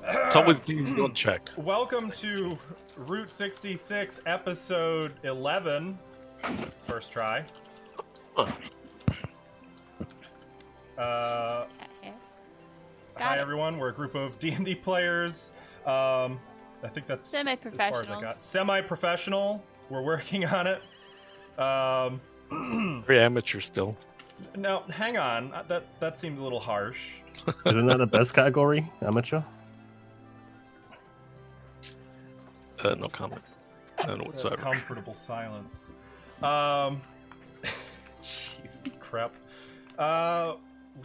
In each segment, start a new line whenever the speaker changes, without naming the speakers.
It's always things you don't check.
Welcome to Route 66, episode 11. First try. Hi everyone, we're a group of D&D players. I think that's as far as I got. Semi-professional. We're working on it.
Very amateur still.
No, hang on. That seemed a little harsh.
Isn't that the best category? Amateur?
No comment. None whatsoever.
Comfortable silence. Jesus crap.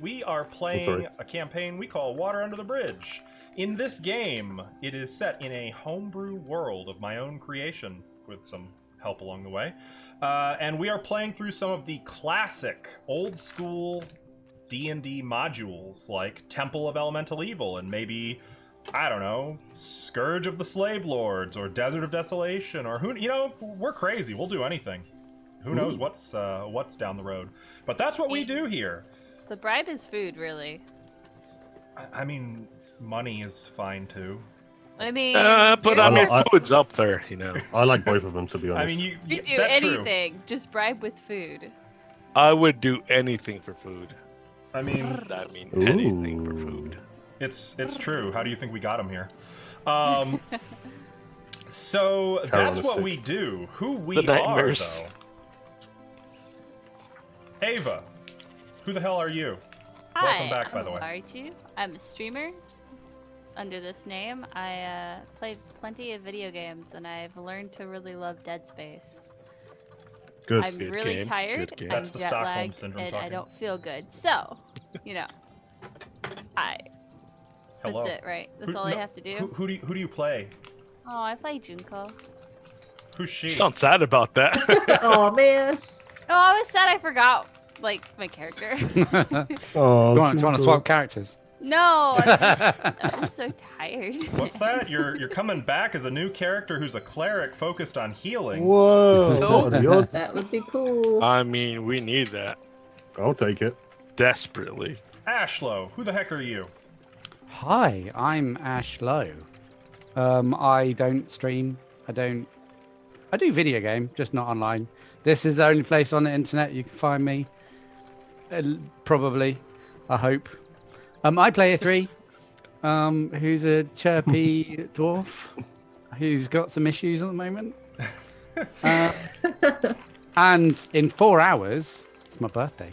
We are playing a campaign we call Water Under the Bridge. In this game, it is set in a homebrew world of my own creation, with some help along the way. And we are playing through some of the classic, old-school D&D modules, like Temple of Elemental Evil, and maybe, I don't know, Scourge of the Slave Lords, or Desert of Desolation, or who, we're crazy. We'll do anything. Who knows what's down the road. But that's what we do here.
The bribe is food, really.
I mean, money is fine, too.
I mean...
but I mean, food's up there,
I like both of them, to be
I
honest.
mean,
you do
that's
anything.
True.
Just bribe with food.
I would do anything for food.
I mean
anything for food.
It's true. How do you think we got him here? So that's what we do. Who we are, though. Ava, who the hell are you?
Hi,
Welcome back, by the way.
Archie. I'm a streamer under this name. I played plenty of video games, and I've learned to really love Dead Space.
Good.
I'm
Good
really
game.
tired.
Good game.
I'm
That's the
jet
Stockholm
lagged,
syndrome
and
talking.
I don't feel good. So, hi.
Hello.
That's it, right? That's all I have to do.
Who do you play?
Oh, I play Junko.
Who's she?
You sound sad about that.
Oh man.
Oh, I was sad I forgot, my character.
Oh,
Do you want to swap characters?
No, I'm just so tired.
What's that? You're coming back as a new character who's a cleric focused on healing.
Whoa!
Nope.
What are the odds?
That would be cool.
I mean, we need that
I'll take it.
desperately.
Ashlow, who the heck are you?
Hi, I'm Ash Lowe. I don't stream. I do video game, just not online. This is the only place on the internet you can find me. Probably, I hope. I play a 3, who's a chirpy dwarf, who's got some issues at the moment. And in 4 hours, it's my birthday.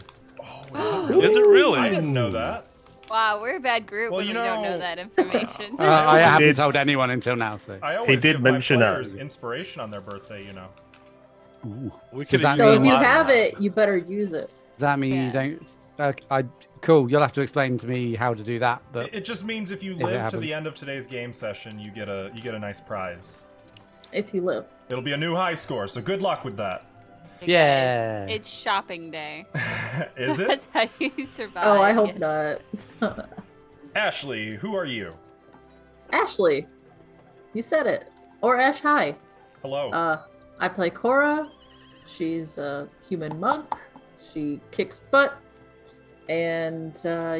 Oh,
Is it really?
I didn't know that.
Wow, we're a bad group
Well,
when we don't know that information.
I haven't
It's-
told anyone until now, so.
I always
did
give
mention
my
that.
players inspiration on their birthday,
Ooh.
We
Does
could
that
So
mean-
if you have it, you better use it.
Does that mean you
Yeah.
don't? Cool. You'll have to explain to me how to do that. But
It just means if you
it
live to
happens.
the end of today's game session, you get a nice prize.
If you live.
It'll be a new high score, so good luck with that.
Yeah.
It's shopping day.
Is it?
That's how you survive.
Oh, I hope
yeah.
not.
Ashley, who are you?
Ashley, you said it. Or Ash High.
Hello.
I play Cora. She's a human monk. She kicks butt. And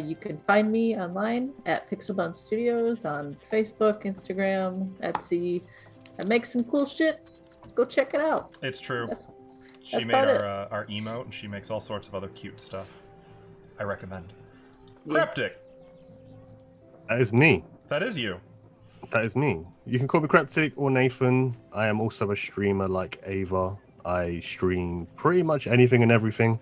you can find me online at Pixelbun Studios on Facebook, Instagram, Etsy. I make some cool shit. Go check it out.
It's true. She
that's
made
about it.
our emote, and she makes all sorts of other cute stuff. I recommend.
Yeah.
Cryptic,
That is me.
that is you.
That is me. You can call me Cryptic or Nathan. I am also a streamer like Ava. I stream pretty much anything and everything.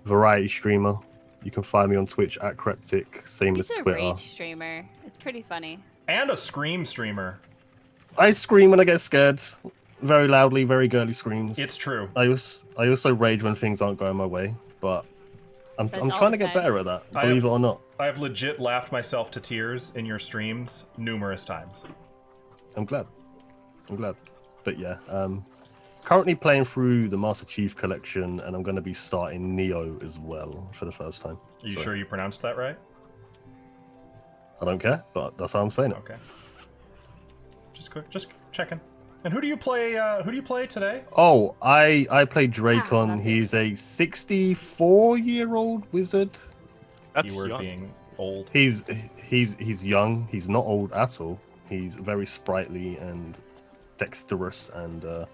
Variety streamer. You can find me on Twitch at Cryptic, same
He's
as
a
Twitter.
rage streamer. It's pretty funny.
And a Scream streamer.
I scream when I get scared. Very loudly, very girly screams.
It's true.
I also rage when things aren't going my way, but I'm
That's all
trying
the
to get
time.
better at that,
I
believe
have-
it or not.
I've legit laughed myself to tears in your streams numerous times.
I'm glad. But yeah, currently playing through the Master Chief Collection, and I'm going to be starting Neo as well for the first time.
Are you
So,
sure you pronounced that right?
I don't care, but that's how I'm saying it.
Okay. Just checking. And who do you play? Who do you play today?
Oh, I play Dracon.
love it.
He's a 64-year-old wizard.
That's
You were
young.
being old?
He's young. He's not old at all. He's very sprightly and dexterous, and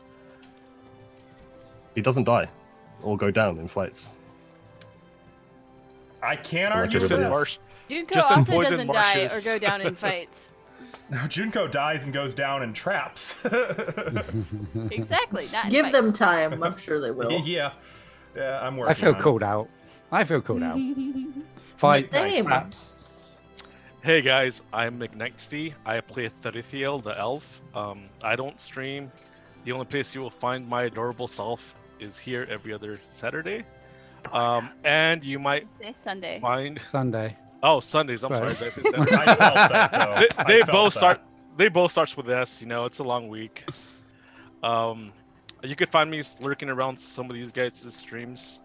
he doesn't die or go down in fights.
I can't
Like
argue with
everybody
this.
else.
Junko
Just in
also
poison
doesn't die or
marshes.
go down in fights.
No, Junko dies and goes down in traps.
Exactly. Not in
Give
fights.
them time. I'm sure they will.
yeah, I'm working.
I feel
on it.
called out. I feel called out. Fight,
Same.
slaps.
Hey guys, I'm McKnightsty. I play Therithiel, the elf. I don't stream. The only place you will find my adorable self is here every other Saturday. And you might
Say Sunday.
find
Sunday.
Sundays. I'm
Right.
sorry, did I say Saturday?
I felt that though.
They
I felt
both
that.
start. They both starts with S. You know, it's a long week. You could find me lurking around some of these guys' streams.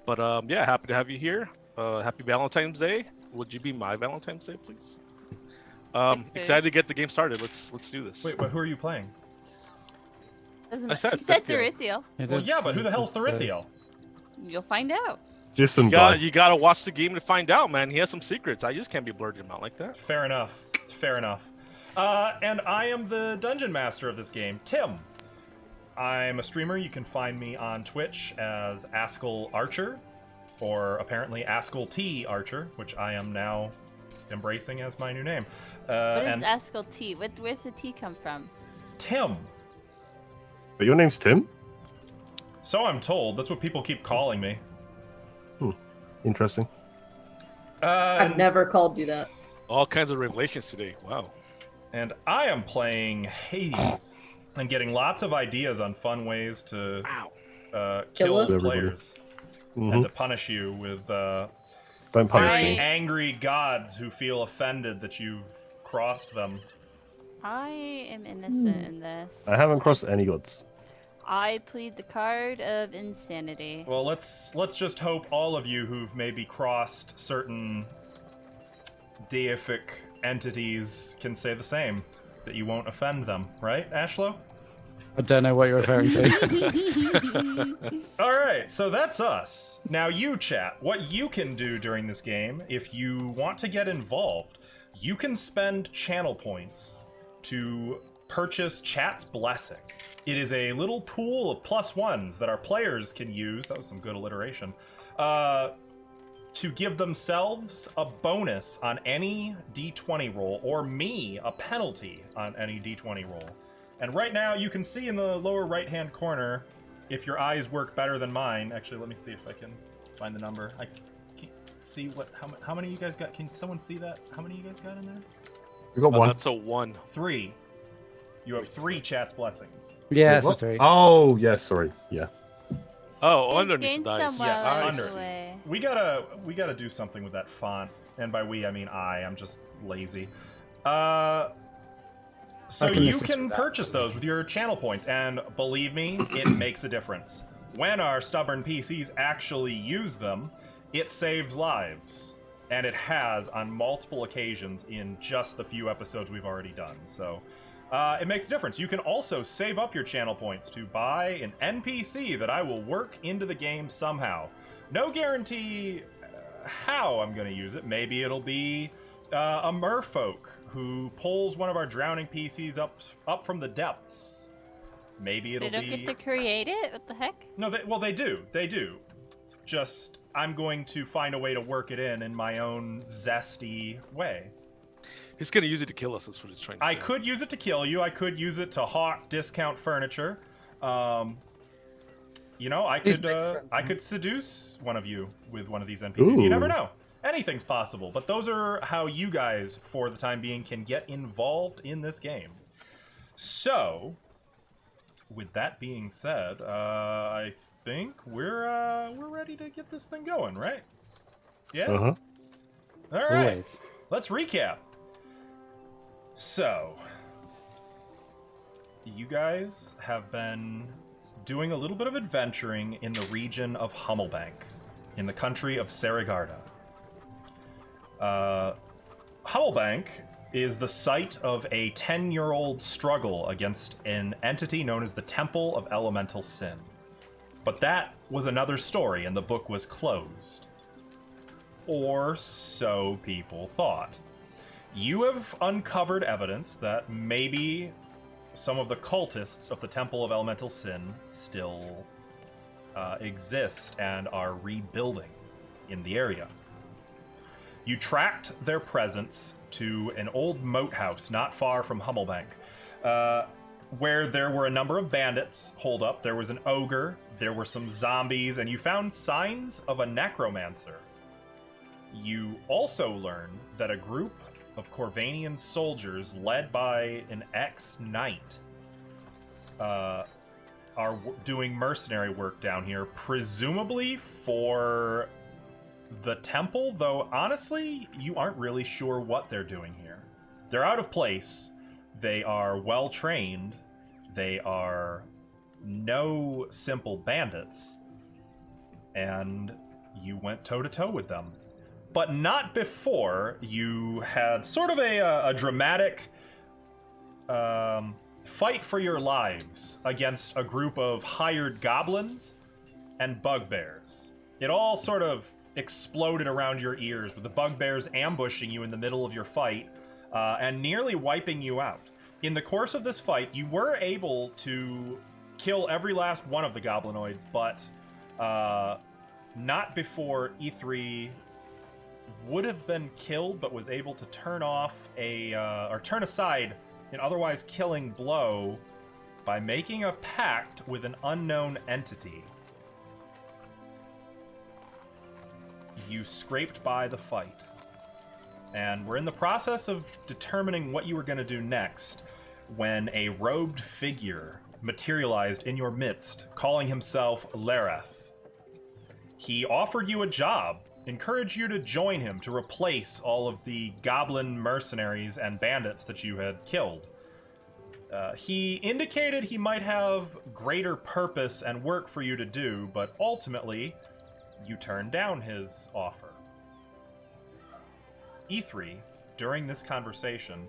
But yeah, happy to have you here. Happy Valentine's Day. Would you be my Valentine's Day, please?
Okay.
Excited to get the game started. Let's do this.
Wait, but who are you playing?
Doesn't
I
matter.
said
He said
Therithiel.
Therithiel.
Well, yeah, but who the hell's Therithiel?
You'll find out.
Just some guy.
You gotta watch the game to find out, man. He has some secrets. I just can't be blurting him out like that.
Fair enough. It's fair enough. And I am the dungeon master of this game, Tim. I'm a streamer. You can find me on Twitch as Askell Archer, or apparently Askell T Archer, which I am now embracing as my new name.
What is
And
Askell T? Where's the T come from?
Tim.
But your name's Tim?
So I'm told. That's what people keep calling me.
Interesting.
I've
And,
never called you that.
All kinds of revelations today. Wow.
and I am playing Hades and getting lots of ideas on fun ways to
Ow.
Kill
kill
us?
players and
Mhm.
to punish you with
Don't punish
very
me.
angry gods who feel offended that you've crossed them.
I am innocent in this.
I haven't crossed any gods.
I plead the card of insanity.
Well, let's just hope all of you who've maybe crossed certain deific entities can say the same, that you won't offend them, right, Ashlow?
I don't know what you're referring to.
All right, so that's us. Now you, chat, what you can do during this game, if you want to get involved, you can spend channel points to purchase Chat's Blessing. It is a little pool of +1s that our players can use, that was some good alliteration, to give themselves a bonus on any d20 roll, or me a penalty on any d20 roll. And right now, you can see in the lower right-hand corner, if your eyes work better than mine. Actually, let me see if I can find the number. I can't see how many you guys got. Can someone see that? How many you guys got in there?
We got
Oh,
one.
that's a 1.
3. You have 3 Chat's Blessings.
Yeah, it's a
What?
3.
Oh, yeah, sorry. Yeah.
Oh,
It's
underneath
gained
the dice.
some
Yes,
mileage
under.
away.
We gotta do something with that font. And by we, I mean I'm just lazy. So
I can
you
assist
can
with that.
purchase those with your channel points, and believe me, it makes a difference. When our stubborn PCs actually use them, it saves lives. And it has on multiple occasions in just the few episodes we've already done. So it makes a difference. You can also save up your channel points to buy an NPC that I will work into the game somehow. No guarantee how I'm going to use it. Maybe it'll be a merfolk who pulls one of our drowning PCs up from the depths. Maybe it'll
They don't
be...
get to create it? What the heck?
No, they do. They do. Just, I'm going to find a way to work it in my own zesty way.
He's gonna use it to kill us. That's what he's trying to say.
I could use it to kill you. I could use it to hawk discount furniture. You know, I could seduce one of you with one of these NPCs. You never
Ooh.
know. Anything's possible. But those are how you guys, for the time being, can get involved in this game. So, with that being said, I think we're ready to get this thing going, right? Yeah.
Uh-huh.
All right.
Always.
Let's recap. So, you guys have been doing a little bit of adventuring in the region of Hummelbank, in the country of Saragarda. Hummelbank is the site of a 10-year-old struggle against an entity known as the Temple of Elemental Sin. But that was another story, and the book was closed. or so people thought. You have uncovered evidence that maybe some of the cultists of the Temple of Elemental Sin still exist and are rebuilding in the area. You tracked their presence to an old moat house not far from Hummelbank, where there were a number of bandits holed up. There was an ogre, there were some zombies, and you found signs of a necromancer. You also learned that a group of Corvanian soldiers led by an ex-knight are doing mercenary work down here, presumably for the temple, though honestly, you aren't really sure what they're doing here. They're out of place. They are well trained. They are no simple bandits. And you went toe-to-toe with them. But not before you had sort of a dramatic fight for your lives against a group of hired goblins and bugbears. It all sort of exploded around your ears, with the bugbears ambushing you in the middle of your fight and nearly wiping you out. In the course of this fight, you were able to kill every last one of the goblinoids, but not before E3 would have been killed, but was able to turn off or turn aside an otherwise killing blow by making a pact with an unknown entity. You scraped by the fight, and we're in the process of determining what you were going to do next when a robed figure materialized in your midst, calling himself Lereth. He offered you a job, encouraged you to join him to replace all of the goblin mercenaries and bandits that you had killed. He indicated he might have greater purpose and work for you to do, but ultimately, you turned down his offer. E3, during this conversation,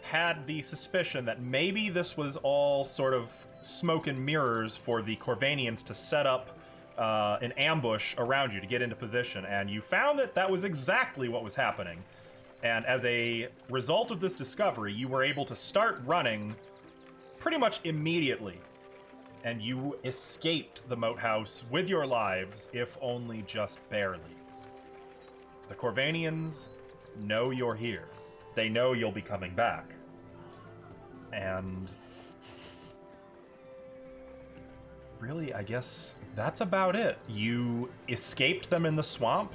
had the suspicion that maybe this was all sort of smoke and mirrors for the Corvanians to set up an ambush around you to get into position, and you found that that was exactly what was happening. And as a result of this discovery, you were able to start running pretty much immediately, and you escaped the moat house with your lives, if only just barely. The Corvanians know you're here. They know you'll be coming back. And really, I guess that's about it. You escaped them in the swamp,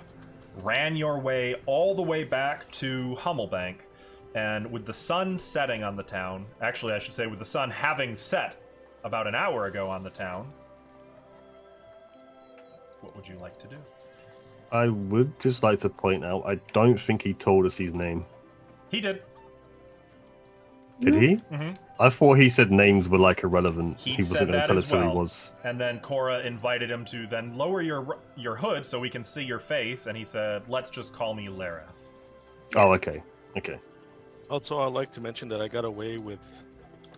ran your way all the way back to Hummelbank, and with the sun setting on the town, actually I should say with the sun having set about an hour ago on the town, what would you like to do?
I would just like to point out, I don't think he told us his name.
He did.
Did he?
Mm-hmm.
I thought he said names were like irrelevant.
He
wasn't going to tell us who he was.
And then Cora invited him to then lower your hood so we can see your face, and he said, "Let's just call me Lareth."
Oh, okay. Okay.
Also, I'd like to mention that I got away with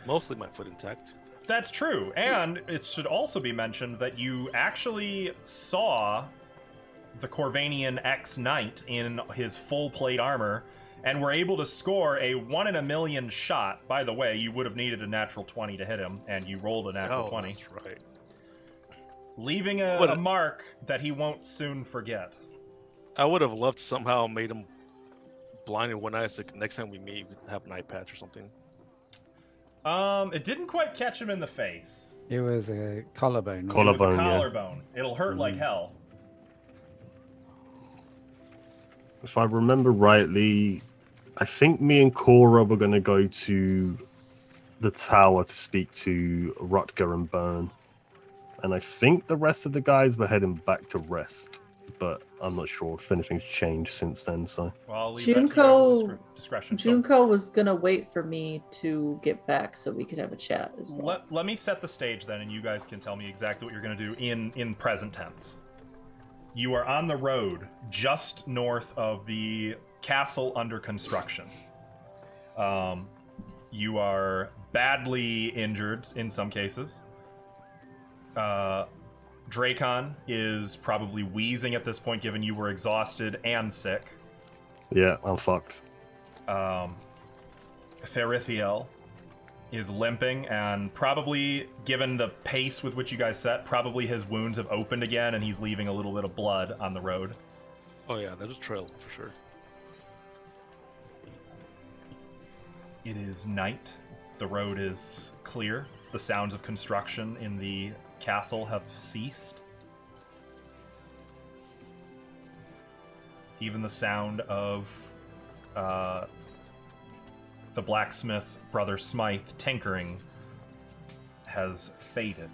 mostly my foot intact.
That's true, and it should also be mentioned that you actually saw the Corvanian ex-knight in his full plate armor, and were able to score a 1 in a million shot. By the way, you would have needed a natural 20 to hit him, and you rolled a natural 20.
That's right.
Leaving a mark that he won't soon forget.
I would have loved to somehow made him blind in one eye, so next time we meet, we'd have an eye patch or something.
It didn't quite catch him in the face.
It was a collarbone.
Collarbone,
It was a
yeah.
collarbone. It'll hurt like hell.
If I remember rightly, I think me and Cora were going to go to the tower to speak to Rutger and Byrne. And I think the rest of the guys were heading back to rest. But I'm not sure if anything's changed since then, so...
Well, I'll leave that to your guys' discretion.
Junko was going to wait for me to get back so we could have a chat as well.
Let me set the stage then, and you guys can tell me exactly what you're going to do in present tense. You are on the road just north of the castle under construction. You are badly injured in some cases. Dracon is probably wheezing at this point, given you were exhausted and sick.
Yeah, I'm fucked.
Therithiel is limping, and probably, given the pace with which you guys set, probably his wounds have opened again, and he's leaving a little bit of blood on the road.
Oh yeah, there's a trail for sure.
It is night. The road is clear. The sounds of construction in the castle have ceased. Even the sound of the blacksmith, Brother Smythe, tinkering has faded.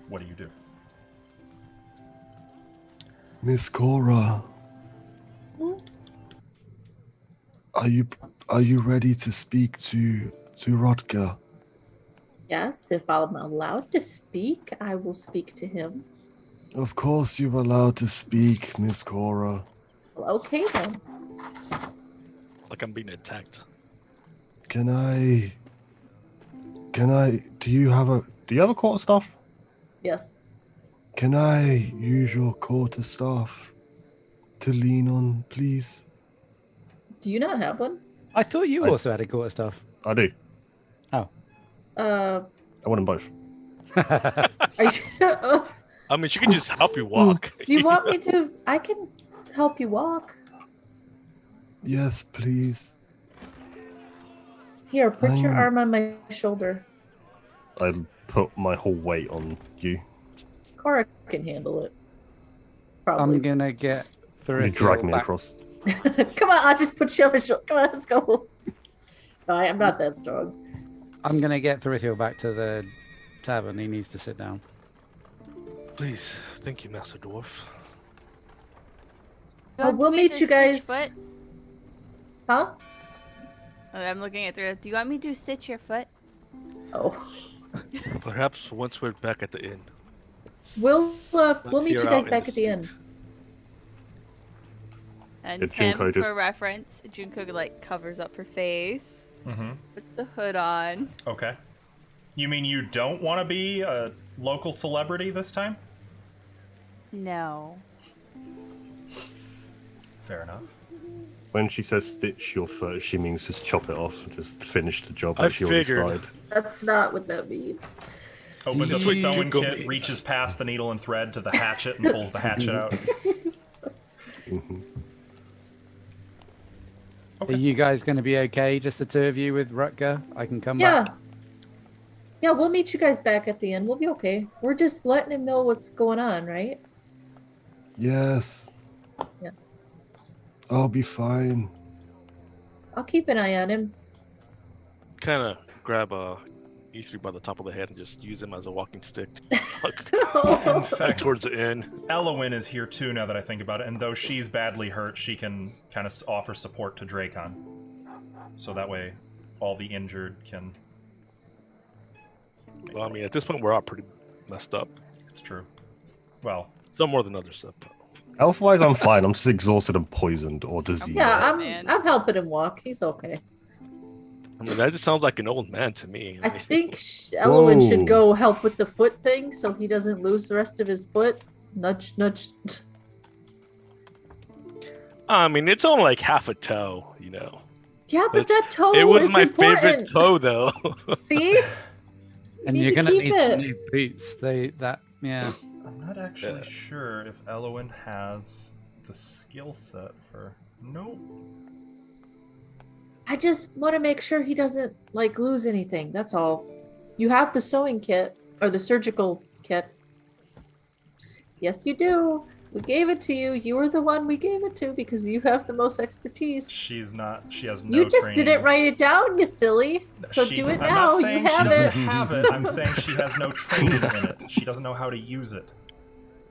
What do you do?
Miss Cora, are you ready to speak to Rodger?
Yes, if I'm allowed to speak, I will speak to him.
Of course you're allowed to speak, Miss Cora.
Well, okay then.
Like I'm being attacked.
Do you have a quarterstaff?
Yes.
Can I use your quarterstaff to lean on, please?
Do you not have one?
I thought you
I-
also had a quarter staff.
I do.
Oh.
Uh,
I want them both.
are you,
I mean, she can just help you walk.
do you want me to? I can help you walk.
Yes, please.
Here, put your arm on my shoulder.
I put my whole weight on you.
Cora can handle it.
I'm
Probably.
gonna get through.
You drag me across.
Come on, I'll just put you on my shoulder. Come on, let's go. No, I'm not that strong.
I'm gonna get Thurithil back to the tavern. He needs to sit down.
Please, thank you, Master Dwarf.
We'll meet you guys. Huh?
Oh, I'm looking at through. Do you want me to stitch your foot?
Oh.
Perhaps once we're back at the inn.
We'll
Let's
meet you
hear
guys
out
back at the end.
instinct.
And
If
Tim,
Junko just-
for reference, Junko like covers up her face,
Mm-hmm.
puts the hood on.
Okay. You mean you don't want to be a local celebrity this time?
No.
Fair enough.
When she says stitch your foot, she means just chop it off and just finish the job
I
that she already
figured.
started.
That's not what that means.
Opens up
That's
the
what
sewing
Junko
kit,
means.
reaches past the needle and thread to the hatchet and pulls the hatchet out.
Mhm.
Okay.
Are you guys gonna be okay? Just the two of you with Rutger? I can come
Yeah.
back.
Yeah, we'll meet you guys back at the end. We'll be okay. We're just letting him know what's going on, right?
Yes.
Yeah.
I'll be fine.
I'll keep an eye on him.
Kind of grab E3 by the top of the head and just use him as a walking stick.
In
Back
fact,
towards the inn.
Elowin is here too now that I think about it, and though she's badly hurt, she can kind of offer support to Dracon. So that way, all the injured can...
Well, I mean, at this point, we're all pretty messed up.
It's true. Well,
Some more than others, though.
Health-wise, I'm fine. I'm just exhausted and poisoned or diseased.
Yeah,
man.
I'm helping him walk. He's okay.
I mean, that just sounds like an old man to me.
I think Elowin
Whoa.
should go help with the foot thing so he doesn't lose the rest of his foot. Nudge, nudge.
I mean, it's only like half a toe, you know.
Yeah, but
It's-
that toe
It was
is
my
important.
favorite toe, though.
See?
And
need
you're
to
gonna
keep
need
it.
new boots. Yeah.
I'm not actually
Yeah.
sure if Elowin has the skill set for... Nope.
I just want to make sure he doesn't like lose anything. That's all. You have the sewing kit or the surgical kit. Yes, you do. We gave it to you. You were the one we gave it to because you have the most expertise.
She's not... She has no
You just
training.
didn't write it down, you silly. So
She-
do it
I'm
now.
not
You
saying she
have
doesn't
it.
have it. I'm saying she has no training in it. She doesn't know how to use it.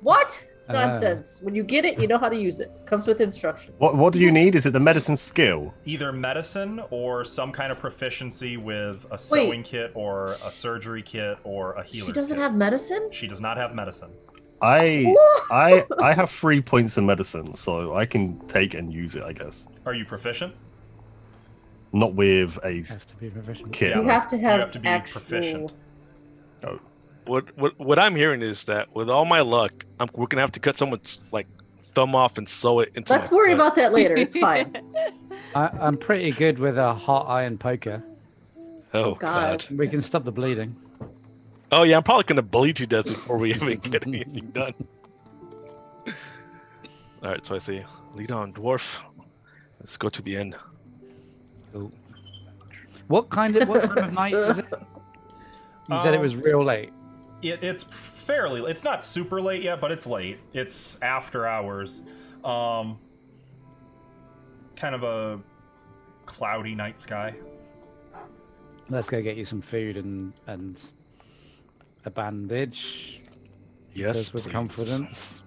What? Nonsense. When you get it, you know how to use it. Comes with instructions.
What do you need? Is it the medicine skill?
Either medicine or some kind of proficiency with a sewing kit or a surgery kit or a healer.
She doesn't
kit.
have medicine?
She does not have medicine.
I have 3 points in medicine, so I can take and use it, I guess.
Are you proficient?
not with a
You have to be proficient.
kit.
You
Yeah.
have to have,
have to be
actual...
proficient.
What I'm hearing is that with all my luck, we're gonna have to cut someone's like thumb off and sew it into.
Let's
my
worry
foot.
about that later. It's fine.
I'm pretty good with a hot iron poker.
Oh
God.
God.
We can stop the bleeding.
Oh yeah, I'm probably gonna bleed to death before we even get anything done. All right, so I say, lead on, dwarf. Let's go to the end.
What time of night is it? You said it was real late.
It's fairly. It's not super late yet, but it's late. It's after hours. Kind of a cloudy night sky.
Let's go get you some food and a bandage.
Yes,
Says with
please.
confidence.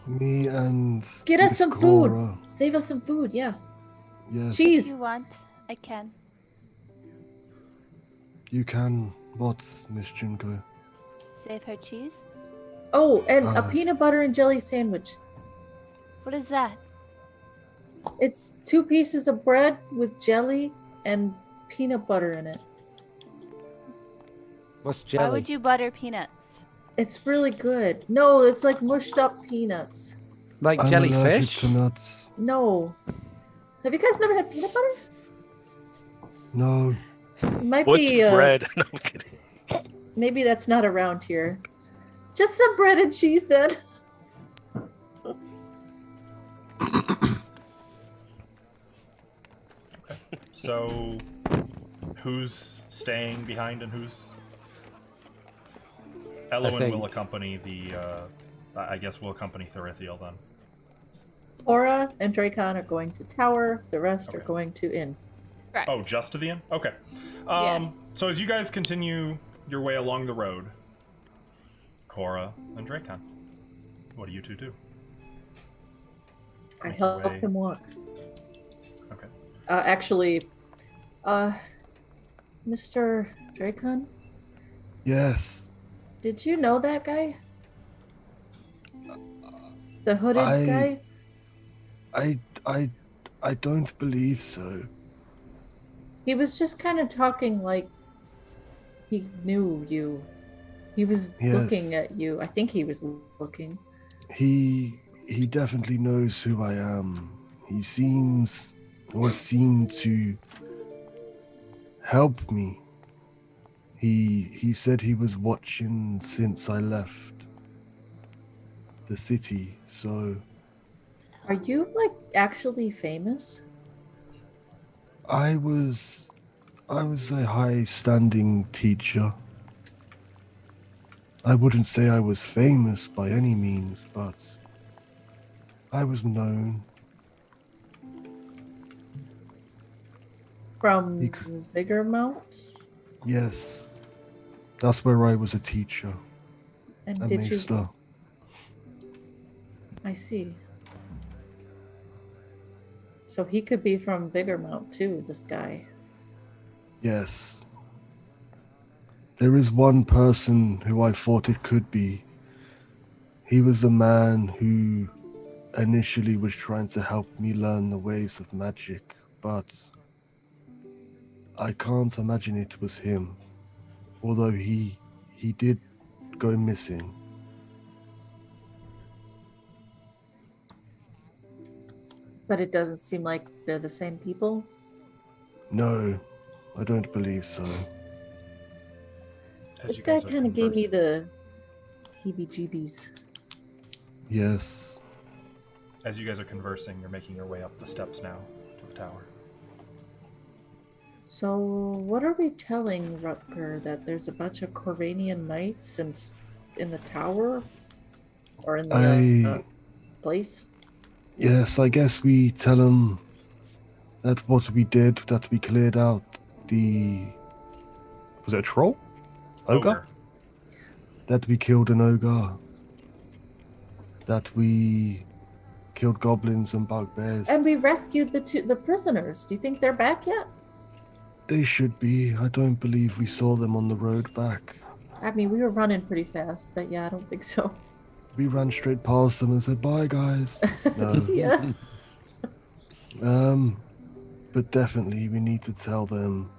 Me and
Get us
Miss
some
Cora.
food. Save us some food, yeah.
Yes.
If
Cheese.
you want, I can.
You can. What, Miss Junko?
Save her cheese.
Oh, and a
Ah.
peanut butter and jelly sandwich.
What is that?
It's 2 pieces of bread with jelly and peanut butter in it.
What's jelly?
Why would you butter peanuts?
It's really good. No, it's like mushed up peanuts.
Like
I'm allergic
jellyfish?
to nuts.
No. Have you guys never had peanut butter?
No.
It might
What's
be
bread? No, I'm kidding.
maybe that's not around here. Just some bread and cheese then.
So, who's staying behind and who's? Elwyn
think-
will accompany the. I guess we'll accompany Therithiel then.
Aura and Dracon are going to tower. The rest are
Okay.
going to inn.
Correct.
Oh, just to the end? Okay.
Yeah.
So as you guys continue your way along the road, Cora and Dracon, what do you two do?
I
Make your
help
way-
him walk.
Okay.
Actually, Mr. Dracon,
Yes.
did you know that guy? The hooded
I-
guy?
I don't believe so.
He was just kind of talking like he knew you. He was
Yes.
looking at you. I think he was looking.
He definitely knows who I am. He seems or seemed to help me. He said he was watching since I left the city, so
Are you like actually famous?
I was a high-standing teacher. I wouldn't say I was famous by any means, but I was known.
From
He c-
Vigor Mount?
Yes, that's where I was a teacher,
And
a
did you?
maester.
I see. So he could be from Vigor Mount too, this guy.
Yes. There is one person who I thought it could be. He was the man who initially was trying to help me learn the ways of magic, but I can't imagine it was him. Although he did go missing.
But it doesn't seem like they're the same people.
No, I don't believe so.
As
This
you
guy
guys are
kind of gave me
conversing-
the heebie-jeebies.
Yes.
As you guys are conversing, you're making your way up the steps now to the tower.
So, what are we telling Rutger? That there's a bunch of Corvanian knights in the tower? Or in the place?
Yes, I guess we tell him that what we did, that we cleared out the... Was it a troll? Ogre? That we killed an ogre. That we killed goblins and bugbears.
And we rescued the prisoners. Do you think they're back yet?
They should be. I don't believe we saw them on the road back.
I mean, we were running pretty fast, but yeah, I don't think so.
We ran straight past them and said, bye, guys. No.
Yeah.
But but definitely we need to tell them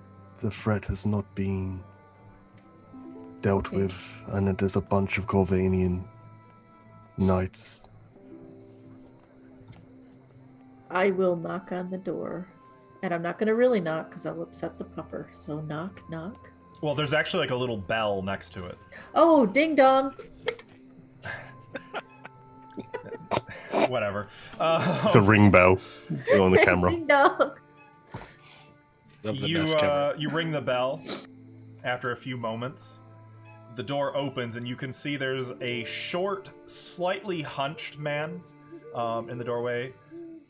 the threat has not been dealt
Okay.
with, and that there's a bunch of Corvanian knights.
I will knock on the door. And I'm not going to really knock because I'll upset the pupper. So knock, knock.
Well, there's actually like a little bell next to it.
Oh, ding dong.
Whatever.
It's a ring bell on the camera.
Ding dong.
Love the best camera.
You ring the bell. After a few moments, the door opens and you can see there's a short, slightly hunched man in the doorway.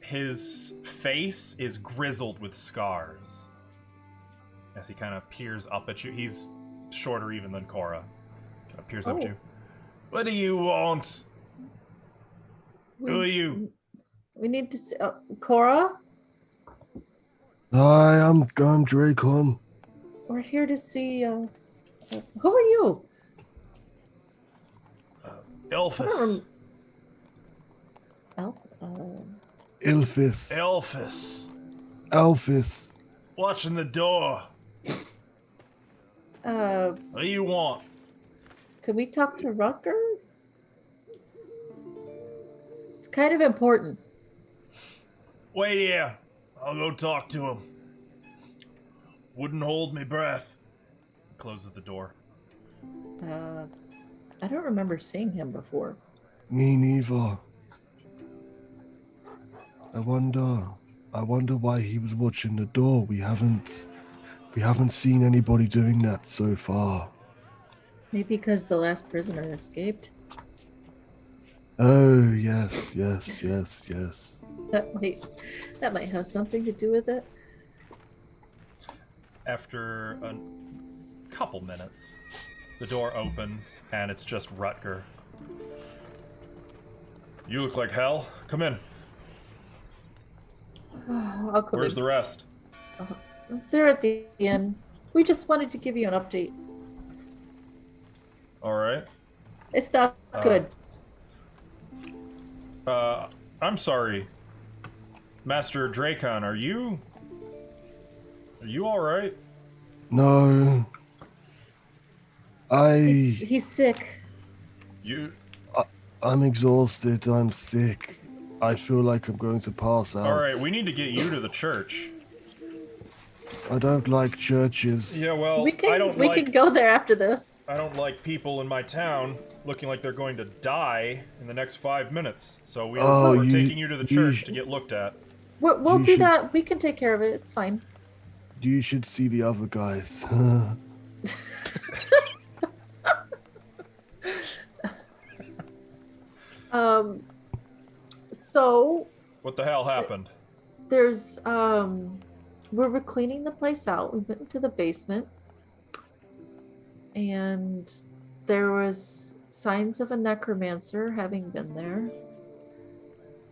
His face is grizzled with scars as he kind of peers up at you. He's shorter even than Cora. Kind of peers up at you. What do you want? Who are you?
We need to see. Cora?
Hi, I'm Dracon.
We're here to see. Who are you?
Elphys.
Ilphis.
Elphys.
Alphys.
Watching the door. What do you want?
Can we talk to Rutger? It's kind of important.
Wait here. I'll go talk to him. Wouldn't hold me breath. Closes the door.
I don't remember seeing him before.
Me neither. I wonder why he was watching the door. We haven't seen anybody doing that so far.
Maybe because the last prisoner escaped.
Oh, yes.
That might have something to do with it.
After a couple minutes, the door opens and it's just Rutger. You look like hell. Come in.
I'll come
Where's
in.
the rest?
They're at the inn. We just wanted to give you an update.
All right.
It's not good.
I'm sorry, Master Dracon. Are you all right?
No.
He's sick.
I'm exhausted. I'm sick. I feel like I'm going to pass out.
All right, we need to get you to the church.
I don't like churches.
Yeah, well,
we can go there after this.
I don't like people in my town looking like they're going to die in the next 5 minutes. So we're taking you to the church to get looked at.
We'll do that. We can take care of it. It's fine.
You should see the other guys.
So
What the hell happened?
there's we were cleaning the place out. We went into the basement and there was signs of a necromancer having been there.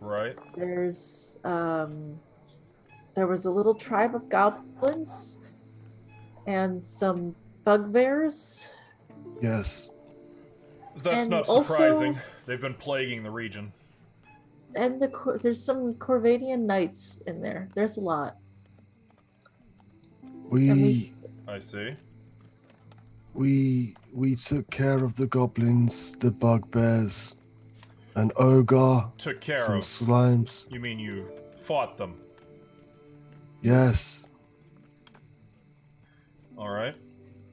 Right.
There's there was a little tribe of goblins and some bugbears.
Yes.
That's
And
not
also-
surprising. They've been plaguing the region.
And there's some Corvadian knights in there. There's a lot.
We
I see.
we took care of the goblins, the bugbears, an ogre,
Took care
some
of.
slimes.
You mean you fought them?
Yes.
All right.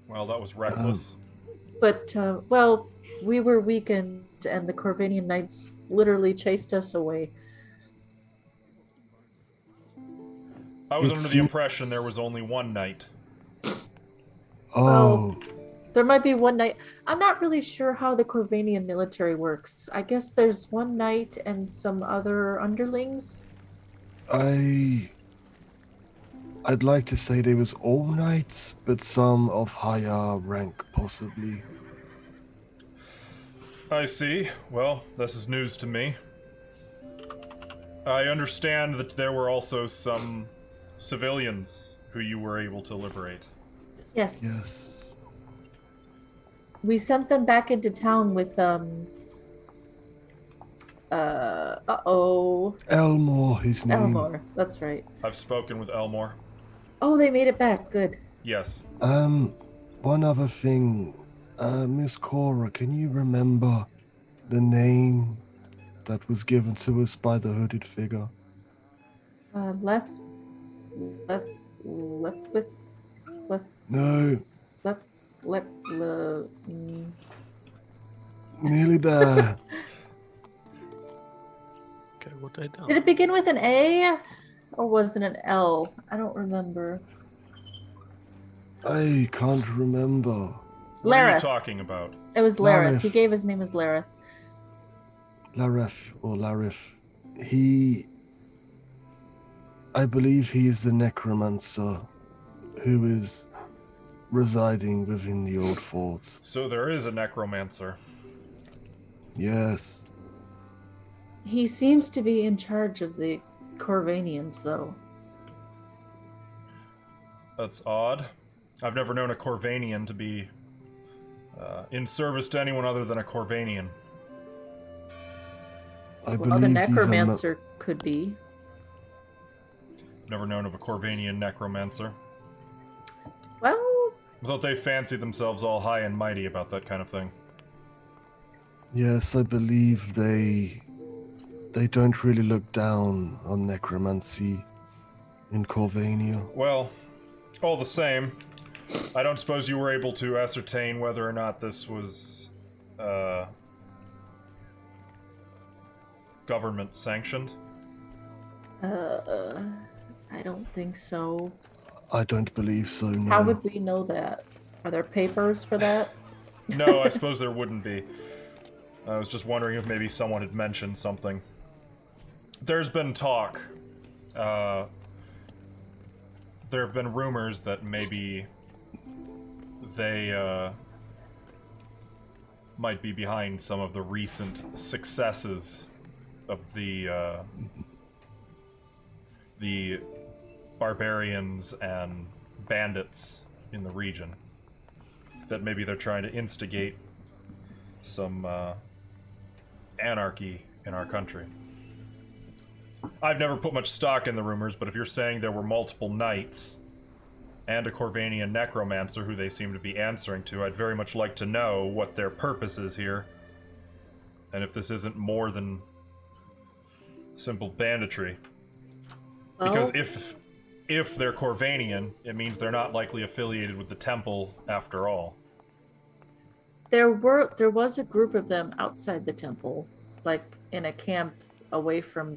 Well, that was reckless.
But well, we were weakened and the Corvanian knights literally chased us away.
I was
It
under the
seem-
impression there was only one knight.
Oh,
There might be one knight. I'm not really sure how the Corvanian military works. I guess there's one knight and some other underlings.
I'd like to say they was all knights, but some of higher rank possibly.
I see. Well, this is news to me. I understand that there were also some civilians who you were able to liberate.
Yes.
Yes.
We sent them back into town with Uh-oh.
Elmore, his name.
Elmore, that's right.
I've spoken with Elmore.
Oh, they made it back. Good.
Yes.
One other thing. Miss Cora, can you remember the name that was given to us by the hooded figure?
Left
No,
mm.
nearly there.
Okay, what did I do?
Did it begin with an A? Or was it an L? I don't remember.
I can't remember.
What are you
Lareth.
talking about?
It was Lareth.
Lareth.
He gave his name as Lareth.
Larif. I believe he is the necromancer who is residing within the old fort.
So there is a necromancer.
Yes.
He seems to be in charge of the Corvanians, though.
That's odd. I've never known a Corvanian to be in service to anyone other than a Corvanian.
I
Well, the
believe
necromancer could be.
Never known of a Corvanian necromancer.
Well,
I thought they fancied themselves all high and mighty about that kind of thing.
Yes, I believe they don't really look down on necromancy in Corvania.
Well, all the same, I don't suppose you were able to ascertain whether or not this was government sanctioned.
I don't think so.
I don't believe so, no.
How would we know that? Are there papers for that?
No, I suppose there wouldn't be. I was just wondering if maybe someone had mentioned something. There's been talk. There have been rumors that maybe they might be behind some of the recent successes of the barbarians and bandits in the region. That maybe they're trying to instigate some anarchy in our country. I've never put much stock in the rumors, but if you're saying there were multiple knights and a Corvanian necromancer who they seem to be answering to, I'd very much like to know what their purpose is here. And if this isn't more than simple banditry.
Well,
Because if they're Corvanian, it means they're not likely affiliated with the temple after all.
there was a group of them outside the temple, like in a camp away from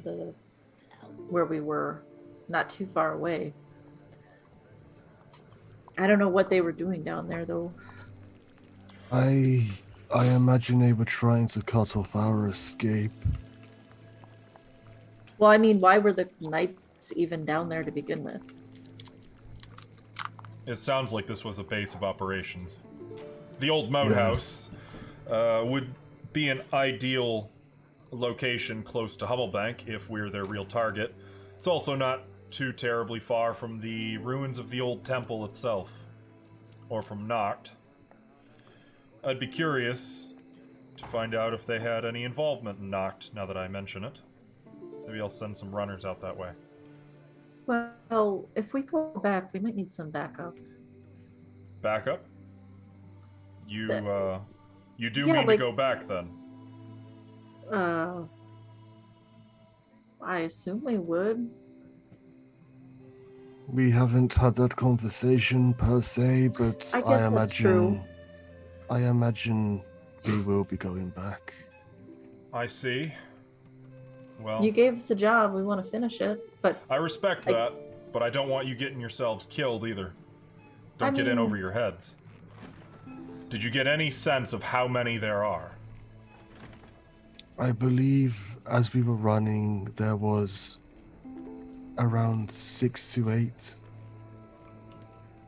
where we were, not too far away. I don't know what they were doing down there, though.
I imagine they were trying to cut off our escape.
Well, I mean, why were the knights even down there to begin with?
It sounds like this was a base of operations. The old moat house would be an ideal location close to Hubblebank if we're their real target. It's also not too terribly far from the ruins of the old temple itself, or from Noct. I'd be curious to find out if they had any involvement in Noct, now that I mention it. Maybe I'll send some runners out that way.
Well, if we go back, we might need some backup.
Backup? You do
Yeah,
mean
like-
to go back, then?
I assume we would.
We haven't had that conversation per se, but
I guess that's true.
I imagine we will be going back.
I see. Well,
You gave us a job, we want to finish it, but
I respect that, but I don't want you getting yourselves killed either. Don't get in
mean-
over your heads. Did you get any sense of how many there are?
I believe as we were running, there was around 6 to 8.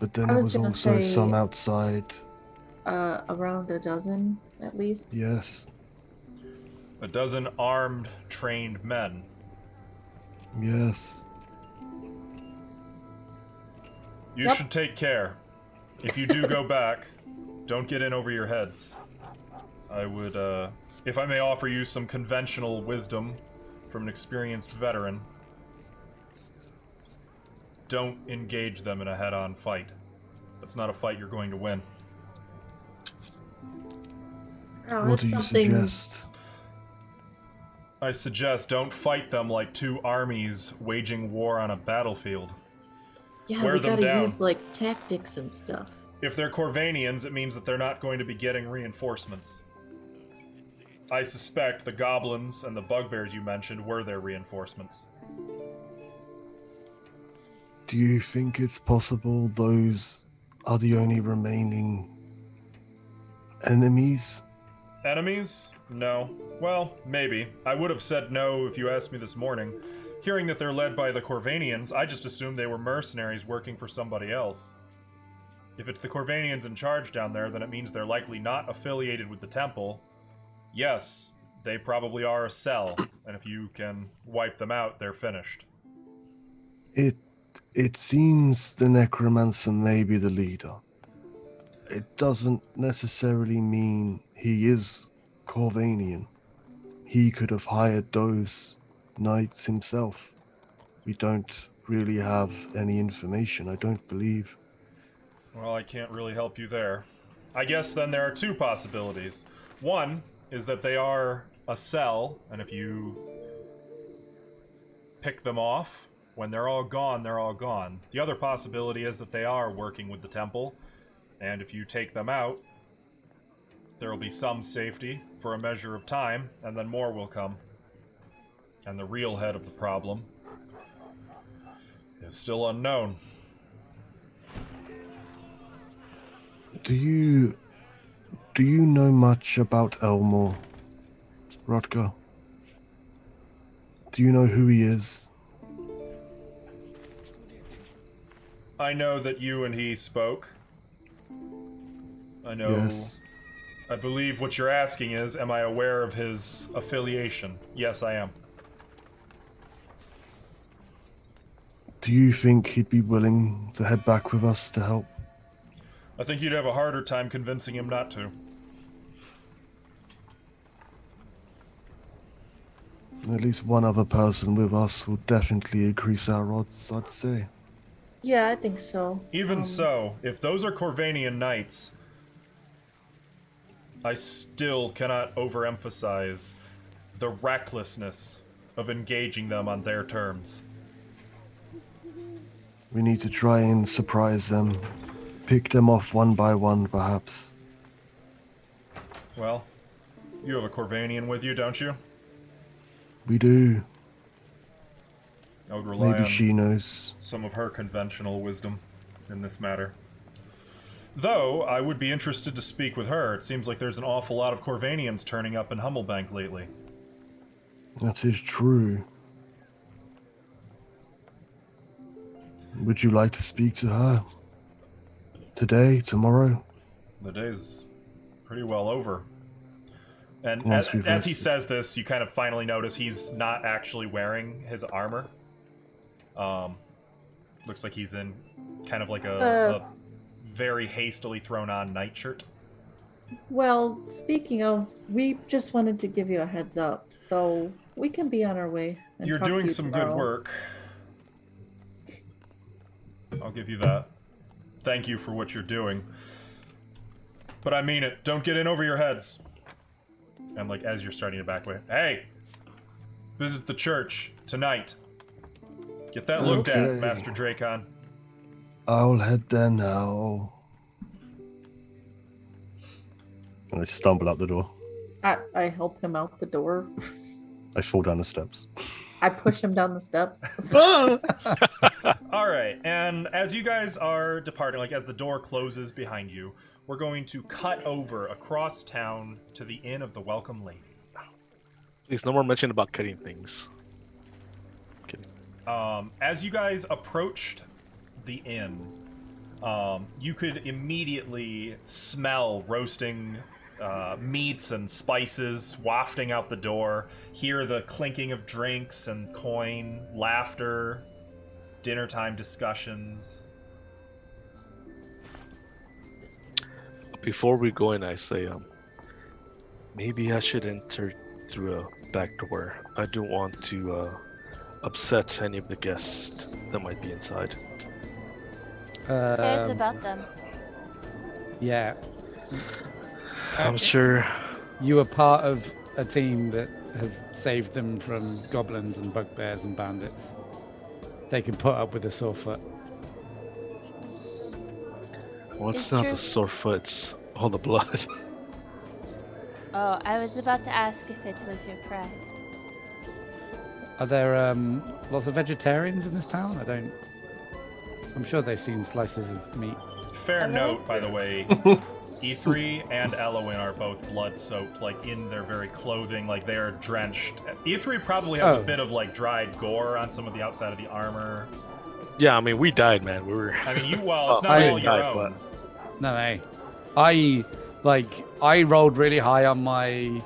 But then
I
there
was
was
gonna
also
say-
some outside.
around a dozen at least.
Yes.
A dozen armed, trained men.
Yes.
You
Yep.
should take care. If you do go back, don't get in over your heads. I would If I may offer you some conventional wisdom from an experienced veteran, don't engage them in a head-on fight. That's not a fight you're going to win.
Oh,
What do
that's
you
something.
suggest?
I suggest don't fight them like two armies waging war on a battlefield.
Yeah,
Wear
we
them
gotta
down.
use like tactics and stuff.
If they're Corvanians, it means that they're not going to be getting reinforcements. I suspect the goblins and the bugbears you mentioned were their reinforcements.
Do you think it's possible those are the only remaining enemies?
Enemies? No. Well, maybe. I would have said no if you asked me this morning. Hearing that they're led by the Corvanians, I just assumed they were mercenaries working for somebody else. If it's the Corvanians in charge down there, then it means they're likely not affiliated with the temple. Yes, they probably are a cell, and if you can wipe them out, they're finished.
It seems the necromancer may be the leader. It doesn't necessarily mean he is Corvanian. He could have hired those knights himself. We don't really have any information, I don't believe.
Well, I can't really help you there. I guess then there are two possibilities. One is that they are a cell, and if you pick them off, when they're all gone, they're all gone. The other possibility is that they are working with the temple, and if you take them out, there will be some safety for a measure of time, and then more will come. And the real head of the problem is still unknown.
Do you know much about Elmore, Rodger? Do you know who he is?
I know that you and he spoke. I know.
Yes.
I believe what you're asking is, am I aware of his affiliation? Yes, I am.
Do you think he'd be willing to head back with us to help?
I think you'd have a harder time convincing him not to.
At least one other person with us will definitely increase our odds, I'd say.
Yeah, I think so.
Even so, if those are Corvanian knights, I still cannot overemphasize the recklessness of engaging them on their terms.
We need to try and surprise them. Pick them off one by one, perhaps.
Well, you have a Corvanian with you, don't you?
We do.
I would rely
Maybe
on
she knows.
some of her conventional wisdom in this matter. Though, I would be interested to speak with her. It seems like there's an awful lot of Corvanians turning up in Humblebank lately.
That is true. Would you like to speak to her? Today? Tomorrow?
The day's pretty well over. And
Once
as
we've
he
rested.
says this, you kind of finally notice he's not actually wearing his armor. Looks like he's in kind of like a very hastily thrown on nightshirt.
Well, speaking of, we just wanted to give you a heads up, so we can be on our way. And
You're
talk to
doing
you
some good
tomorrow.
work. I'll give you that. Thank you for what you're doing. But I mean it. Don't get in over your heads. And like as you're starting to back away, hey, visit the church tonight. Get that looked at,
Okay.
Master Dracon.
I'll head there now. And I stumble out the door.
I help him out the door.
I fall down the steps.
I push him down the steps.
All right, and as you guys are departing, like as the door closes behind you, we're going to cut over across town to the Inn of the Welcome Lady.
Please, no more mention about cutting things. Kidding.
As you guys approached the inn, you could immediately smell roasting meats and spices wafting out the door, hear the clinking of drinks and coin, laughter, dinner time discussions.
Before we go in, I say, Maybe I should enter through a back door. I don't want to upset any of the guests that might be inside.
Cares about them.
Yeah.
I'm sure.
You were part of a team that has saved them from goblins and bugbears and bandits. They can put up with a sore foot.
Well, it's
It's
not
true.
the sore foot, it's all the blood.
Oh, I was about to ask if it was your pride.
Are there lots of vegetarians in this town? I'm sure they've seen slices of meat.
Fair
Really?
note, by the way, E3 and Elowin are both blood-soaked, like in their very clothing, like they are drenched. E3 probably has a
Oh.
bit of like dried gore on some of the outside of the armor.
Yeah, I mean, we died, man. We were.
I mean, well, it's
Oh,
not
I
all your
died,
own.
No, I rolled really high on my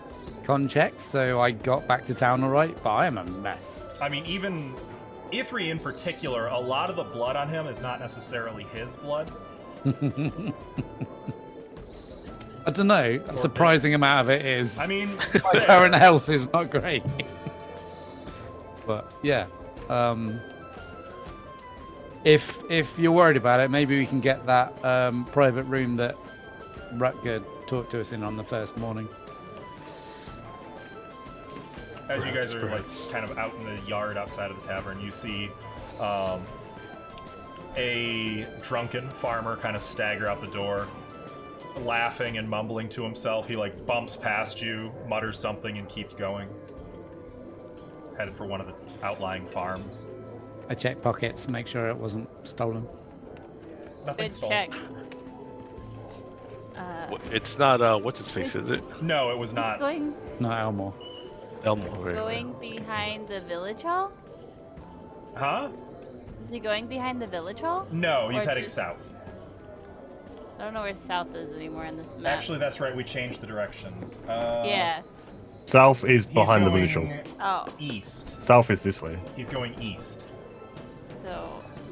con checks, so I got back to town all right. But I am a mess.
I mean, even E3 in particular, a lot of the blood on him is not necessarily his blood.
I don't know. A surprising
bits.
amount of it is.
I mean,
My
fair.
current health is not great. But yeah, if you're worried about it, maybe we can get that private room that Rutger talked to us in on the first morning.
As you guys are like
Perhaps.
kind of out in the yard outside of the tavern, you see a drunken farmer kind of stagger out the door, laughing and mumbling to himself. He like bumps past you, mutters something, and keeps going. Headed for one of the outlying farms.
I checked pockets, make sure it wasn't stolen.
Nothing
Good
stolen.
check.
It's not, what's his face, is it?
No, it was not.
Going
Not Elmore.
Elmo, right?
going behind the village hall?
Huh?
Is he going behind the village hall?
No, he's
Or
heading
just-
south.
I don't know where south is anymore in this map.
Actually, that's right. We changed the directions.
Yeah.
South is
He's
behind the
going
village hall.
Oh,
east.
South is this way.
He's going east.
so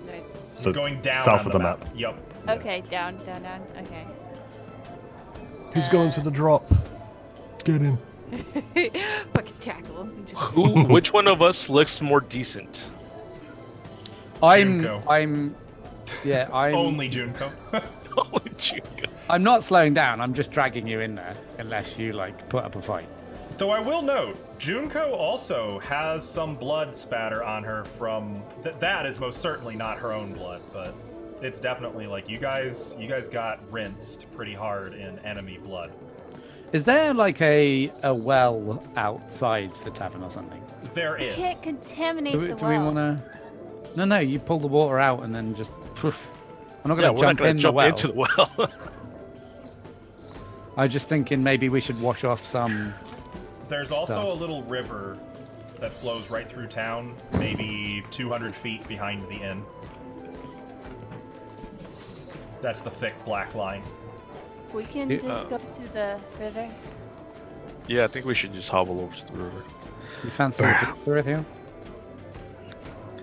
right.
He's
So
going down
south
on
of
the
the
map.
map.
Yep.
Okay, down. Okay.
Who's going to the drop? Get him.
Fucking tackle him. Just
Which one of us looks more decent?
Junko.
I'm
Only Junko.
Only Junko.
I'm not slowing down. I'm just dragging you in there unless you like put up a fight.
Though I will note, Junko also has some blood spatter on her from that is most certainly not her own blood, but it's definitely like you guys got rinsed pretty hard in enemy blood.
Is there like a well outside the tavern or something?
There
you
is.
can't contaminate the
Do we
well.
want to? No. You pull the water out and then just. Poof. I'm not
Yeah,
going to
we're not
jump
gonna
in the
jump
well.
into the well.
I was just thinking maybe we should wash off some.
There's also
stuff.
a little river that flows right through town, maybe 200 feet behind the inn. That's the thick black line.
We can
Yeah.
just go to the river.
Yeah, I think we should just hobble over to the river.
You fancy a drink for it here?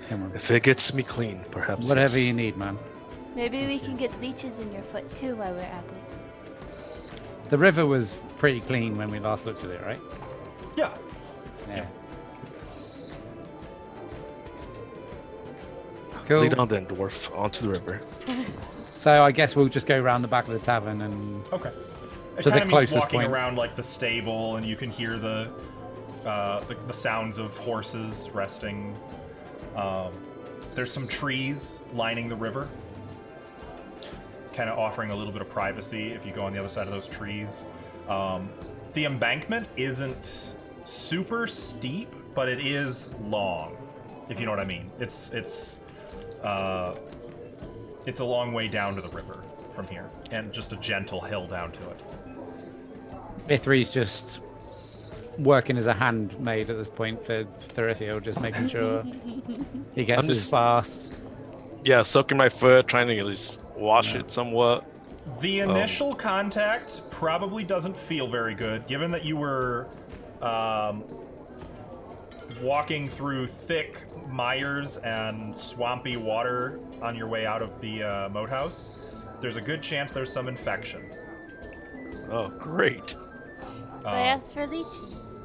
Come on.
If it gets me clean, perhaps.
Whatever
yes.
you need, man.
Maybe we can get leeches in your foot too while we're at it.
The river was pretty clean when we last looked at it, right?
Yeah.
Yeah. Cool.
Lead on then, dwarf, onto the river.
So I guess we'll just go around the back of the tavern and
Okay. It
To the
kind of means
closest
walking
point.
around like the stable, and you can hear the sounds of horses resting. There's some trees lining the river, kind of offering a little bit of privacy if you go on the other side of those trees. The embankment isn't super steep, but it is long, if you know what I mean. It's a long way down to the river from here, and just a gentle hill down to it.
Ithri's just working as a handmaid at this point for Therithiel, just making sure he gets
I'm
his
just-
bath.
Yeah, soaking my foot, trying to at least wash it somewhat.
The initial contact probably doesn't feel very good, given that you were walking through thick mires and swampy water on your way out of the moat house. There's a good chance there's some infection.
Oh, great.
I asked for leeches.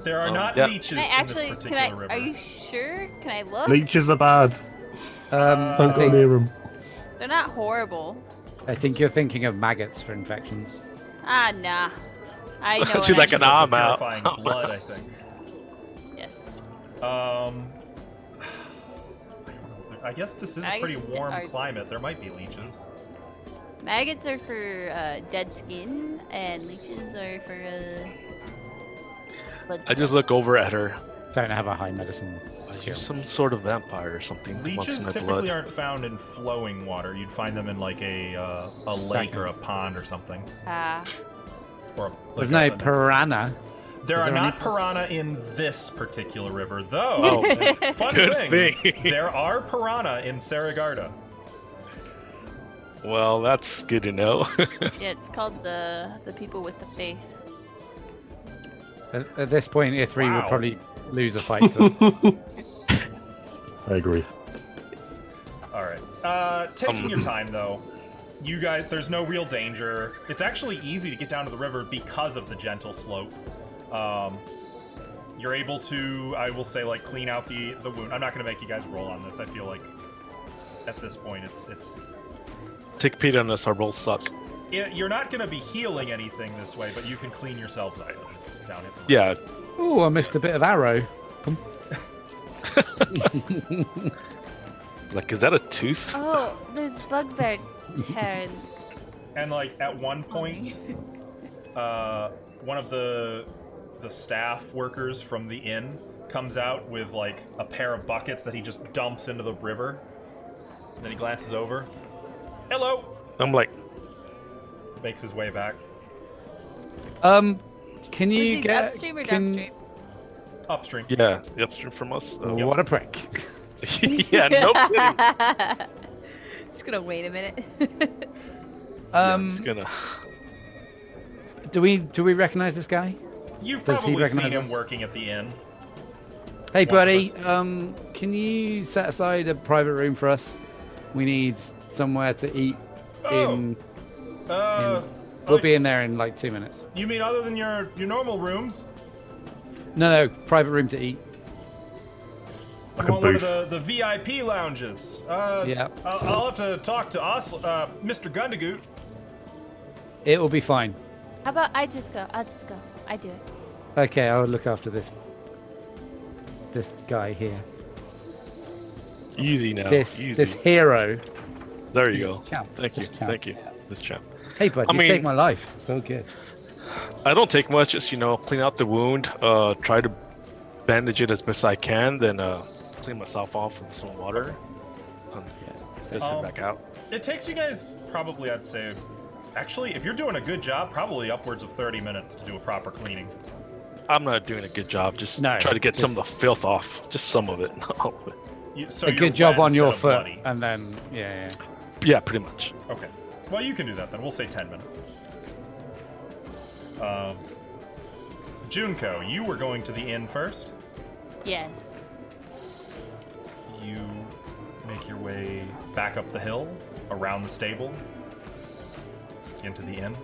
There are not
yeah.
leeches
Can I
in
actually?
this
Can
particular
I?
river.
Are you sure? Can I look?
Leeches are bad.
I
Don't go
think,
near them.
They're not horrible.
I think you're thinking of maggots for infections.
Ah, nah. I know.
She's
what
like
I
an
Leeches are
arm
for
out.
purifying blood, I think.
Yes.
I guess this is a
Maggots
pretty warm
are-
climate. There might be leeches.
Maggots are for dead skin, and leeches are for blood.
I just look over at her.
Don't have a high medicine
Are
skill.
you some sort of vampire or something?
Leeches
amongst my
typically
blood?
aren't found in flowing water. You'd find them in like a lake or a pond or something.
Ah.
Or
There's
like
no
a-
piranha.
There
Is
are
there any-
not piranha in this particular river, though.
Oh,
Fun
good
thing,
thing.
there are piranha in Saragarda.
Well, that's good to know.
Yeah, it's called the people with the face.
At this point, Ithri
Wow.
would probably lose a fight to him.
I agree.
All right. Taking your time, though. You guys, there's no real danger. It's actually easy to get down to the river because of the gentle slope. You're able to, I will say, like, clean out the wound. I'm not going to make you guys roll on this. I feel like at this point, it's
Take Pete on us, our rolls suck.
you're not going to be healing anything this way, but you can clean yourselves items down here.
Yeah.
Oh, I missed a bit of arrow.
Like, is that a tooth?
Oh, there's bugbear hair.
And like at one point, one of the staff workers from the inn comes out with like a pair of buckets that he just dumps into the river. Then he glances over. Hello.
I'm like,
Makes his way back
Can
Was
you
he
get
upstream or
can-
downstream?
upstream.
yeah, upstream from us.
Oh, what a prick.
Yeah, no kidding.
Just gonna wait a minute.
I'm just gonna.
Do we recognize this guy?
You've
Does he
probably seen
recognize
him
us?
working at the inn.
Hey,
One of
buddy.
us.
Can you set aside a private room for us? We need somewhere to eat.
Oh.
We'll be in there in like 2 minutes.
You mean other than your normal rooms?
No, private room to eat.
Like
You
a
want one of
booth.
the VIP lounges?
Yeah.
I'll have to talk to Mr. Gundagoot.
It will be fine.
How about I just go? I'll just go. I do it.
Okay, I'll look after this guy here.
Easy now.
This
Easy.
hero.
There you go.
Champ.
Thank you.
This champ.
Thank you. This champ.
Hey, bud,
I
you
mean-
saved my life. So good.
I don't take much. Just clean out the wound. Try to bandage it as best I can. Then clean myself off with some water. Just head back out.
It takes you guys probably, I'd say, actually, if you're doing a good job, probably upwards of 30 minutes to do a proper cleaning.
I'm not doing a good job. Just
No,
try to get some of the
just-
filth off. Just some of it. Not all of it.
So
A
you're
good job
wet
on your
instead of
foot,
bloody.
and then yeah.
Yeah, pretty much.
Okay. Well, you can do that then. We'll say 10 minutes. Junko, you were going to the inn first.
Yes.
You make your way back up the hill, around the stable, into the inn.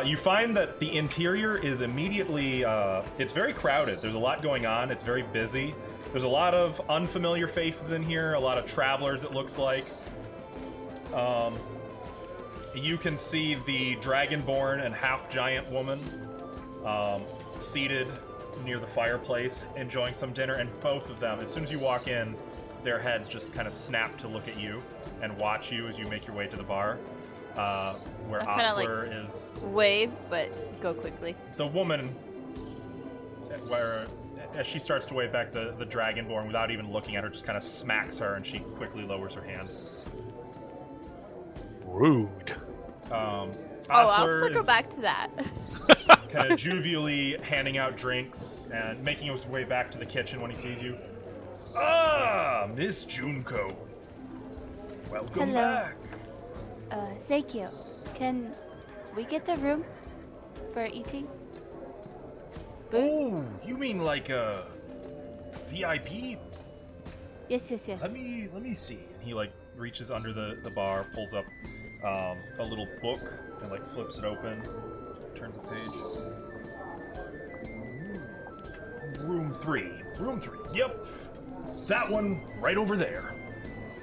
You find that the interior is immediately, it's very crowded. There's a lot going on. It's very busy. There's a lot of unfamiliar faces in here, a lot of travelers, it looks like. You can see the dragonborn and half-giant woman seated near the fireplace, enjoying some dinner, and both of them, as soon as you walk in, their heads just kind of snap to look at you and watch you as you make your way to the bar, where
I kinda,
Osler is...
Wave, but go quickly.
The woman, where as she starts to wave back, the dragonborn, without even looking at her, just kind of smacks her, and she quickly lowers her hand.
Rude.
Oh, I'll
Osler
circle
is
back to that.
kind of jovially handing out drinks and making his way back to the kitchen when he sees you. Ah, Miss Junko. Welcome
Hello.
back.
Thank you. Can we get the room for eating?
Oh, you mean like a VIP?
Yes, yes, yes.
Let me see. And he like reaches under the bar, pulls up a little book and like flips it open, turns the page. Room 3. Room 3. Yep. That one right over there.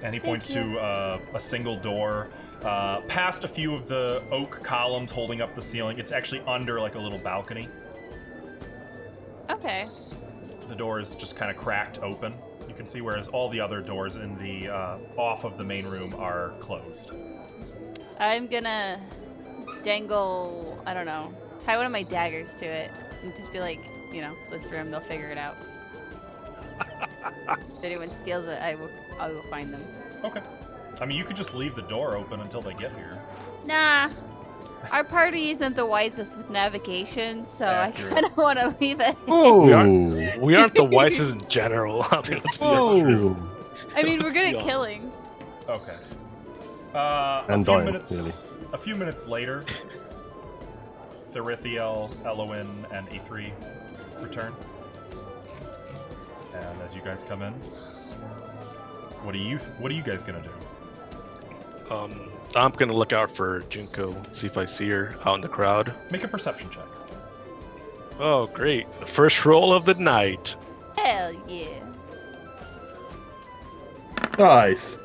And he points to a single door past a few of the oak columns holding up the ceiling. It's actually under like a little balcony.
Okay.
The door is just kind of cracked open. You can see, whereas all the other doors in the off of the main room are closed.
I'm gonna dangle, I don't know, tie one of my daggers to it and just be like, you know, this room, they'll figure it out. If anyone steals it, I will find them.
Okay. I mean, you could just leave the door open until they get here.
Nah. Our party isn't the wisest with navigation, so
Accurate.
I kind of want to leave it.
Oh,
We aren't the wisest in general. I mean, let's be honest.
I mean, we're good
Let's
at
be
killing.
Okay.
And dying,
A few minutes later, Therithiel, Elowin, and E3 return. And as you guys come in, what are you guys gonna do?
I'm gonna look out for Junko, see if I see her out in the crowd.
Make a perception check.
Oh, great! The first roll of the night.
Hell yeah.
nice.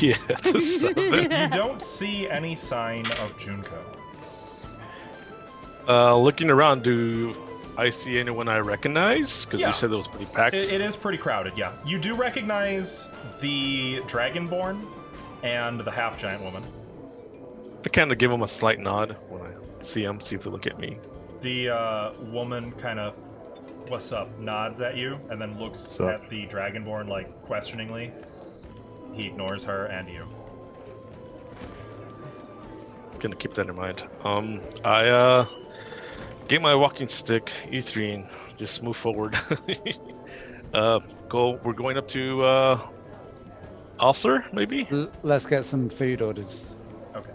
Yeah, it's a 7.
You don't see any sign of Junko.
Looking around, do I see anyone I recognize? Because
Yeah.
you said it was pretty packed.
It is pretty crowded, yeah. You do recognize the Dragonborn and the half-giant woman.
I kind of give them a slight nod when I see them, see if they look at me.
The woman kind of, what's up, nods at you, and then looks
Sup?
at the Dragonborn, like, questioningly. He ignores her and you.
Gonna keep that in mind. I get my walking stick, E3, and just move forward. We're going up to Ulcer, maybe?
Let's get some food ordered.
Okay.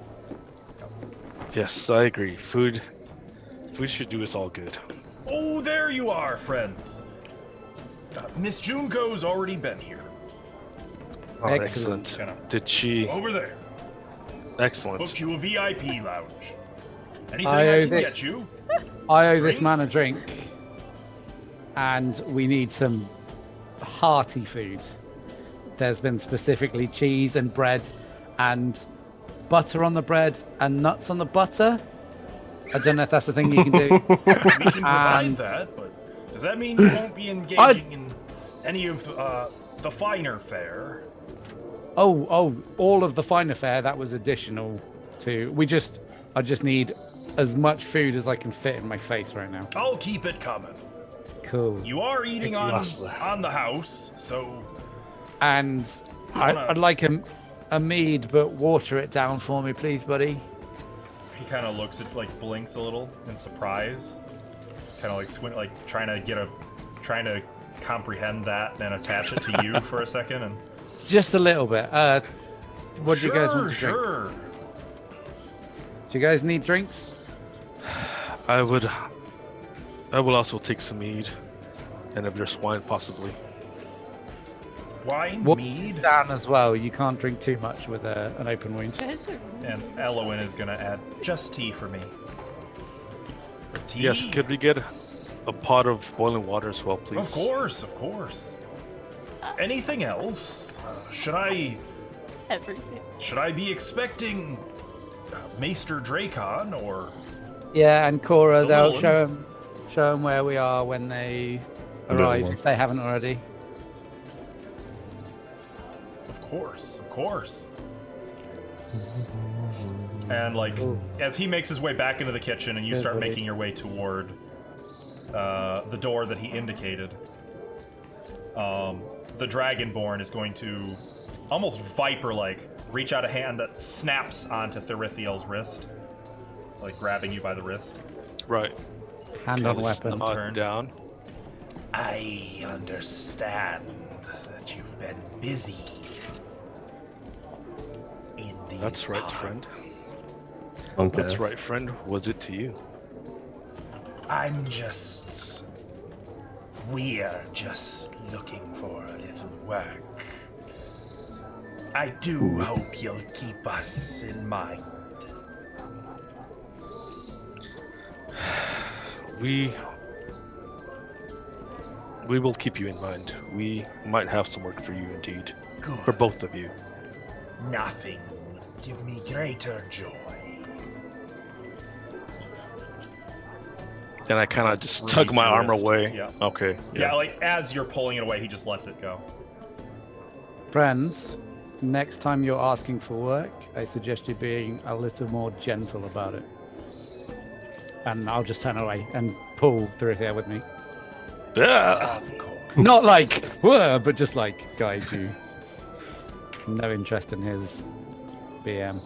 Yes, I agree. Food should do us all good.
Oh, there you are, friends. Miss Junko's already been here.
Oh,
Excellent.
excellent. Did she?
Over there.
Excellent.
Booked you a VIP lounge. Anything
I
I
owe
can
this-
get you?
I owe this man a
Drinks?
drink, and we need some hearty food. There's been specifically cheese and bread, and butter on the bread, and nuts on the butter. I don't know if that's the thing you can do.
We can provide
And-
that, but does that mean you won't be engaging in any of the finer fare?
Oh, all of the finer fare that was additional to. I just need as much food as I can fit in my face right now.
I'll keep it coming.
Cool.
You are eating
Thank you,
on
Hustler.
the house, so
And I'd like a mead, but water it down for me, please, buddy.
he kind of looks at, like, blinks a little in surprise, kind of like squint, like trying to comprehend that and attach it to you for a second. And
Just a little bit. What do you guys want to drink?
Sure.
Do you guys need drinks?
I will also take some mead, and if there's wine, possibly.
Wine,
What
mead,
down as well. You can't drink too much with an open wound.
and Elowin is gonna add just tea for me. Tea?
Yes, could we get a pot of boiling water as well, please?
Of course, of course. Anything else? Should I be expecting Maester Dracon or?
Yeah, and Cora,
The
they'll
Lord.
show them where we are when they
The little
arrive,
one.
if they haven't already.
Of course. And like, as he makes his way back into the kitchen, and you
Good
start
buddy.
making your way toward the door that he indicated, the Dragonborn is going to, almost viper-like, reach out a hand that snaps onto Therithiel's wrist, like grabbing you by the wrist.
Right.
Hand on
Just
weapon.
nod
Turn.
down.
I understand that you've been busy in these
That's right, friend.
parts.
That's right, friend. Was it to you?
We are just looking for a little work. I do hope you'll keep us in mind.
We will keep you in mind. We might have some work for you indeed.
Good.
For both of you.
Nothing would give me greater joy.
Then I kind of just tug
Release
my
your
arm
wrist.
away.
Yeah.
Okay.
Yeah, like as you're pulling it away, he just lets it go.
Friends, next time you're asking for work, I suggest you being a little more gentle about it. And I'll just turn away and pull through here with me.
Yeah.
Of course.
Not like, whoa, but just like guide you. No interest in his BM.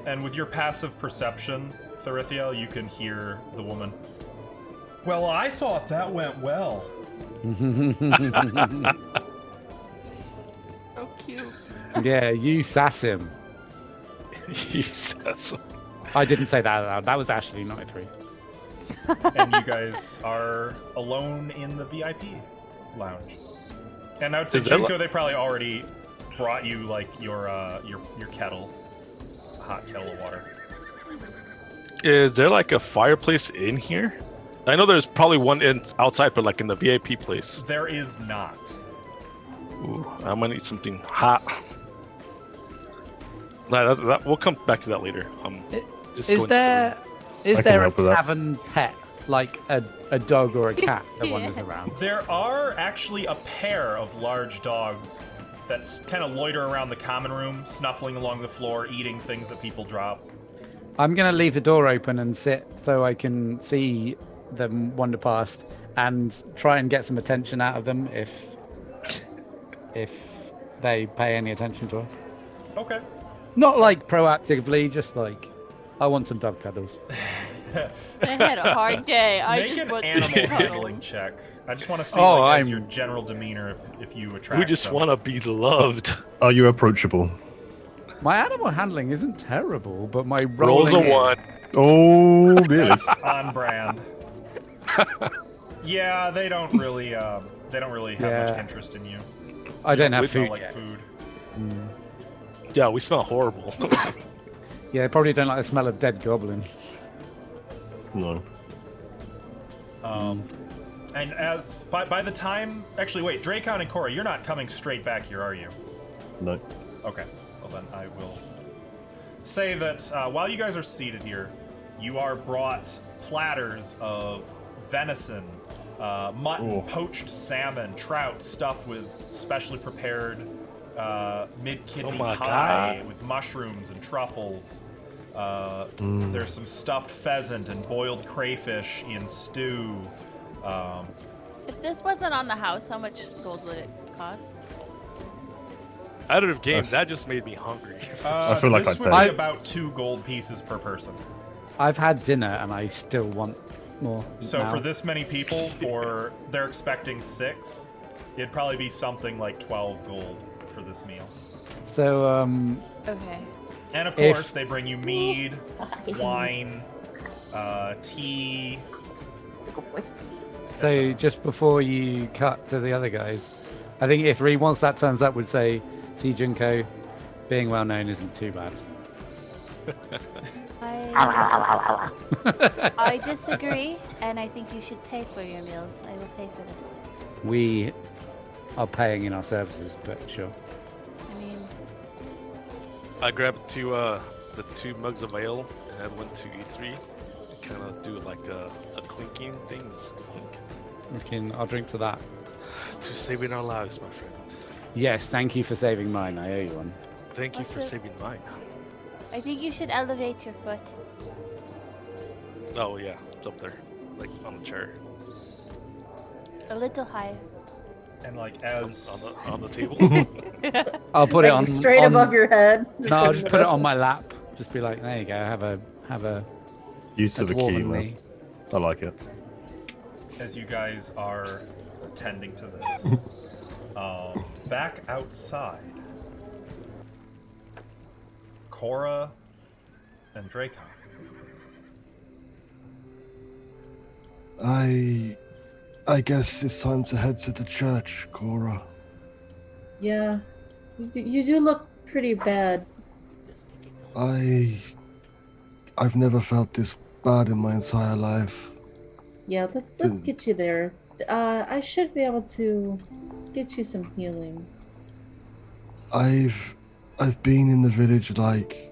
And with your passive perception, Therithiel, you can hear the woman. Well, I thought that went well.
So cute.
Yeah, you sass him.
Jesus.
I didn't say that out loud. That was actually 93.
And you guys are alone in the VIP lounge. And I would say,
Is there
Jinko, they probably already brought you like your kettle, a hot kettle of water.
Is there like a fireplace in here? I know there's probably one outside, but like in the VIP place.
There is not.
Ooh, I might need something hot. Nah, we'll come back to that later. Just
Is
go into the
there
room.
is
I can
there a
help with that.
tavern pet, like a dog or a cat that wanders around?
There are actually a pair of large dogs that's kind of loiter around the common room, snuffling along the floor, eating things that people drop.
I'm gonna leave the door open and sit so I can see them wander past and try and get some attention out of them if they pay any attention to us.
Okay.
Not like proactively, just like I want some dog cuddles.
I had a hard day. I
Make
just
an
want
animal
some
handling
cuddles.
check. I just want to see
Oh,
like, as
I'm-
your general demeanor if you attract
We just
them.
want to be loved.
Are you approachable?
My animal handling isn't terrible, but my
Rolls a
rolling is.
1.
Oh, really?
That's on brand. Yeah, they don't really have
Yeah.
much interest in you.
I don't have
They smell
food
like
yet.
food.
Yeah, we smell horrible.
Yeah, they probably don't like the smell of dead goblin.
No.
And as by the time, actually, wait, Dracon and Cora, you're not coming straight back here, are you?
No.
Okay. Well, then I will say that while you guys are seated here, you are brought platters of venison, mutton,
Ooh.
poached salmon, trout stuffed with specially prepared mid-kidney
Oh my
pie
God.
with mushrooms and truffles. There's some stuffed pheasant and boiled crayfish in stew.
If this wasn't on the house, how much gold would it cost?
Out of games,
That's-
that just made me hungry.
I feel like
this
I'd
would
pay.
be about 2 gold pieces per person.
I've had dinner and I still want more.
So
now.
for this many people, they're expecting 6, it'd probably be something like 12 gold for this meal.
So
Okay.
And of
If-
course, they bring you mead, wine, tea.
So just before you cut to the other guys, I think Ithri, once that turns up, would say, "See, Junko, being well known isn't too bad."
I disagree, and I think you should pay for your meals. I will pay for this.
We are paying in our services, but sure.
I mean,
I grabbed the 2 mugs of ale and had one to E3. Kind of do like a clinking thing. Just clink.
I'll drink to that.
To saving our lives, my friend.
Yes, thank you for saving mine. I owe you one.
Thank you for
Also-
saving mine.
I think you should elevate your foot.
Oh yeah, it's up there, like on the chair,
A little higher.
And like
on
as
the table.
I'll put it
Like
on
straight
on-
above your head.
No, I'll just put it on my lap. Just be like, there you go. Have a
Use of the key,
dwarven
man.
me.
I like it.
as you guys are attending to this, back outside, Cora and Dracon.
I guess it's time to head to the church, Cora.
Yeah, you do look pretty bad.
I've never felt this bad in my entire life.
Yeah, let's get you there. I should be able to get you some healing.
I've been in the village like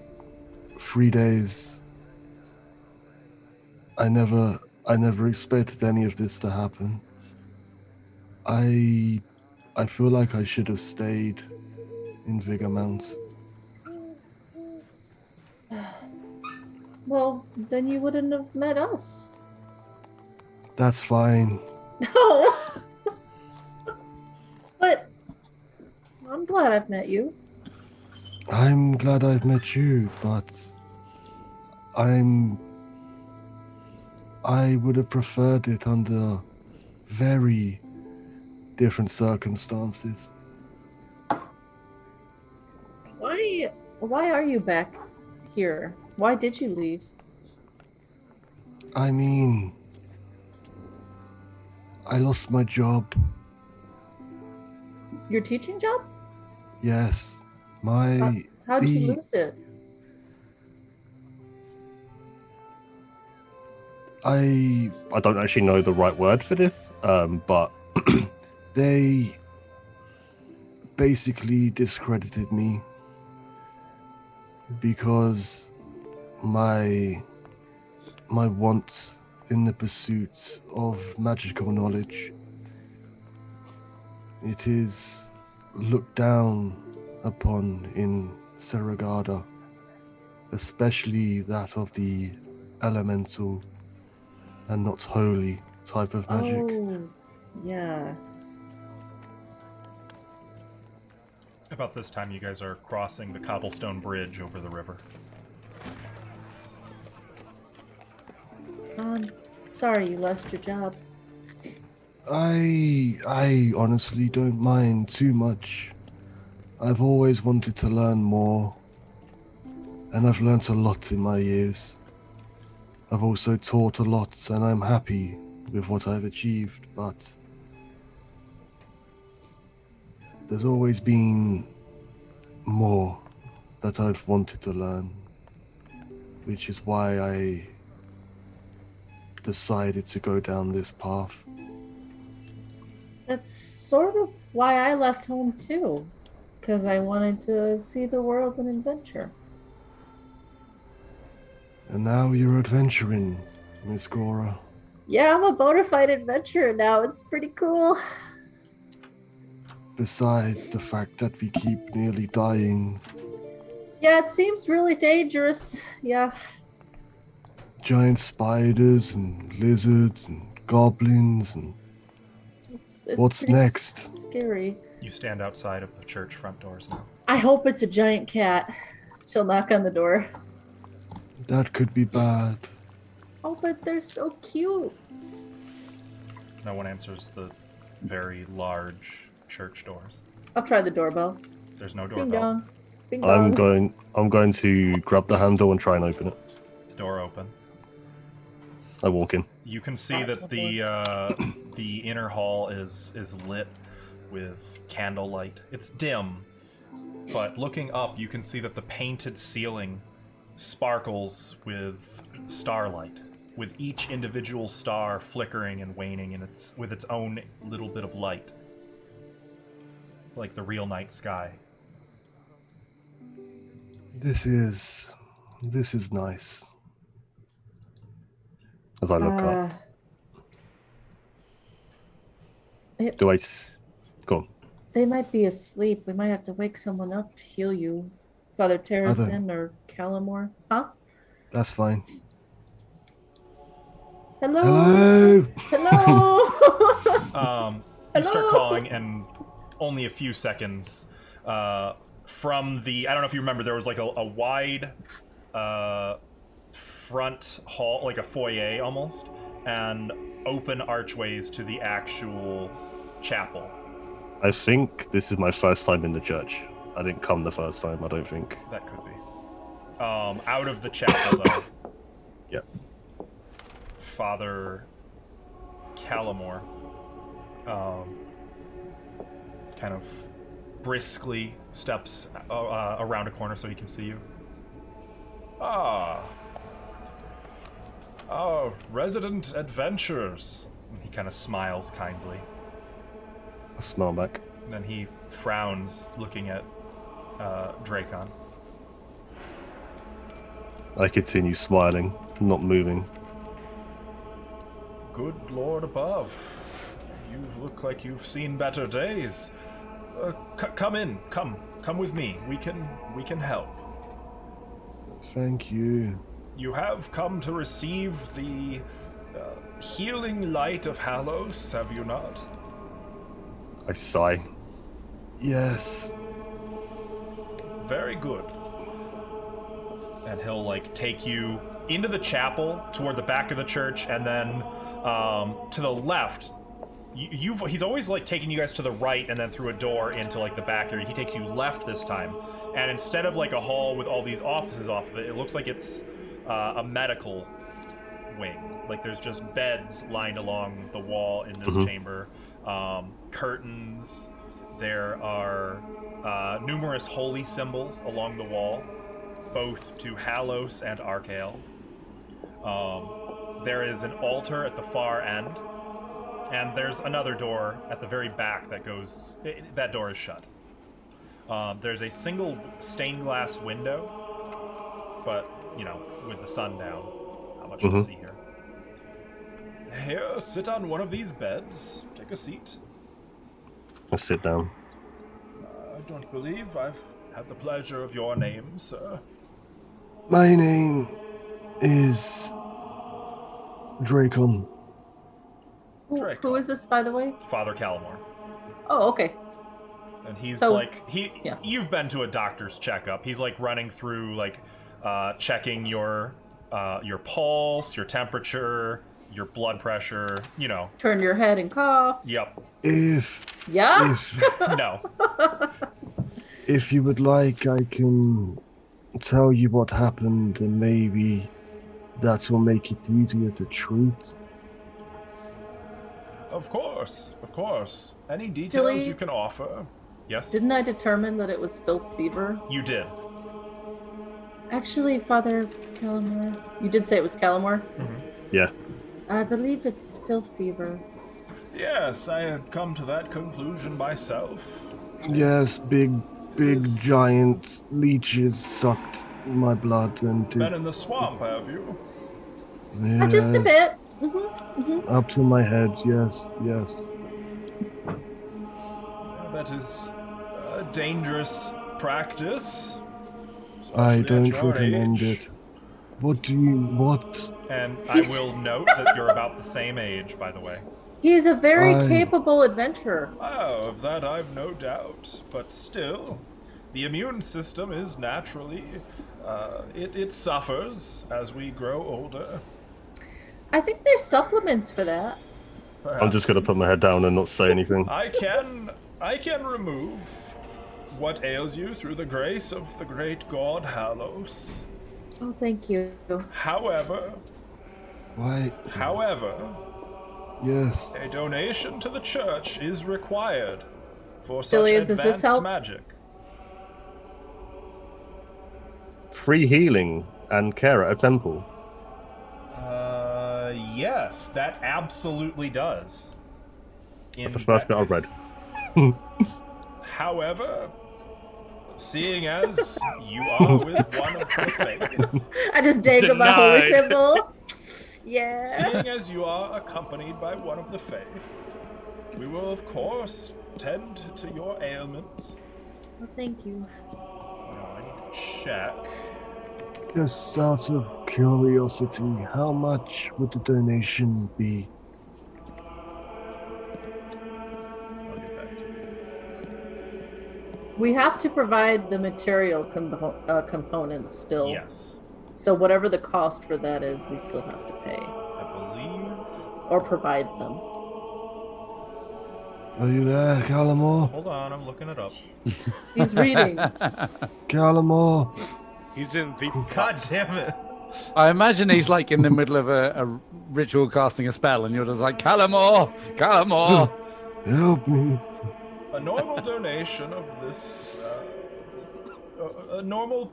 3 days. I never expected any of this to happen. I feel like I should have stayed in Vigor Mount.
Well, then you wouldn't have met us.
That's fine.
No. But I'm glad I've met you.
I'm glad I've met you, but I would have preferred it under very different circumstances.
Why are you back here? Why did you leave?
I mean, I lost my job.
Your teaching job?
Yes.
How'd you lose it?
I don't actually know the right word for this, but they basically discredited me because my want in the pursuit of magical knowledge, it is looked down upon in Serragada, especially that of the elemental and not holy type of magic.
Oh, yeah.
About this time, you guys are crossing the cobblestone bridge over the river.
Sorry you lost your job.
I honestly don't mind too much. I've always wanted to learn more, and I've learnt a lot in my years. I've also taught a lot, and I'm happy with what I've achieved, but there's always been more that I've wanted to learn, which is why I decided to go down this path.
That's sort of why I left home too, because I wanted to see the world and adventure.
And now you're adventuring, Miss Gora.
Yeah, I'm a bona fide adventurer now. It's pretty cool.
Besides the fact that we keep nearly dying.
Yeah, it seems really dangerous. Yeah.
Giant spiders and lizards and goblins and
It's
what's
pretty
next?
Scary.
You stand outside of the church front doors now.
I hope it's a giant cat. She'll knock on the door.
That could be bad.
Oh, but they're so cute.
No one answers the very large church doors.
I'll try the doorbell.
There's no
Ding
doorbell.
dong. Ding dong.
I'm going to grab the handle and try and open it.
The door opens.
I walk in.
You can see that the inner hall is lit with candlelight. It's dim, but looking up, you can see that the painted ceiling sparkles with starlight, with each individual star flickering and waning with its own little bit of light, like the real night sky.
This is nice. As I look up, go on.
They might be asleep. We might have to wake someone up to heal you. Father Terracin or Calamore. Huh?
That's fine.
Hello?
Hello?
Hello?
You start calling, and only a few seconds from the... I don't know if you remember, there was like a wide front hall, like a foyer almost, and open archways to the actual chapel.
I think this is my first time in the church. I didn't come the first time, I don't think.
That could be. Out of the chapel, though.
Yep.
Father Calamore kind of briskly steps around a corner so he can see you. Ah. Oh, resident adventurers. He kind of smiles kindly.
I smile back.
Then he frowns, looking at Dracon.
I continue smiling, not moving.
Good Lord above. You look like you've seen better days. Come in. Come with me. We can help.
Thank you.
You have come to receive the healing light of Halos, have you not?
I sigh. Yes.
Very good. And he'll like take you into the chapel toward the back of the church, and then to the left. He's always like taking you guys to the right and then through a door into like the back area. He takes you left this time, and instead of like a hall with all these offices off of it, it looks like it's a medical wing. Like there's just beds lined along the wall in this chamber, curtains. There are numerous holy symbols along the wall, both to Halos and Archael. There is an altar at the far end, and there's another door at the very back that goes... that door is shut. There's a single stained glass window, but, you know, with the sun down, not much to see here. Here, sit on one of these beds. Take a seat.
I sit down.
I don't believe I've had the pleasure of your name, sir.
My name is Dracon.
Who is this, by the way?
Father Calamore.
Oh, okay.
And he's
So-
like,
yeah.
You've been to a doctor's checkup. He's like running through, like, checking your pulse, your temperature, your blood pressure, you know.
Turn your head and cough.
Yep.
Yeah?
No.
If you would like, I can tell you what happened, and maybe that will make it easier to treat.
Of course. Any details
Tilly?
you can offer? Yes?
Didn't I determine that it was filth fever?
You did.
Actually, Father Calamore. You did say it was Calamore?
Yeah.
I believe it's filth fever.
Yes, I had come to that conclusion myself.
Yes, big giant leeches sucked my blood and
Been in the swamp, have you?
Just a bit.
Up to my head, yes.
That is a dangerous practice.
I
especially
don't
at your
recommend
age.
it. What?
And I will note that you're about the same age, by the way.
He's a very capable adventurer.
Oh, of that I've no doubt. But still, the immune system is naturally... it suffers as we grow older.
I think there's supplements for that.
I'm just gonna put my head down and not say anything.
I can remove what ails you through the grace of the great god Halos.
Oh, thank you.
However,
Why? Yes.
a donation to the church is required for
Celia,
such
does this
advanced
help?
magic.
Free healing and care at a temple.
Yes, that absolutely does.
That's the first bit I've read.
However, seeing as you are with one of the faith,
I just dangled my holy
Denied.
symbol. Yeah.
seeing as you are accompanied by one of the faith, we will of course tend to your ailment.
Oh, thank you.
Now I need to check.
Just out of curiosity, how much would the donation be?
I'll get back to you.
We have to provide the material components still.
Yes,
So whatever the cost for that is, we still have to pay
I believe.
or provide them.
Are you there, Calamore?
Hold on, I'm looking it up.
He's reading.
Calamore!
He's in the
God damn it!
I imagine he's like in the middle of a ritual casting a spell, and you're just like, Calamore!
Help me.
a normal donation of this, a normal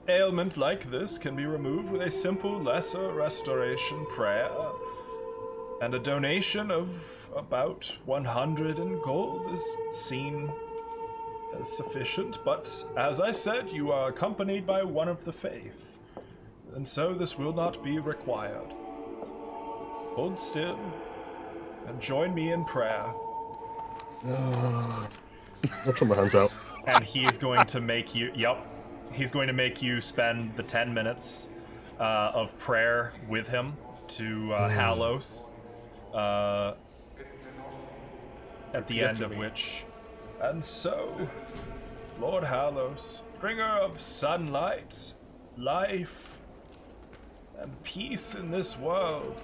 ailment like this can be removed with a simple lesser restoration prayer. And a donation of about 100 in gold is seen as sufficient, but as I said, you are accompanied by one of the faith, and so this will not be required. Hold still and join me in prayer.
I'll put my hands out.
And he is going to make you, he's going to make you spend the 10 minutes of prayer with him to Halos. At the end of which, and so, Lord Halos, bringer of sunlight, life, and peace in this world,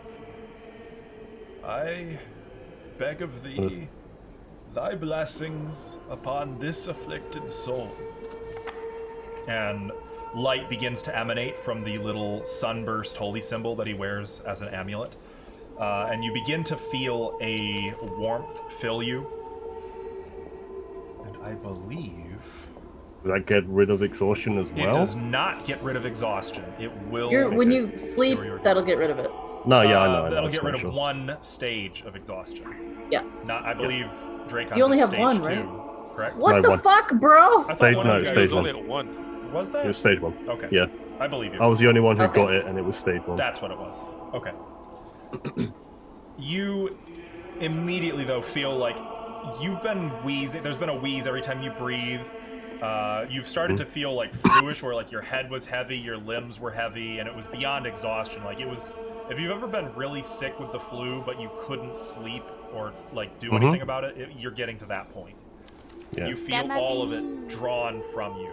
I beg of thee, thy blessings upon this afflicted soul. And light begins to emanate from the little sunburst holy symbol that he wears as an amulet. And you begin to feel a warmth fill you. And I believe...
Does that get rid of exhaustion as well?
It does not get rid of exhaustion. It will...
When you sleep, that'll get rid of it.
No, yeah, I know.
That'll get rid of one stage of exhaustion.
Yeah.
Not, I believe Dracon's
You only
at
have
stage
one,
2,
right?
correct?
What
No,
the
one.
fuck, bro?
I thought one of you guys
stage
There's
one.
only one.
Was that?
It was stage 1.
Okay.
Yeah.
I believe you.
I was the only one who
Okay.
got it, and it was stage 1.
That's what it was. Okay. You immediately, though, feel like you've been wheezing. There's been a wheeze every time you breathe. You've started to feel like fluish, where like your head was heavy, your limbs were heavy, and it was beyond exhaustion. Like it was. If you've ever been really sick with the flu, but you couldn't sleep or like do anything about it, you're getting to that point.
Yeah.
You feel all of it drawn from you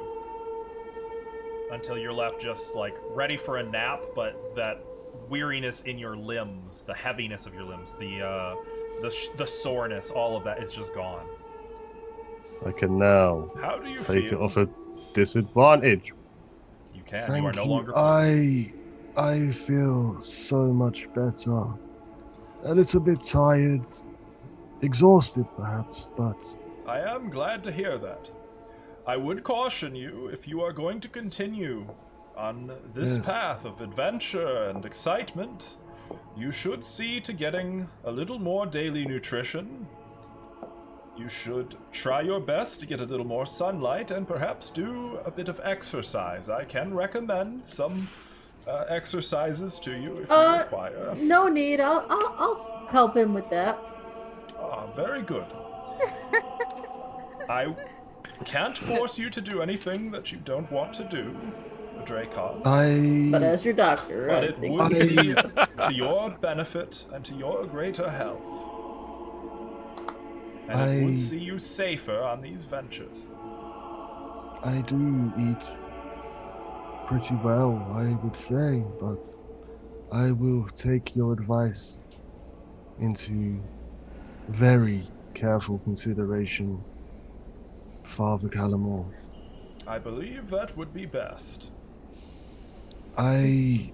until you're left just like ready for a nap, but that weariness in your limbs, the heaviness of your limbs, the soreness, all of that, it's just gone.
I can now
How do you
take it
feel?
off a disadvantage.
You can.
Thank
You are no
you.
longer.
I feel so much better. A little bit tired, exhausted perhaps, but
I am glad to hear that. I would caution you, if you are going to continue on this
Yes.
path of adventure and excitement, you should see to getting a little more daily nutrition. You should try your best to get a little more sunlight and perhaps do a bit of exercise. I can recommend some exercises to you if you require.
No need. I'll help him with that.
Ah, very good. I can't force you to do anything that you don't want to do, Dracon.
But as your doctor,
But
I
it
think
would be to your benefit and to your greater health. And it would see you safer on these ventures.
I do eat pretty well, I would say, but I will take your advice into very careful consideration, Father Callamore.
I believe that would be best.
I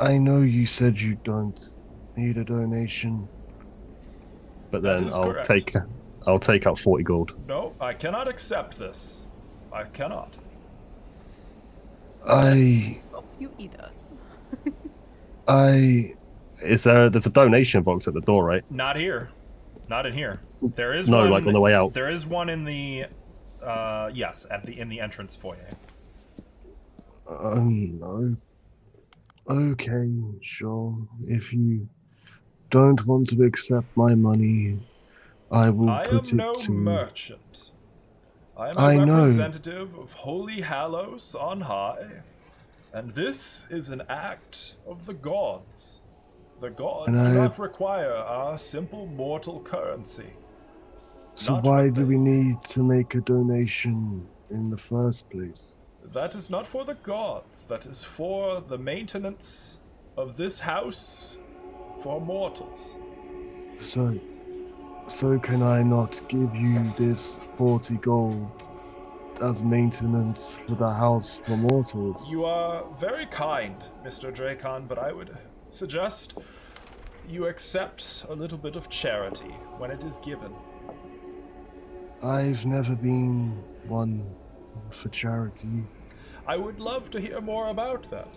know you said you don't need a donation, but
That
then
is correct.
I'll take out 40 gold.
No, I cannot accept this. I cannot.
You either.
There's a donation box at the door, right?
Not here. Not in here. There is
No,
one.
like on the way out.
There is one in the. Yes, in the entrance foyer.
No. Okay, sure. If you don't want to accept my money, I will
I
put
am
it
no
to...
merchant. I am
I
a
know.
representative of Holy Hallows on high, and this is an act of the gods. The gods
And
do
I-
not require our simple mortal currency.
So
Not
why
what
do
they-
we need to make a donation in the first place?
That is not for the gods. That is for the maintenance of this house for mortals.
So can I not give you this 40 gold as maintenance for the house for mortals?
You are very kind, Mr. Dracon, but I would suggest you accept a little bit of charity when it is given.
I've never been one for charity.
I would love to hear more about that.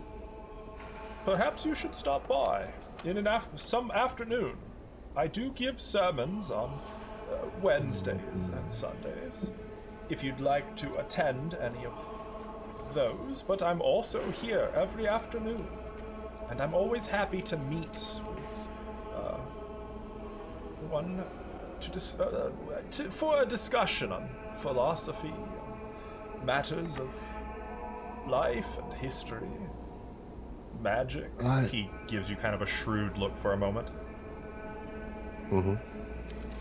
Perhaps you should stop by in some afternoon. I do give sermons on Wednesdays and Sundays, if you'd like to attend any of those, but I'm also here every afternoon, and I'm always happy to meet with one for a discussion on philosophy, matters of life and history, magic. He gives you kind of a shrewd look for a moment.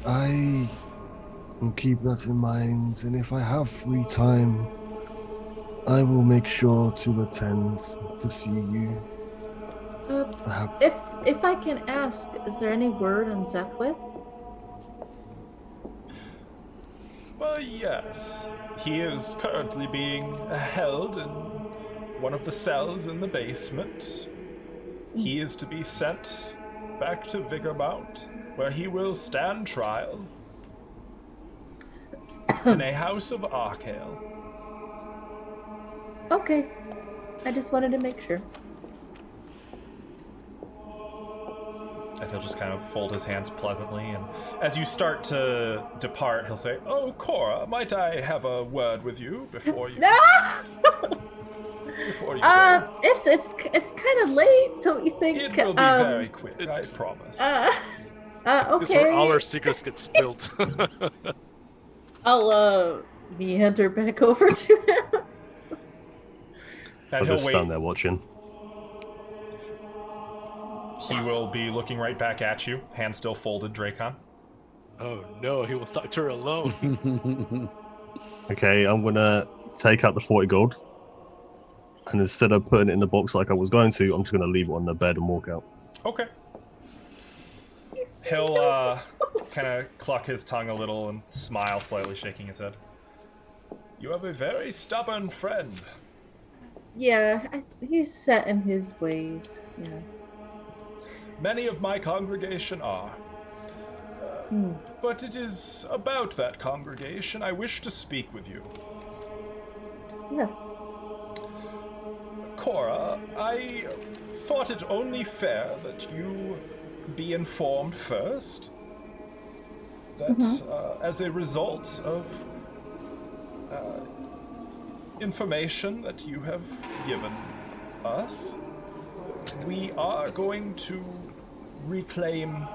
I will keep that in mind, and if I have free time, I will make sure to attend to see you. Perhaps.
If I can ask, is there any word on Zethwith?
Well, yes. He is currently being held in one of the cells in the basement. He is to be sent back to Vigormount, where he will stand trial in a house of Arkale.
Okay. I just wanted to make sure.
And he'll just kind of fold his hands pleasantly, and as you start to depart, he'll say, "Oh, Cora, might I have a word with you before you before you go?"
It's kind of late, don't you think?
It will be very quick, I promise.
Okay.
This is where all our secrets get spilled.
I'll meander back over to him.
And
I'll
he'll
just
wait.
stand there watching.
He will be looking right back at you, hand still folded, Dracon.
Oh no, he wants to talk to her alone.
Okay, I'm gonna take out the 40 gold, and instead of putting it in the box like I was going to, I'm just gonna leave it on the bed and walk out.
Okay. He'll kind of cluck his tongue a little and smile slightly, shaking his head. You have a very stubborn friend.
Yeah, he's set in his ways. Yeah.
Many of my congregation are. But it is about that congregation I wish to speak with you.
Yes.
Cora, I thought it only fair that you be informed first that as a result of information that you have given us, we are going to reclaim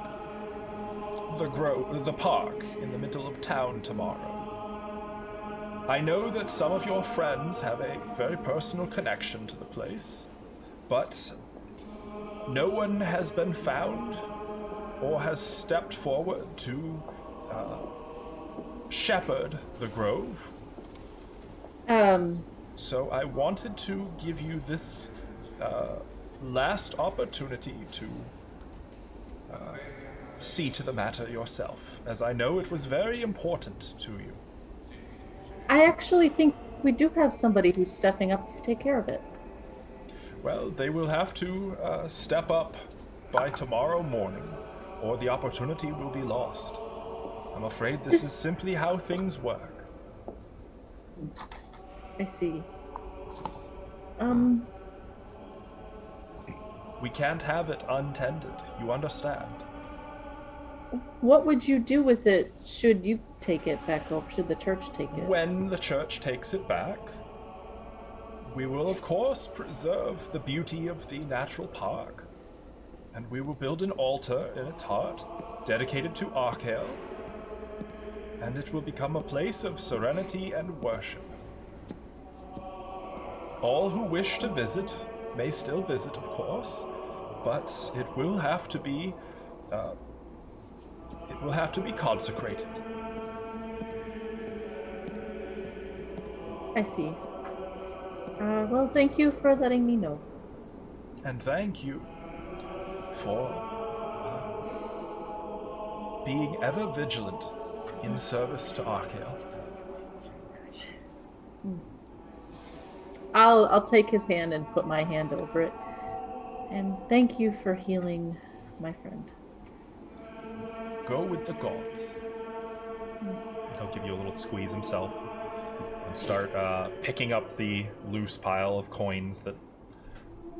the park in the middle of town tomorrow. I know that some of your friends have a very personal connection to the place, but no one has been found or has stepped forward to shepherd the grove. So I wanted to give you this last opportunity to see to the matter yourself, as I know it was very important to you.
I actually think we do have somebody who's stepping up to take care of it.
Well, they will have to step up by tomorrow morning, or the opportunity will be lost. I'm afraid this is simply how things work.
I see.
We can't have it untended, you understand?
What would you do with it should you take it back over? Should the church take it?
When the church takes it back, we will of course preserve the beauty of the natural park, and we will build an altar in its heart, dedicated to Arkale, and it will become a place of serenity and worship. All who wish to visit may still visit, of course, but it will have to be consecrated.
I see. Well, thank you for letting me know.
And thank you for being ever vigilant in service to Arkale.
I'll take his hand and put my hand over it. And thank you for healing my friend.
Go with the gods. He'll he'll give you a little squeeze himself and start picking up the loose pile of coins that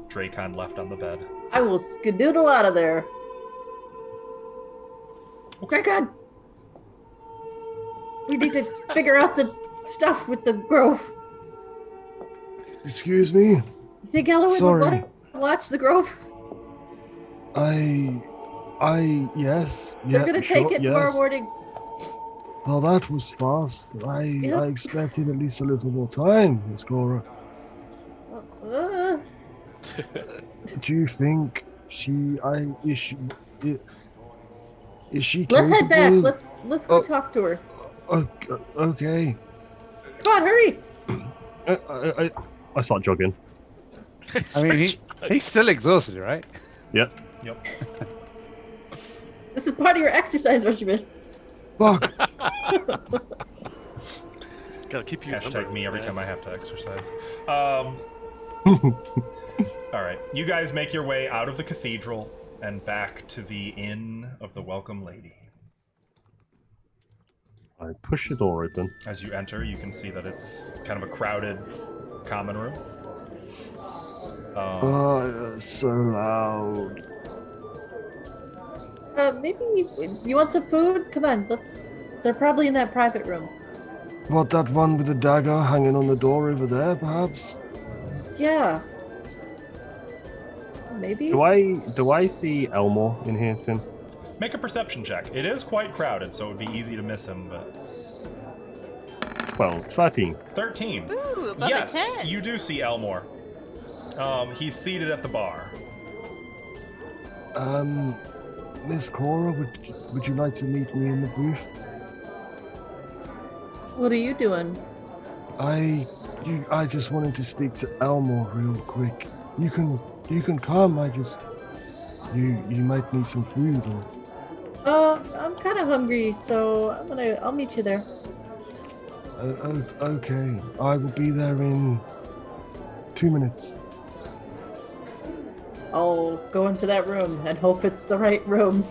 Dracon left on the bed.
I will skedoodle out of there. Dracon! We need to figure out the stuff with the grove.
Excuse me?
You think Elowen would
Sorry.
want to watch the grove?
Yes.
They're gonna take it tomorrow morning.
Well, that was fast. I expected at least a little more time, Miss Cora.
Uh,
Do you think is she
let's head back.
capable?
Let's go talk to her.
Okay.
Come on, hurry!
I start jogging.
I mean, he's still exhausted, right?
Yep.
Yep.
This is part of your exercise regimen.
Fuck.
Gotta keep you.
Hashtag me every time I have to exercise. Alright, you guys make your way out of the cathedral and back to the Inn of the Welcome Lady.
I push the door open.
As you enter, you can see that it's kind of a crowded common room.
So loud.
Maybe you want some food? Come on, they're probably in that private room.
What, that one with the dagger hanging on the door over there, perhaps?
Yeah. Maybe?
Do I see Elmore in here, Tim?
Make a perception check. It is quite crowded, so it would be easy to miss him, but...
12, 13.
13.
Ooh, above
Yes,
a 10.
you do see Elmore. He's seated at the bar.
Miss Cora, would you like to meet me in the booth?
What are you doing?
I just wanted to speak to Elmore real quick. You can come. You might need some food.
I'm kind of hungry, so I'll meet you there.
Okay. I will be there in 2 minutes.
I'll go into that room and hope it's the right room.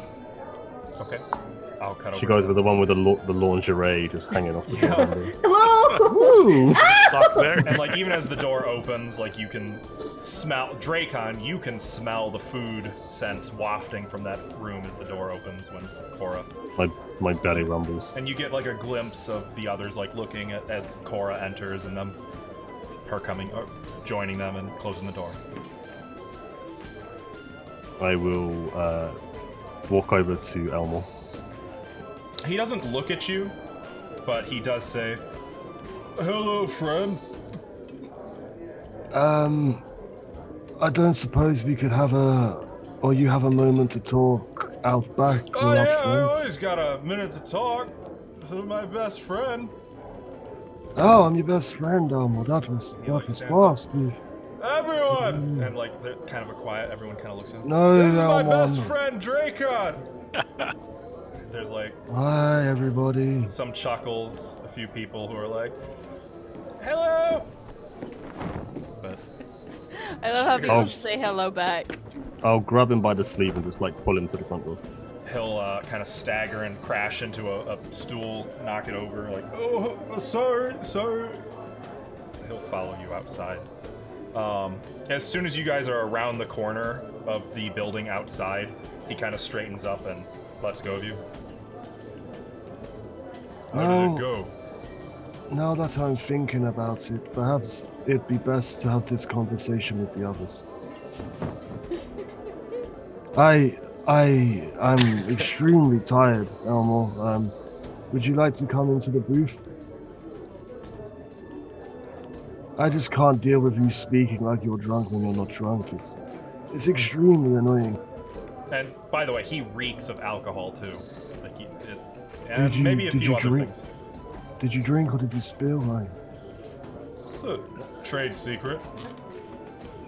Okay. I'll cut over.
She goes with the one with the lingerie just hanging off the
Yeah.
door.
Hello!
Sock there.
And like even as the door opens, like you can smell Dracon, you can smell the food scent wafting from that room as the door opens when Cora.
My belly rumbles.
And you get like a glimpse of the others like looking at as Cora enters and them her coming or joining them and closing the door.
I will walk over to Elmore.
He doesn't look at you, but he does say, "Hello, friend."
I don't suppose we could you have a moment to talk out back.
Oh
with our
yeah, I
friends?
always got a minute to talk. This is my best friend.
Oh, I'm your best friend, Elmore. That was fast.
Everyone! And like, they're kind of a quiet, everyone kind of looks at him.
No,
This is my
Elmore,
best
no.
friend, Dracon! There's like
Hi, everybody.
some chuckles, a few people who are like, hello! But
I love how people
Oh.
say hello back.
I'll grab him by the sleeve and just like pull him to the front door.
he'll kind of stagger and crash into a stool, knock it over, like, oh, sorry. He'll follow you outside. As soon as you guys are around the corner of the building outside, he kind of straightens up and lets go of you. How did it go?
Now that I'm thinking about it, perhaps it'd be best to have this conversation with the others. I'm extremely tired, Elmore. Would you like to come into the booth? I just can't deal with you speaking like you're drunk when you're not drunk. It's extremely annoying.
And by the way, he reeks of alcohol too. Like
Did you-
maybe a
did
few
you
other
drink?
things.
Did you drink or did you spill?
It's a trade secret.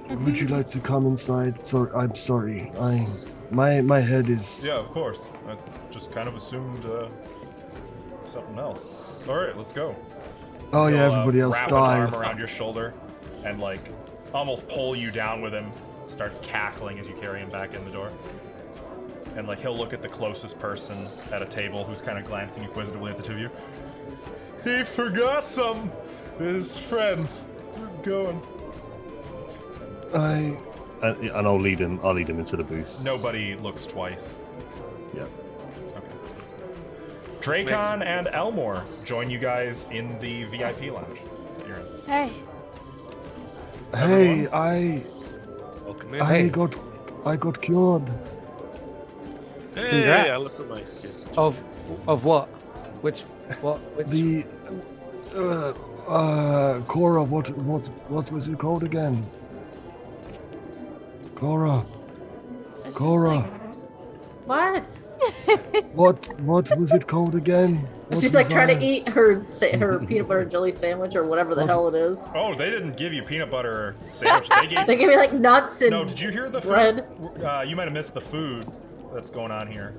Would you like to come inside? I'm sorry. My head is.
Yeah, of course. I just kind of assumed something else. All right, let's go.
Oh yeah,
He'll,
everybody else
wrap
died.
an arm around your shoulder and like almost pull you down with him. Starts cackling as you carry him back in the door. And like he'll look at the closest person at a table who's kind of glancing inquisitively at the two of you. He forgot something. His friends. We're going.
And I'll lead him. I'll lead him into the booth.
Nobody looks twice.
Yep.
Okay. Dracon and Elmore join you guys in the VIP lounge. that you're in.
Hey.
Hey,
Welcome in.
I got cured.
Hey,
Congrats.
I left the mic. Yeah.
Of what? Which what? Which?
The Cora, what was it called again? Cora,
This is
Cora,
What?
what was it called again? What
She's like
was
trying
I-
to eat her peanut butter and jelly sandwich or whatever the hell it is.
Oh, they didn't give you peanut butter sandwich. They gave.
They give me like nuts and
No, did you hear the food?
bread.
You might have missed the food that's going on here.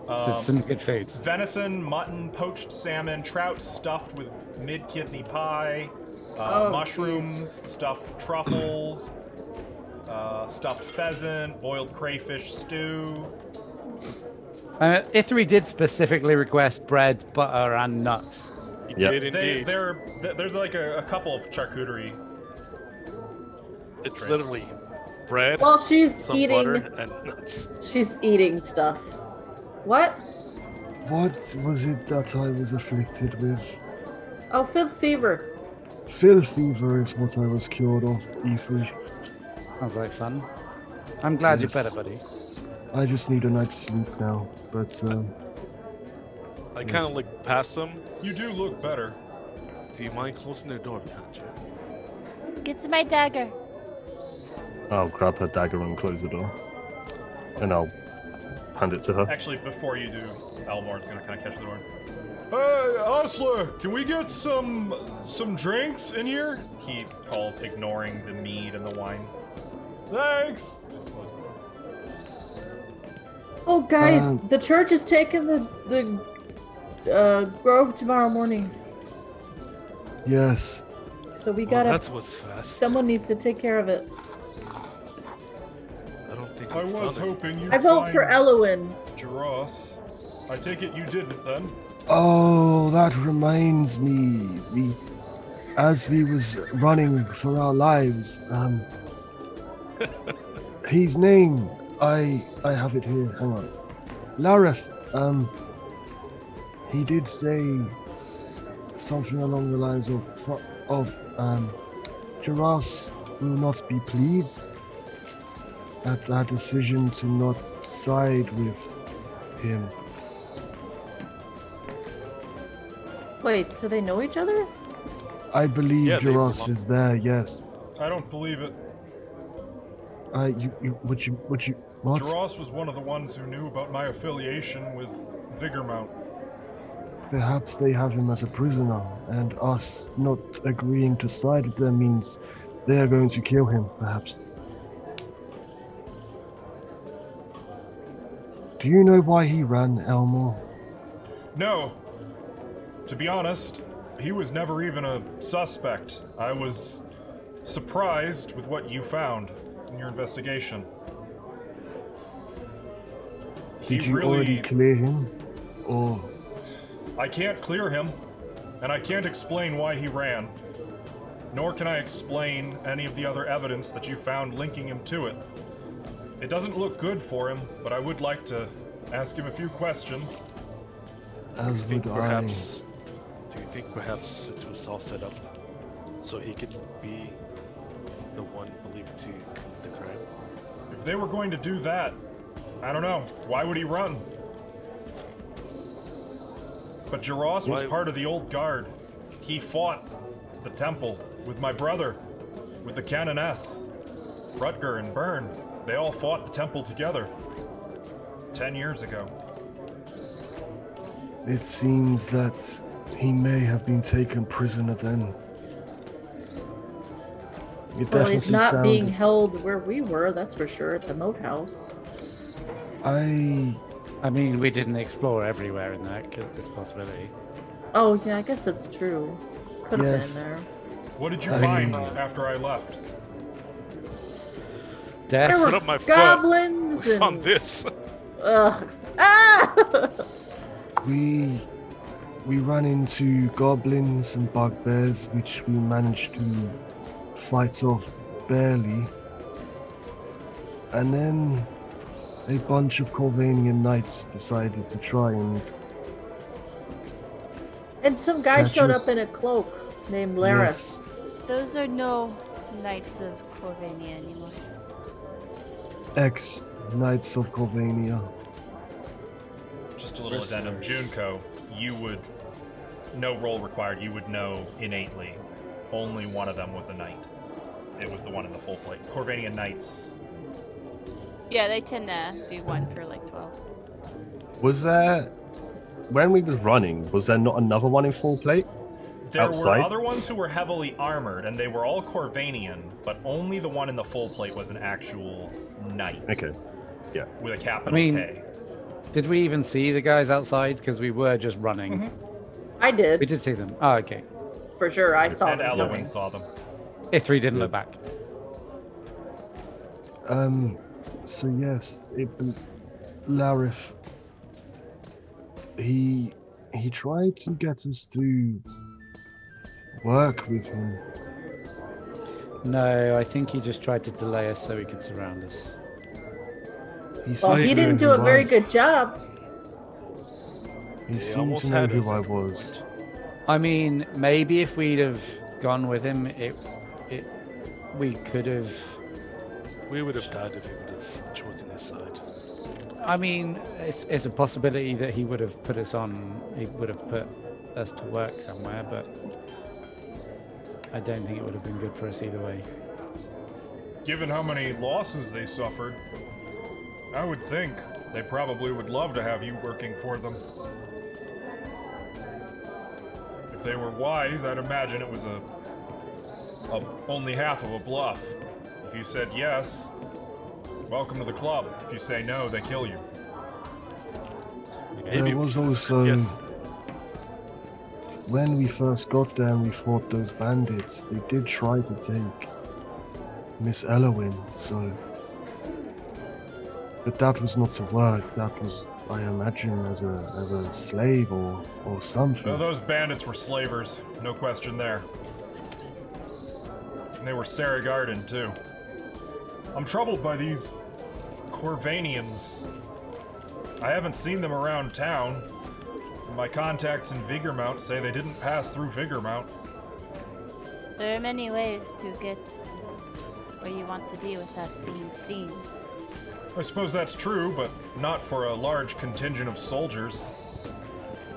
There's some good food.
Venison, mutton, poached salmon, trout stuffed with mid-kidney pie,
Oh,
mushrooms, stuffed truffles, stuffed pheasant, boiled crayfish stew.
Ithri did specifically request bread, butter, and nuts.
You
Yep.
did indeed.
There's like a couple of charcuterie.
It's literally bread,
Well, she's
some
eating.
butter, and nuts.
She's eating stuff. What?
What was it that I was afflicted with?
Oh, fifth fever.
Fill fever is what I was cured of, Ethan.
Sounds like fun. I'm glad
Yes.
you're better, buddy.
I just need a night's sleep now, but
I kind of look past them.
You do look better.
Do you mind closing the door behind you?
Get to my dagger.
I'll grab her dagger and close the door. And I'll hand it to her.
Actually, before you do, Elmore's gonna kind of catch the door. Hey, Osler, can we get some drinks in here? He calls, ignoring the mead and the wine. Thanks. Close the door.
Oh, guys, the church is taking the grove tomorrow morning,
yes.
so we
Well,
gotta.
that was fast.
Someone needs to take care of it.
I don't think
I
we
was
found it.
hoping you'd
I vote for
find
Elowin.
Jaros. I take it you didn't then.
Oh, that reminds me. As we was running for our lives, his name, I have it here. Hang on, Lareth. He did say something along the lines of Jaras will not be pleased at our decision to not side with him.
Wait, so they know each other?
I believe
Yeah, they
Jaras
belong-
is there. Yes.
I don't believe it.
What?
Jaros was one of the ones who knew about my affiliation with Vigormount.
Perhaps they have him as a prisoner, and us not agreeing to side with them means they are going to kill him, perhaps. Do you know why he ran, Elmore?
No. To be honest, he was never even a suspect. I was surprised with what you found in your investigation.
Did you already clear him? Or
I can't clear him, and I can't explain why he ran. Nor can I explain any of the other evidence that you found linking him to it. It doesn't look good for him, but I would like to ask him a few questions.
Do you
as
think
would I?
perhaps? Do you think perhaps it was all set up so he could be the one believed to commit the crime?
If they were going to do that, I don't know. Why would he run? But Jaros was
Why-
part of the old guard. He fought the temple with my brother, with the Canoness, Rutger and Byrne. They all fought the temple together 10 years ago.
It seems that he may have been taken prisoner then. It
Well, he's not
sounded-
being held where we were, that's for sure, at the moat house.
I mean, we didn't explore everywhere in that this possibility.
Oh, yeah, I guess that's true. Could have
Yes.
been there.
What did you
I-
find after I left?
There
Death.
were
Put up my foot.
goblins
We
and.
found this.
Ugh. Ah!
we we ran into goblins and bugbears, which we managed to fight off barely. And then a bunch of Corvanian knights decided to try
And some guy
Catch
showed
us.
up in a cloak named Laris.
Yes,
Those are no Knights of Corvania anymore.
ex-knights of Corvania.
Just a little addendum.
Mercenaries.
Junko, you would, no roll required, you would know innately only one of them was a knight. It was the one in the full plate. Corvanian knights.
Yeah, they tend to be 1 for like 12.
Was there, when we was running, was there not another one in full plate?
There
Outside?
were other ones who were heavily armored, and they were all Corvanian, but only the one in the full plate was an actual knight.
Okay. Yeah.
With a capital
I mean-
K.
Did we even see the guys outside? Because we were just running.
I
We
did,
did see them. Oh, okay.
for sure. I saw
And
them
Elowen
coming.
saw them.
Ithri didn't look back.
So yes, Larif, he tried to get us to work with him.
No, I think he just tried to delay us so he could surround us.
Well, he didn't do a very good job.
He
They
seemed
almost
to know
had us
who I
at one
was.
point.
I mean, maybe if we'd have gone with him, we could have.
We would have died if he would have chosen his side.
I mean, it's a possibility that he would have put us on. He would have put us to work somewhere, but I don't think it would have been good for us either way.
Given how many losses they suffered, I would think they probably would love to have you working for them. If they were wise, I'd imagine it was only half of a bluff. If you said yes, welcome to the club. If you say no, they kill you.
Maybe
There was
we-
also,
yes.
when we first got there and we fought those bandits, they did try to take Miss Elowen, so... But that was not to work, that was, I imagine, as a slave or something.
No, those bandits were slavers, no question there. And they were Sarah Garden, too. I'm troubled by these Corvanians. I haven't seen them around town. My contacts in Vigormount say they didn't pass through Vigormount.
There are many ways to get where you want to be without being seen.
I suppose that's true, but not for a large contingent of soldiers.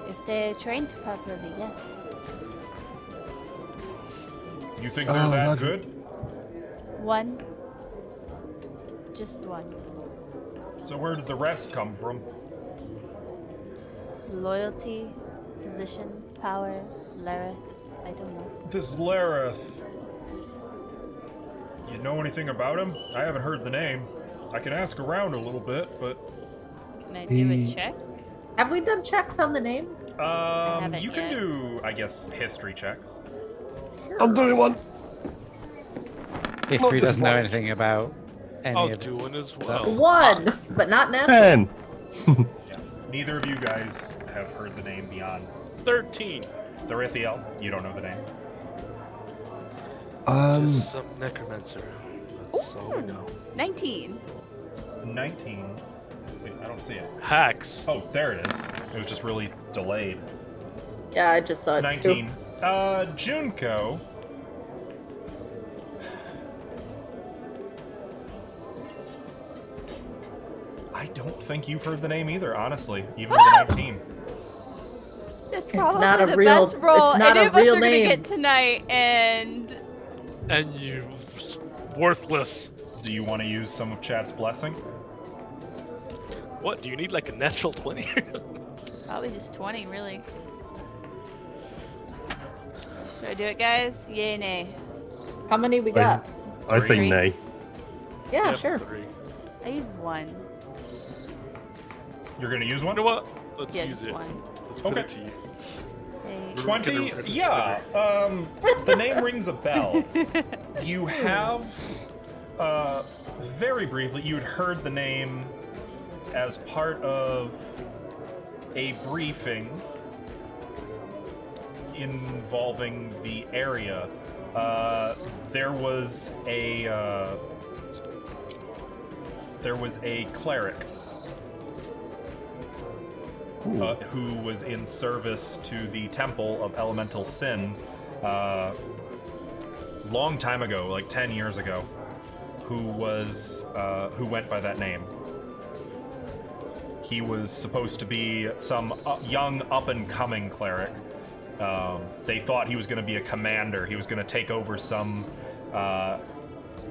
If they are trained properly, yes.
You think they're
Oh,
that
that-
good?
One. Just one.
So where did the rest come from?
Loyalty, position, power, Lareth. I don't know.
This Lareth. You know anything about him? I haven't heard the name. I can ask around a little bit, but
Can I do a
He-
check?
Have we done checks on the name?
haven't
you can
yet.
do, I guess, history checks.
I'm doing one.
If
Not
he
just
doesn't know
one.
anything about any
I'll
of
do
it.
one as
So-
well.
One, but not now.
10.
Yeah. Neither of you guys have heard the name beyond
13.
Therithiel. You don't know the name.
Just some necromancer. That's all we know.
19.
19. Wait, I don't see it.
Hacks.
Oh, there it is. It was just really delayed.
Yeah, I just saw it
19.
too.
Junko. I don't think you've heard the name either, honestly, even with a 19.
That's
not a
the
real-
best roll
it's not
any
a
of us
real
are gonna
name.
get tonight, and
And you worthless.
Do you want to use some of Chat's blessing?
What? Do you need like a natural 20?
probably just 20, really. Should I do it, guys? Yay, nay.
How many we got?
I say
Three.
nay.
Yeah,
Yep,
sure.
3.
I used one.
You're going to use
You
one?
know what? Let's
Yeah,
use
just
it.
one.
Let's put
Okay.
it to you.
Hey.
20?
Consider-
Yeah. The name rings a bell. You have, very briefly, you had heard the name as part of a briefing involving the area. There was a cleric who was in service to the Temple of Elemental Sin long time ago, like 10 years ago, who went by that name. He was supposed to be some young up-and-coming cleric. They thought he was going to be a commander. He was going to take over some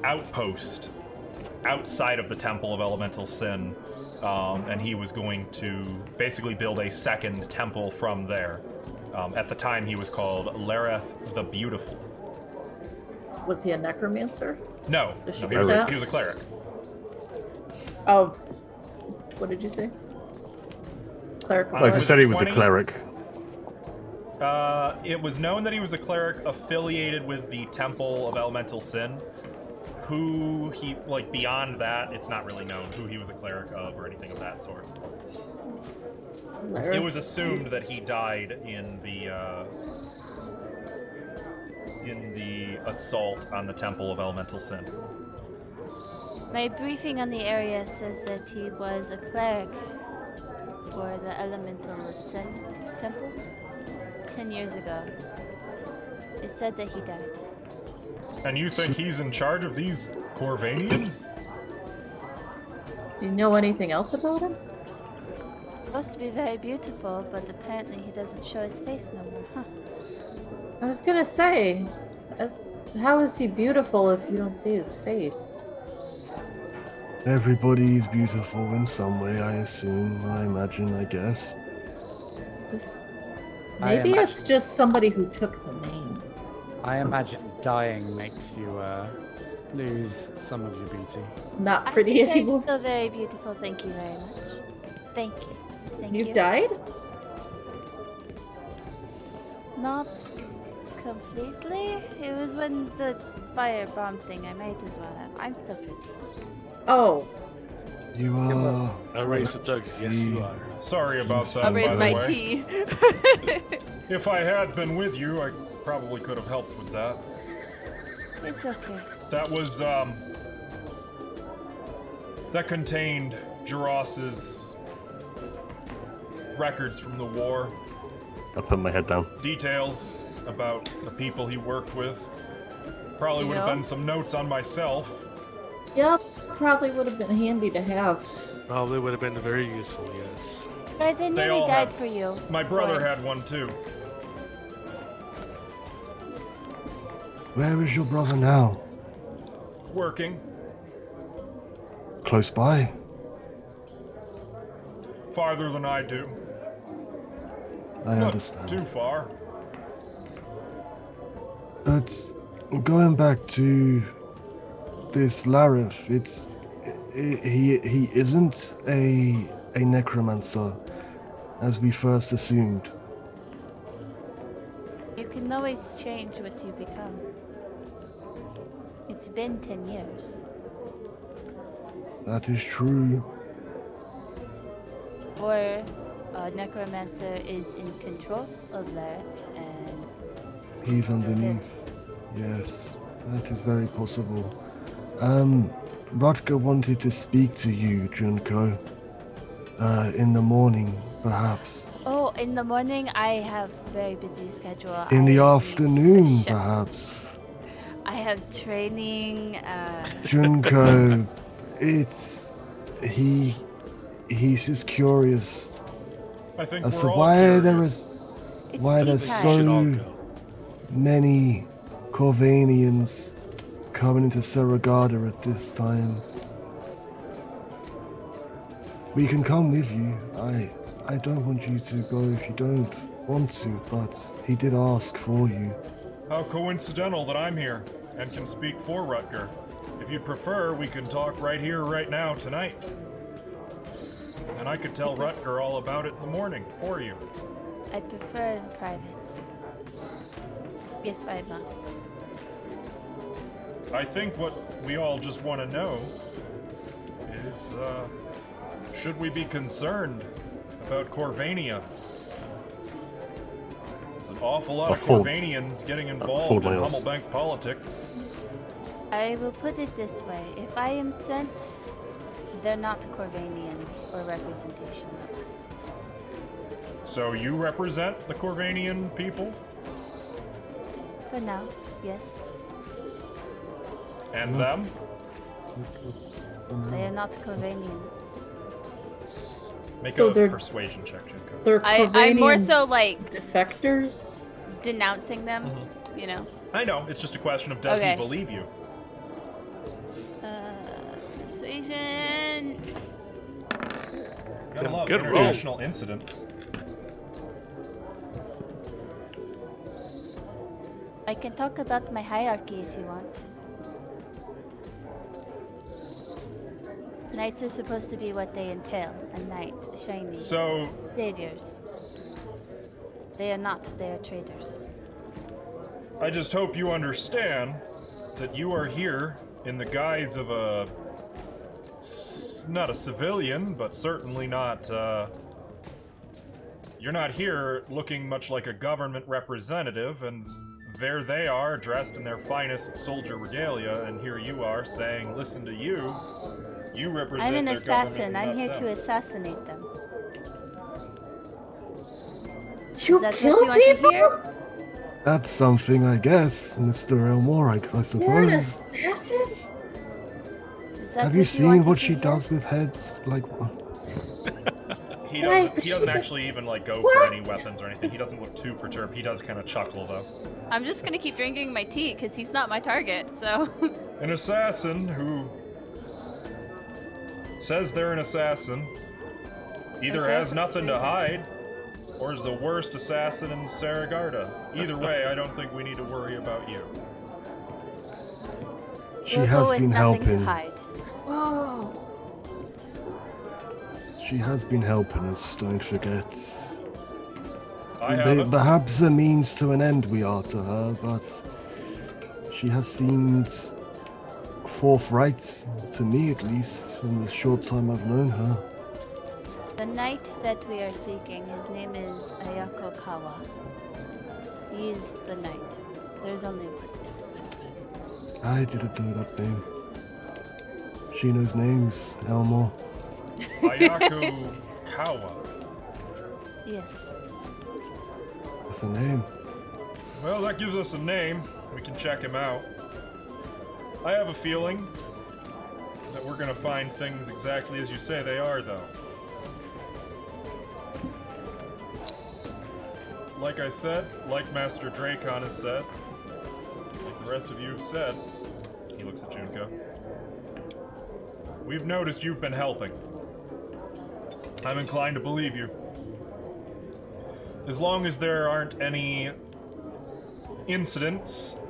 outpost outside of the Temple of Elemental Sin, and he was going to basically build a second temple from there. At the time, he was called Eleventh the Beautiful.
Was he a necromancer?
No,
Does she
no,
do
he was
that?
a cleric.
Of what did you say? Cleric.
I
Like I
was
said, he was a
20.
cleric.
It was known that he was a cleric affiliated with the Temple of Elemental Sin. Who he, like, beyond that, it's not really known who he was a cleric of or anything of that sort. It was assumed that he died in the assault on the Temple of Elemental Sin.
My briefing on the area says that he was a cleric for the Elemental Sin Temple 10 years ago. It said that he died.
And you think he's in charge of these Corvanians?
Do you know anything else about him?
Supposed to be very beautiful, but apparently he doesn't show his face no more, huh?
I was gonna say, how is he beautiful if you don't see his face?
Everybody is beautiful in some way, I assume, I imagine, I guess.
This,
I
maybe
imagine-
it's just somebody who took the name.
I imagine dying makes you lose some of your beauty.
Not
I
pretty
think I'm
anymore.
still very beautiful, thank you very much. Thank you. Thank
You've
you.
died?
Not completely. It was when the firebomb thing, I might as well have. I'm still pretty.
Oh,
You are.
I raised the jugs. Yes, you are.
Sorry about that,
I'll
by
raise
the
my
way.
tea.
If I had been with you, I probably could have helped with that.
It's okay.
That was, that contained Jaros's records from the war,
I put my head down.
details about the people he worked with. Probably would have
Yeah.
been some notes on myself.
yeah, probably would have been handy to have.
Probably would have been very useful. Yes.
Guys, I
They
nearly
all
died
have-
for you.
My brother
Once.
had one too.
Where is your brother now?
Working.
Close by.
Farther than I do.
I
Not
understand.
too far.
But going back to this Larif, he isn't a necromancer, as we first assumed.
You can always change what you become. It's been 10 years.
That is true.
Or a necromancer is in control of Lareth and
He's
speaks for him.
underneath. Yes, that is very possible. Rutger wanted to speak to you, Junko. In the morning, perhaps.
Oh, in the morning I have very busy schedule.
In the
I need
afternoon,
a chef.
perhaps.
I have training.
Junko, he's just curious
I think
as
we're
to
all
why
curious.
there is
It's
why
tea
there's
We
time.
so-
should all go.
many Corvanians coming into Serragada at this time. We can come with you. I don't want you to go if you don't want to, but he did ask for you.
How coincidental that I'm here and can speak for Rutger. If you'd prefer, we can talk right here, right now, tonight. And I could tell Rutger all about it in the morning for you.
I prefer in private. If I must.
I think what we all just want to know is, should we be concerned about Corvania? It's a awful lot of
Fold.
Corvanians getting
Fold
involved in
my horse.
Hummelbank politics.
I will put it this way. If I am sent, they're not Corvanians or representation of us.
So you represent the Corvanian people?
For now, yes.
And them?
They are not Corvanian.
Make
So
a
they're-
persuasion check, Junko.
They're
I'm more
Corvanian
so like
defectors.
denouncing them, you know.
I know, it's just a question of does
Okay.
he believe you?
Persuasion.
Gotta love
Good roll.
international incidents.
I can talk about my hierarchy if you want. Knights are supposed to be what they entail. A knight, shiny,
So,
saviors. They are not, they are traitors.
I just hope you understand that you are here in the guise of not a civilian, but certainly not, you're not here looking much like a government representative, and there they are, dressed in their finest soldier regalia, and here you are saying, listen to you. You represent
I'm an
their
assassin.
government,
I'm
not
here
them.
to assassinate them.
You
Is that
kill
what you want to
people?
hear?
That's something, I guess, Mr. Elmore, I
You're an
suppose.
assassin?
Is that
Have you seen
wanted
what
to
she
hear?
does with heads? Like,
He
Right,
doesn't, he doesn't actually even like go for any weapons or anything. He doesn't look too perturbed. He does kind of chuckle though.
I'm just gonna keep drinking my tea because he's not my target. So
An assassin who says they're an assassin either
Okay,
has nothing to
traitors.
hide or is the worst assassin in Saragarda. Either way, I don't think we need to worry about you.
she
we'll
has
go with
been
nothing
helping.
to hide.
Whoa.
She has been helping us, don't forget.
I haven't.
Perhaps a means to an end we are to her, but she has seemed forthright, to me at least, in the short time I've known her.
The knight that we are seeking, his name is Ayako Kawa. He is the knight. There's only one.
I didn't know that name. She knows names, Elmore.
Ayaku Kawa.
Yes.
That's a name.
Well, that gives us a name. We can check him out. I have a feeling that we're gonna find things exactly as you say they are, though. Like I said, like Master Dracon has said, like the rest of you have said, he looks at Junko. We've noticed you've been helping. I'm inclined to believe you. As long as there aren't any incidents,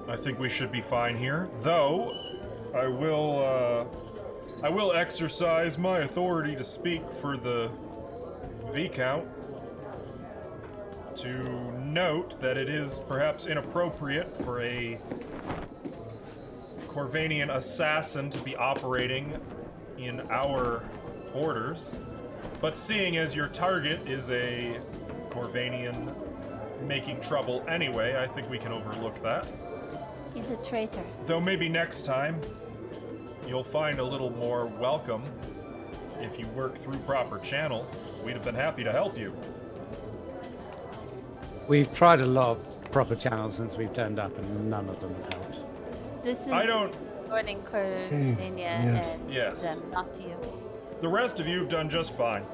I think we should be fine here. Though, I will exercise my authority to speak for the Viscount to note that it is perhaps inappropriate for a Corvanian assassin to be operating in our borders. But seeing as your target is a Corvanian making trouble anyway, I think we can overlook that.
He's a traitor.
Though maybe next time you'll find a little more welcome if you work through proper channels. We'd have been happy to help you.
We've tried a lot of proper channels since we've turned up, and none of them have helped.
This is
I don't-
Warning Corvania
yes.
and
Yes.
them, not you.
The rest of you have done just fine.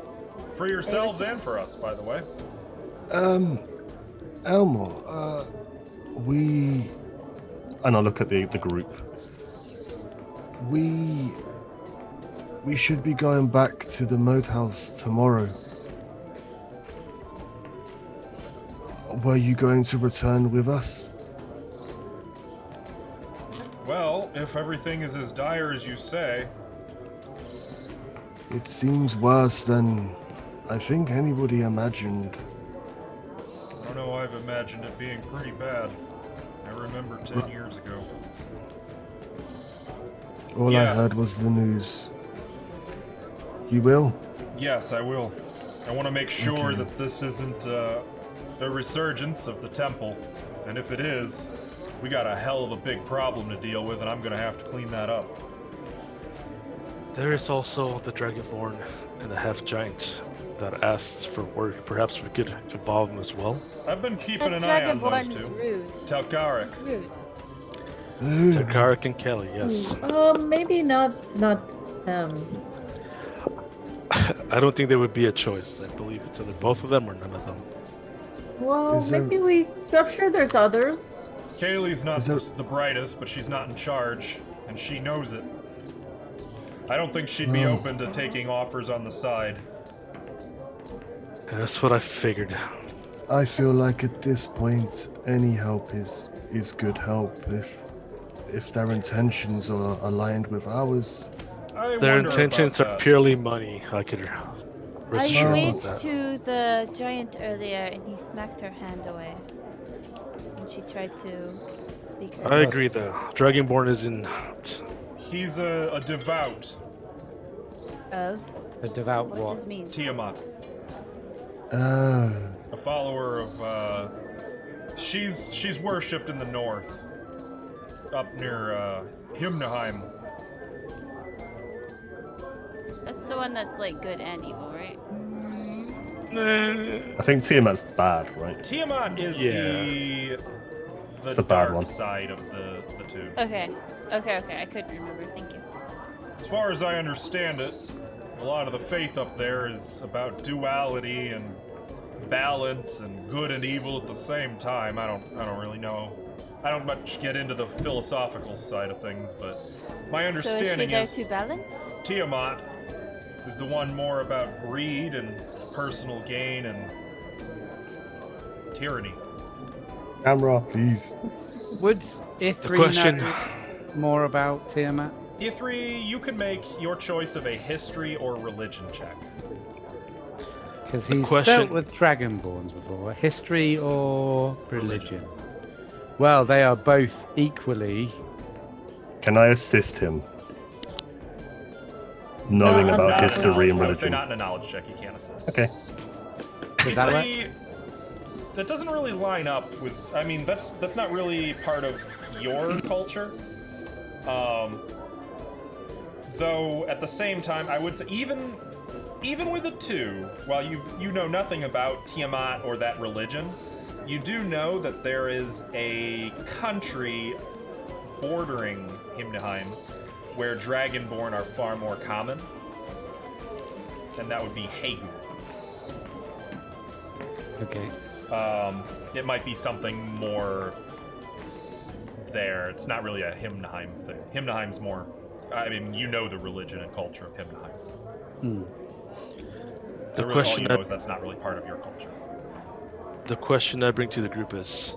For yourselves and for us, by the way.
Elmore, we... And I look at the group. We should be going back to the moat house tomorrow. Were you going to return with us?
Well, if everything is as dire as you say,
It seems worse than I think anybody imagined.
I don't know, I've imagined it being pretty bad. I remember 10 years ago.
All I
Yeah.
heard was the news. You will?
Yes, I will. I want to make sure
Okay.
that this isn't a resurgence of the temple. And if it is, we got a hell of a big problem to deal with, and I'm gonna have to clean that up.
There is also the Dragonborn and the half-giant that asks for work. Perhaps we could involve them as well.
I've been keeping
That
an eye on those
Dragonborn is
two.
rude.
Telkarik.
Rude.
Tarkarik and Kelly, yes.
Maybe not them.
I don't think there would be a choice. I believe it's either both of them or none of them.
Well,
Is there-
maybe I'm sure there's others.
Kaylee's not
Is there-
the brightest, but she's not in charge, and she knows it. I don't think she'd be
Oh.
open to taking offers on the side.
That's what I figured.
I feel like at this point, any help is good help if their intentions are aligned with ours.
I
Their
wonder
intentions
about
are
that.
purely money. I could rest
I
assured about
waved
that.
to the giant earlier and he smacked her hand away. And she tried to be
I
courteous.
agree. The Dragonborn is in.
He's a devout
Of?
A devout
What
what?
does mean?
Tiamat,
Ah,
a follower of. She's worshipped in the north, up near Himnaheim.
That's the one that's like good and evil, right?
I think Tiamat's bad, right?
Tiamat is
Yeah.
the
It's the bad
dark
one.
side of the two.
Okay. Okay, I couldn't remember. Thank you.
As far as I understand it, a lot of the faith up there is about duality and balance and good and evil at the same time. I don't really know. I don't much get into the philosophical side of things, but my
So
understanding
is she there
is
to balance?
Tiamat is the one more about greed and personal gain and tyranny.
Camera.
please.
Would Ithri
question-
know more about Tiamat?
Ithri, you can make your choice of a history or religion check.
Because
The
he's
question-
dealt with Dragonborns before. History or religion? Well, they are both equally.
Can I assist him? Knowing
No,
about
no,
history and
I would say
religion.
not in a knowledge check. You can't assist.
Okay.
Does that work?
Ithri, that doesn't really line up with. I mean, that's not really part of your culture. Though at the same time, I would say even with the two, while you know nothing about Tiamat or that religion, you do know that there is a country bordering Himnaheim where Dragonborn are far more common, and that would be Hagu.
Okay.
It might be something more there. It's not really a Himnaheim thing. Himnaheim's more. I mean, you know the religion and culture of Himnaheim.
Hmm.
So
The
really,
question
all you know
I-
is that's not really part of your culture.
The question I bring to the group is: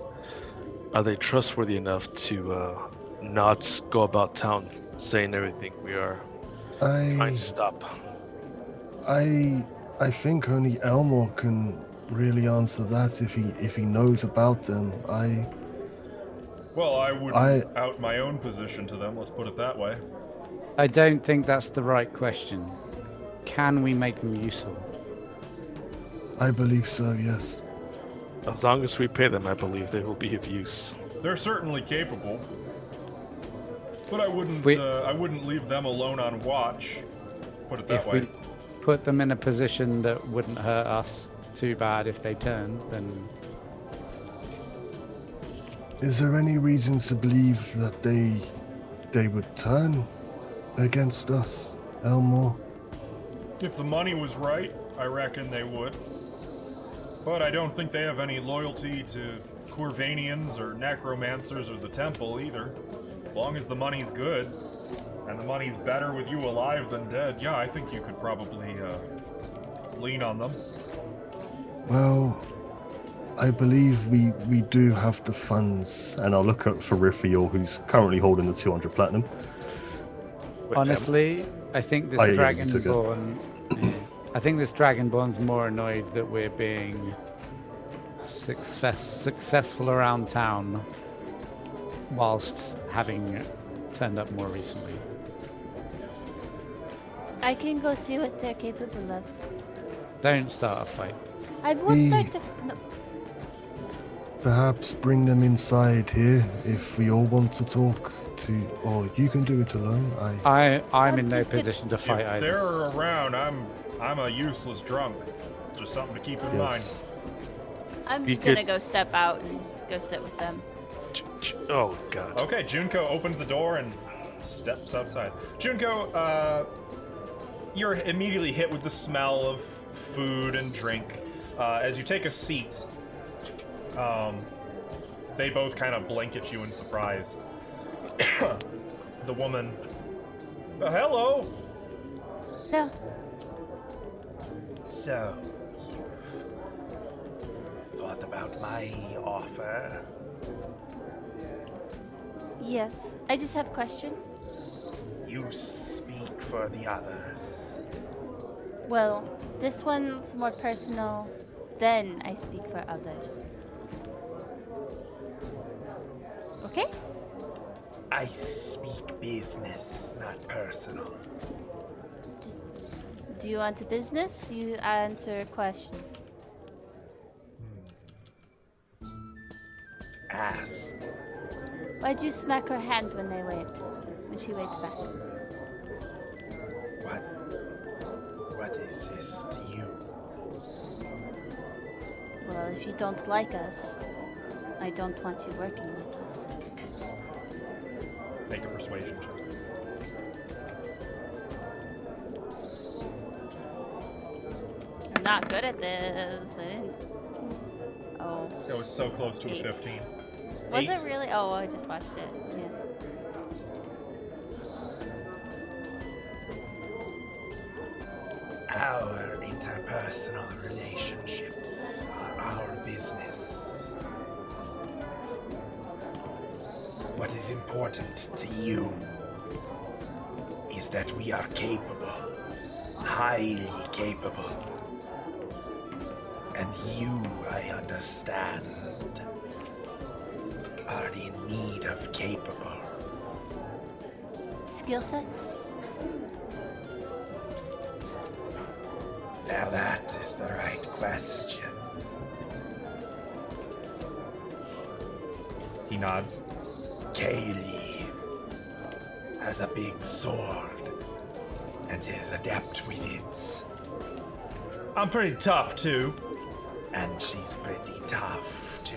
are they trustworthy enough to not go about town saying everything we are trying
I
to stop?
I think only Elmore can really answer that if he knows about them.
Well, I wouldn't
I-
out my own position to them. Let's put it that way.
I don't think that's the right question. Can we make them useful?
I believe so. Yes.
As long as we pay them, I believe they will be of use.
They're certainly capable, but I wouldn't.
We-
I wouldn't leave them alone on watch. Put it that
If
way.
we put them in a position that wouldn't hurt us too bad if they turned, then
Is there any reason to believe that they would turn against us, Elmore?
If the money was right, I reckon they would. But I don't think they have any loyalty to Corvanians or necromancers or the temple either. As long as the money's good, and the money's better with you alive than dead, yeah, I think you could probably lean on them.
Well, I believe we do have the funds.
And I'll look up for Rifiel, who's currently holding the 200 platinum.
Wait,
honestly, I think this
Oh, yeah, you took it.
Dragonborn. Yeah. I think this Dragonborn's more annoyed that we're being successful around town, whilst having turned up more recently.
I can go see what they're capable of.
Don't start a fight.
I won't start to. No.
Perhaps bring them inside here if we all want to talk to, or you can do it alone.
I'm
I'm
in no
just gonna-
position to fight
If
either.
they're around, I'm a useless drunk. Just something to keep in mind.
Yes.
I'm
You
gonna
could-
go step out and go sit with them.
Oh god.
Okay, Junko opens the door and steps outside. Junko, you're immediately hit with the smell of food and drink. As you take a seat, they both kind of blink at you in surprise. The woman, hello.
No.
So, you've thought about my offer?
Yes. I just have a question.
You speak for the others.
Well, this one's more personal. Then I speak for others. Okay?
I speak business, not personal.
Just. Do you want a business? You answer a question.
Ask.
Why'd you smack her hand when they waved? When she waved back?
What is this to you?
Well, if you don't like us, I don't want you working with us.
Make a persuasion check.
I'm not good at this. I didn't. Oh.
It was so close to a
8.
15.
Was
8?
it really? Oh, I just watched it. Yeah.
Our interpersonal relationships are our business. What is important to you is that we are capable, highly capable. And you, I understand, are in need of capable.
Skill sets?
Now that is the right question. He nods. Kaylee has a big sword and is adept with it. I'm pretty tough too. And she's pretty tough too.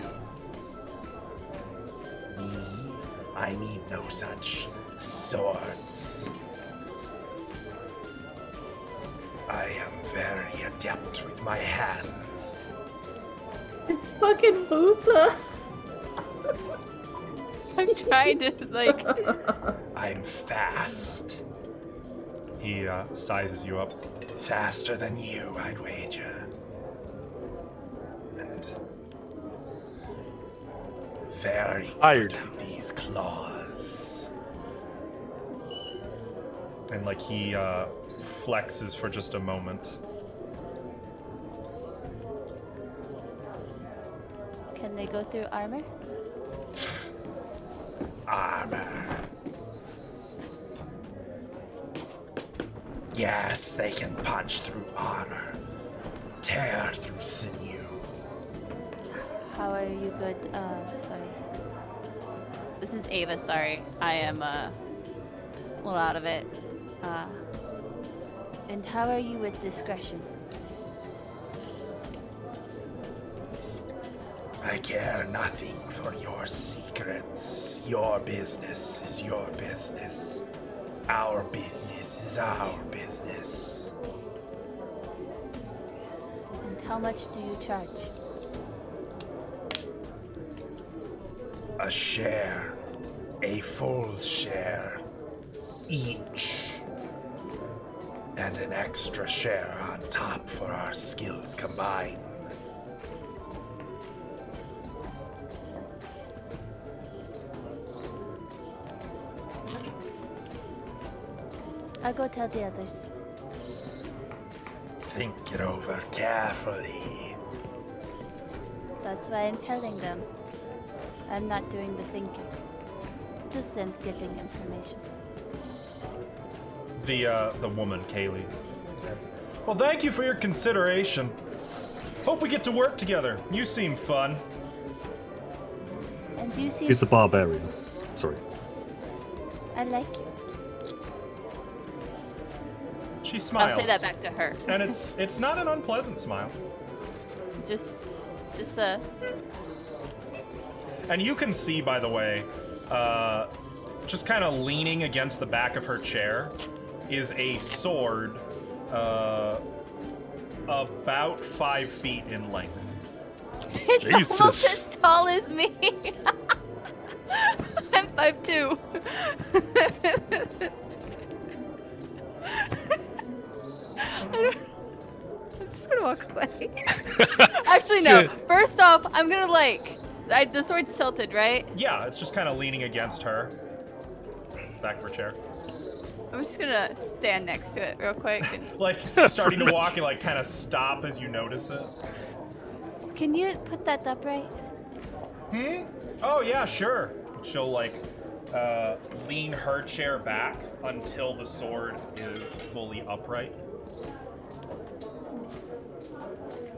Me, I need no such swords. I am very adept with my hands.
It's fucking Bootha.
I'm trying to, like.
I'm fast. He sizes you up. Faster than you, I'd wager. And very
Tired.
good with these claws. And like he flexes for just a moment.
Can they go through armor?
Armor. Yes, they can punch through armor, tear through sinew.
How are you good? Sorry. This is Ava, sorry. I am, a little out of it. And how are you with discretion?
I care nothing for your secrets. Your business is your business. Our business is our business.
And how much do you charge?
A share, a full share, each. And an extra share on top for our skills combined.
I'll go tell the others.
Think it over carefully.
That's why I'm telling them. I'm not doing the thinking. Just getting information.
The woman, Kaylee, says, Well, thank you for your consideration. Hope we get to work together. You seem fun.
And you seem
He's a barbarian. Sorry.
I like you.
She smiles.
I'll say that back to her.
And it's not an unpleasant smile.
just a.
And you can see, by the way, just kind of leaning against the back of her chair is a sword about 5 feet in length.
It's
Jesus.
almost as tall as me. I'm 5'2". I'm just gonna walk away. Actually, no.
Shit.
First off, I'm gonna the sword's tilted, right?
Yeah, it's just kind of leaning against her. Back of her chair.
I'm just gonna stand next to it real quick. And...
Like, starting to walk and, like, kind of stop as you notice it.
Can you put that upright?
Oh, yeah, sure. She'll, like, lean her chair back until the sword is fully upright.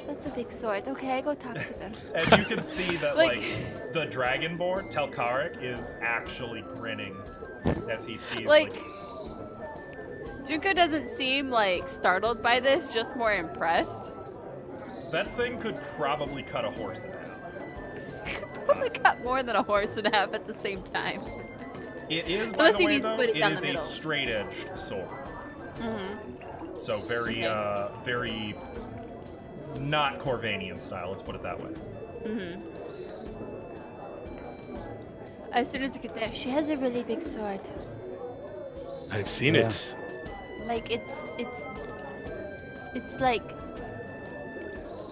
That's a big sword. Okay, I go talk to them.
And you can see that,
Like-
like, the Dragonborn, Telkarik, is actually grinning as he sees,
Like, Junko doesn't seem, startled by this, just more impressed.
that thing could probably cut a horse in half.
Probably cut more than a horse in half at the same time.
It is, by
Unless
the
you
way,
need to
though,
put it
it
down
is
the
a
middle.
straight-edged sword.
Mm-hmm.
So very,
Okay.
very not Corvanian style, let's put it that way.
Mm-hmm. As soon as I get there, she has a really big sword.
I've seen
Yeah.
it.
Like, it's like...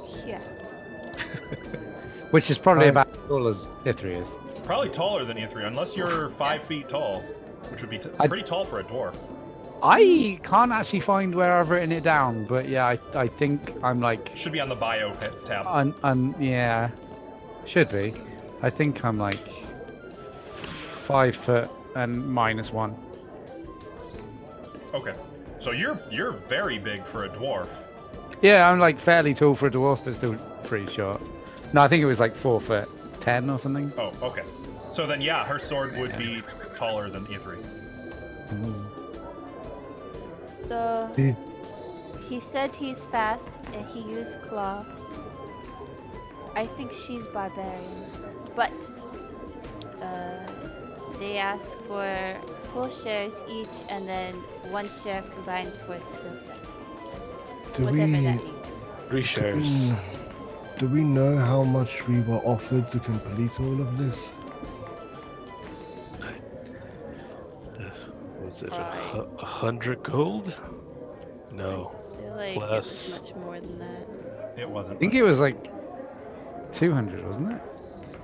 here.
Which is probably
Right.
about as tall as Ithri is.
Probably taller than Ithri, unless you're 5 feet tall, which would be pretty tall for a dwarf.
I can't actually find where I've written it down, but yeah, I think I'm like,
Should be on the bio tab.
yeah, should be. I think I'm like 5 foot and -1.
Okay, so you're very big for a dwarf.
Yeah, I'm like fairly tall for a dwarf, but still pretty short. No, I think it was like 4'10" or something.
Oh, okay. So then, yeah, her sword would be taller than Ithri.
So,
He-
he said he's fast and he used claw. I think she's barbarian, but they ask for full shares each and then 1 share combined for its skill set.
Do
Whatever
we,
that means.
3 shares.
do we know how much we were offered to complete all of this?
Was it
Right.
100 gold? No.
I feel like it
Plus-
was much more than that.
It wasn't.
I think it was like 200, wasn't it?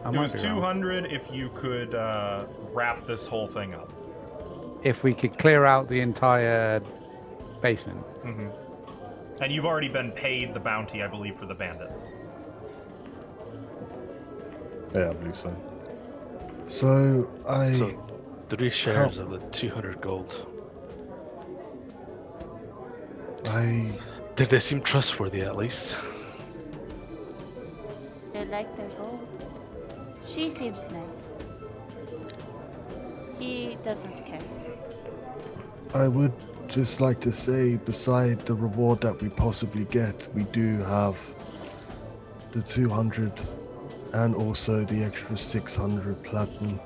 I
It
might
was
be wrong.
200 if you could wrap this whole thing up.
If we could clear out the entire basement.
Mm-hmm. And you've already been paid the bounty, I believe, for the bandits.
Yeah, I believe so.
So
So 3 shares of the 200 gold. Did they seem trustworthy at least?
They like their gold. She seems nice. He doesn't care.
I would just like to say, beside the reward that we possibly get, we do have the 200 and also the extra 600 platinum.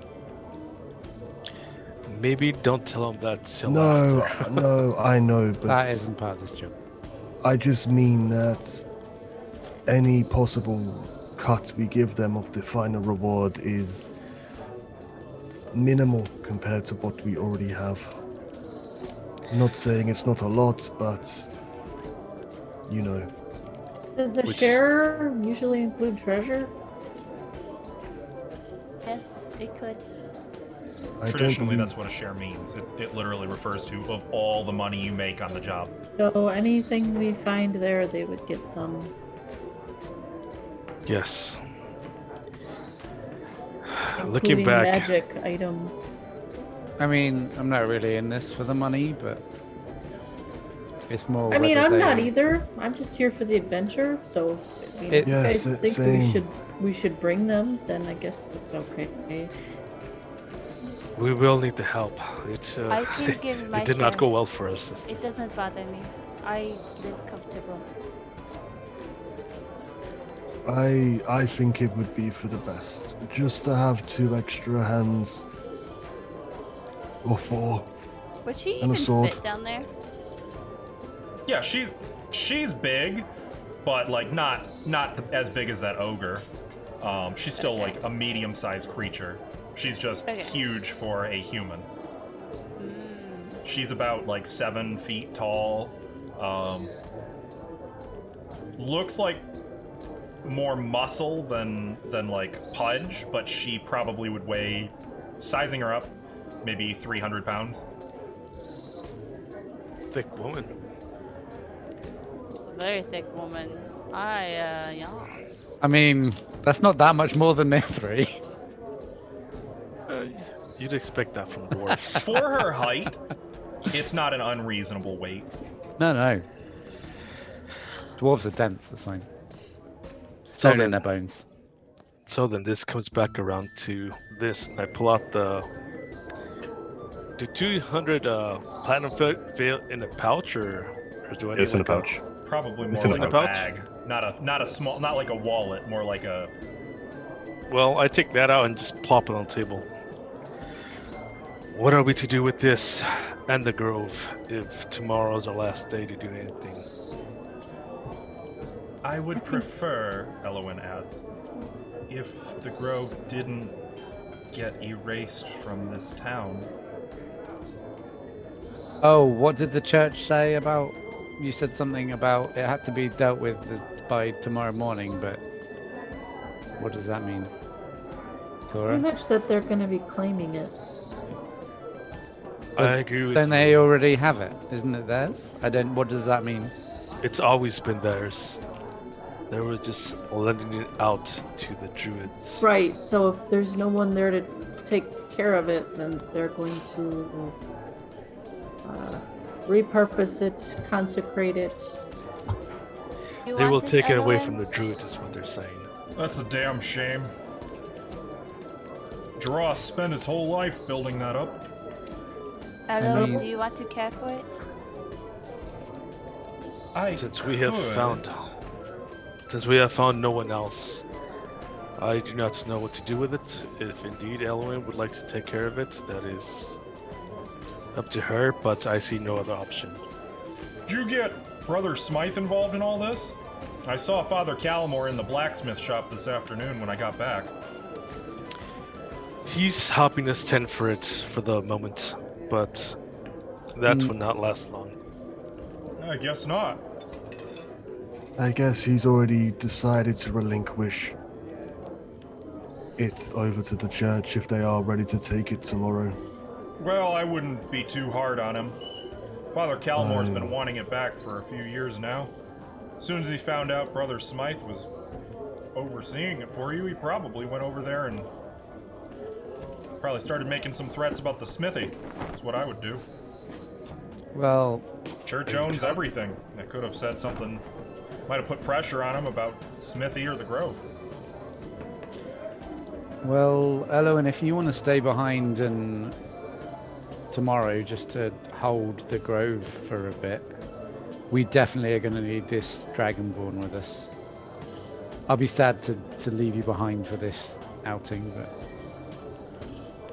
Maybe don't tell them that till
No,
after.
no, I know, but
That isn't part of this job.
I just mean that any possible cut we give them of the final reward is minimal compared to what we already have. Not saying it's not a lot, but you know.
Does a
Which-
share usually include treasure?
Yes, it could.
I don't
Traditionally,
believe-
that's what a share means. It literally refers to of all the money you make on the job.
So anything we find there, they would get some.
Yes.
Including
Looking back,
magic items.
I mean, I'm not really in this for the money, but It's more.
I mean,
whether
I'm not
they-
either. I'm just here for the adventure. So, I mean,
It-
if you
Yeah,
guys think
same.
we should bring them, then I guess that's okay.
We will need the help.
I can give my
it did not
share.
go well for us. Sister.
It doesn't bother me. I live comfortable.
I think it would be for the best. Just to have 2 extra hands. Or 4.
Would she
And a
even
sword.
fit down there?
Yeah, she's big, but like not as big as that ogre. She's still
Okay.
like a medium-sized creature. She's just
Okay.
huge for a human.
Mm.
She's about like 7 feet tall. Looks like more muscle than like Pudge, but she probably would weigh, sizing her up, maybe 300 pounds.
Thick woman.
It's a very thick woman. Yes.
I mean, that's not that much more than they're 3.
You'd expect that from dwarves.
For her height, it's not an unreasonable weight.
No. Dwarves are dense. That's fine.
So
Stone in
then-
their bones.
So then this comes back around to this, and I pull out the 200 platinum fit in a pouch, or do I need
It's in a
like
pouch.
Probably more
It's in
like
a
a
pouch?
bag, not a small, not like a wallet, more like a.
Well, I take that out and just plop it on the table. What are we to do with this and the grove if tomorrow's our last day to do anything?
I would prefer, Elowin adds, if the grove didn't get erased from this town.
Oh, what did the church say about? You said something about it had to be dealt with by tomorrow morning, but what does that mean?
Pretty
Cora?
much that they're going to be claiming it.
I agree with
Don't
you.
they already have it? Isn't it theirs? I don't. What does that mean?
It's always been theirs. They were just lending it out to the druids.
Right. So if there's no one there to take care of it, then they're going to repurpose it, consecrate it.
You
They will
want it,
take it away
Elowen?
from the druids, is what they're saying.
That's a damn shame. Dross spent his whole life building that up.
Elo,
mean-
do you want to care for it?
Since we have
could.
found no one else, I do not know what to do with it. If indeed Elowen would like to take care of it, that is up to her, but I see no other option.
Did you get Brother Smythe involved in all this? I saw Father Callamore in the blacksmith shop this afternoon when I got back.
He's helping us tend for it for the moment, but that will not last long.
I guess not.
I guess he's already decided to relinquish it over to the church if they are ready to take it tomorrow.
Well, I wouldn't be too hard on him. Father Callamore's been
Um.
wanting it back for a few years now. As soon as he found out Brother Smythe was overseeing it for you, he probably went over there and probably started making some threats about the smithy. That's what I would do.
Well,
Church owns everything. They could have said something, might have put pressure on him about Smithy or the Grove.
Elowen, if you want to stay behind and tomorrow just to hold the grove for a bit, we definitely are going to need this Dragonborn with us. I'll be sad to leave you behind for this outing, but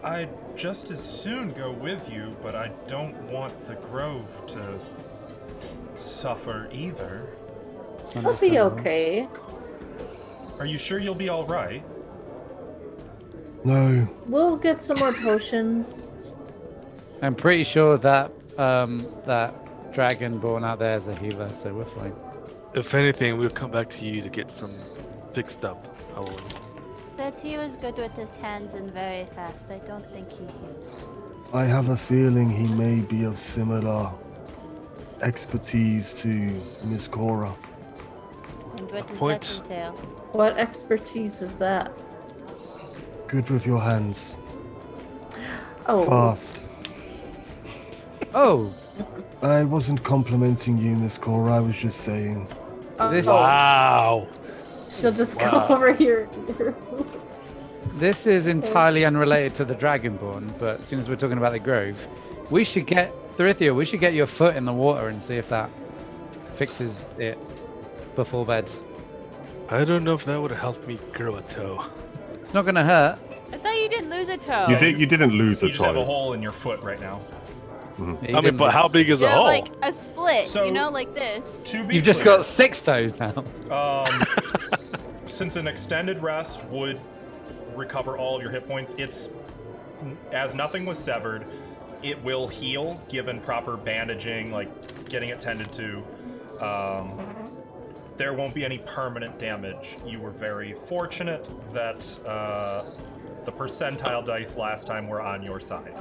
I'd just as soon go with you, but I don't want the Grove to suffer either.
it's
I'll be
understandable.
okay.
Are you sure you'll be all right?
No,
We'll get some more potions.
I'm pretty sure that that Dragonborn out there is a healer, so we're fine.
If anything, we'll come back to you to get some fixed up. Elowen.
That he was good with his hands and very fast. I don't think he healed.
I have a feeling he may be of similar expertise to Miss Cora.
And what does
Point.
that entail?
What expertise is that?
Good with your hands.
Oh,
Fast.
Oh,
I wasn't complimenting you, Miss Cora. I was just saying.
This-
Wow.
She'll just
Wow.
go over here.
this is entirely unrelated to the Dragonborn, but as soon as we're talking about the Grove, we should get Therithia. We should get your foot in the water and see if that fixes it before bed.
I don't know if that would have helped me grow a toe.
It's not gonna hurt.
I thought you didn't lose a toe.
You didn't lose a
You just have a
toe.
hole in your foot right now.
Yeah,
I mean, but how big is a
Yeah,
hole?
like a split,
So-
you know, like this.
To be
You've just
clear,
got 6 toes now.
Since an extended rest would recover all of your hit points, as nothing was severed, it will heal given proper bandaging, like getting it tended to. There won't be any permanent damage. You were very fortunate that the percentile dice last time were on your side.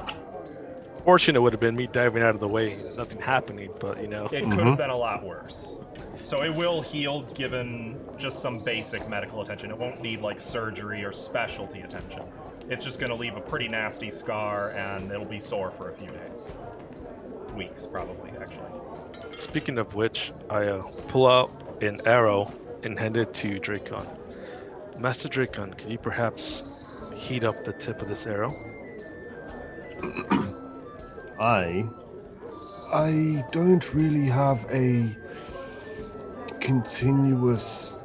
Fortunate would have been me diving out of the way, nothing happening, but you know.
It could have been a lot worse. So it will heal given just some basic medical attention. It won't need like surgery or specialty attention. It's just going to leave a pretty nasty scar and it'll be sore for a few days. Weeks, probably, actually.
Speaking of which, I pull out an arrow and hand it to Dracon. Master Dracon, could you perhaps heat up the tip of this arrow?
I don't really have a continuous.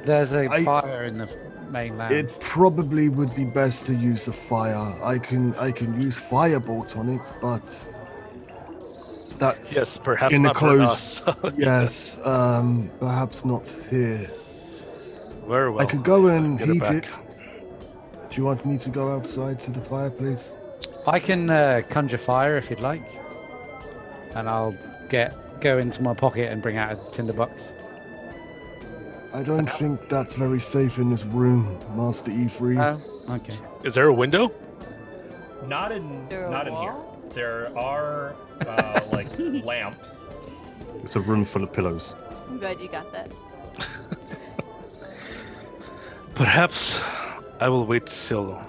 There's a
I-
fire in the main lounge.
It probably would be best to use the fire. I can use firebolt on it, but that's
Yes, perhaps
in the
not burn
close.
us.
Yes, perhaps not here.
Very well.
I could go and
Get
heat
back.
it. Do you want me to go outside to the fireplace?
I can conjure fire if you'd like, and I'll go into my pocket and bring out a tinderbox.
I don't think that's very safe in this room, Master E3.
Oh, okay.
Is there a window?
Not in
There a
not in here.
wall?
There are like lamps.
It's a room full of pillows.
I'm glad you got that.
Perhaps I will wait till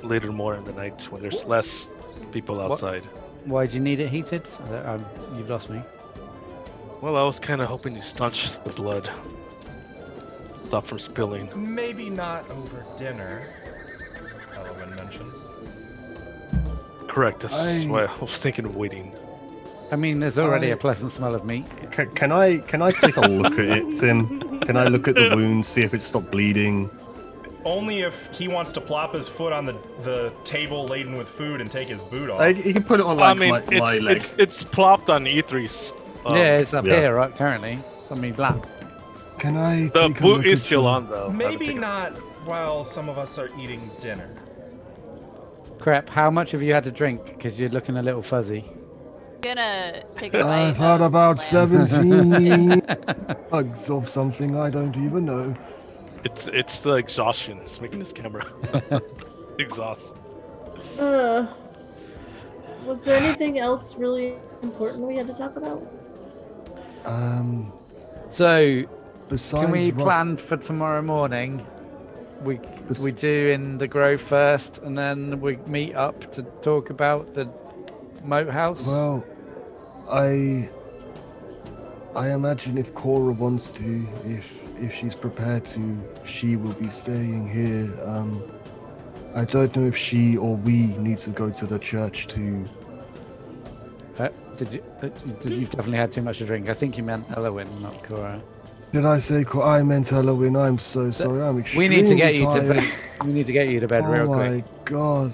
later more in the night when there's less people outside.
Why do you need it heated? You've lost me.
Well, I was kind of hoping to staunch the blood. Stop from spilling.
Maybe not over dinner. Elwin mentions.
Correct. That's
I-
why I was thinking of waiting.
I mean, there's already
I-
a pleasant smell of meat.
Can I take a look at it, Tim? Can I look at the wound, see if it stopped bleeding?
Only if he wants to plop his foot on the table laden with food and take his boot off.
You can put it on
I
like
mean,
my leg.
it's plopped on E3's.
Yeah, it's up
yeah.
here, right? Currently, it's on me lap.
Can I
The
take a
boot
look
is
at
still
the-
on though. I haven't
Maybe
taken it.
not while some of us are eating dinner.
Crap! How much have you had to drink? Because you're looking a little fuzzy.
I'm gonna take a bite.
I've had
of
about
lamb.
17 bugs of something I don't even know.
It's the exhaustion. It's making this camera exhaust.
Was there anything else really important we had to talk about?
So,
Besides
can we
what-
plan for tomorrow morning? We do in the Grove first, and then we meet up to talk about the moat house.
Well, I imagine if Cora wants to, if she's prepared to, she will be staying here. I don't know if she or we need to go to the church to.
You've definitely had too much to drink. I think you meant Elowin, not Cora.
Did I say Cora? I meant Halloween. I'm so sorry. I'm
We
extremely
need to get you to
tired.
bed. We need to get you to bed
Oh
real
my
quick.
god.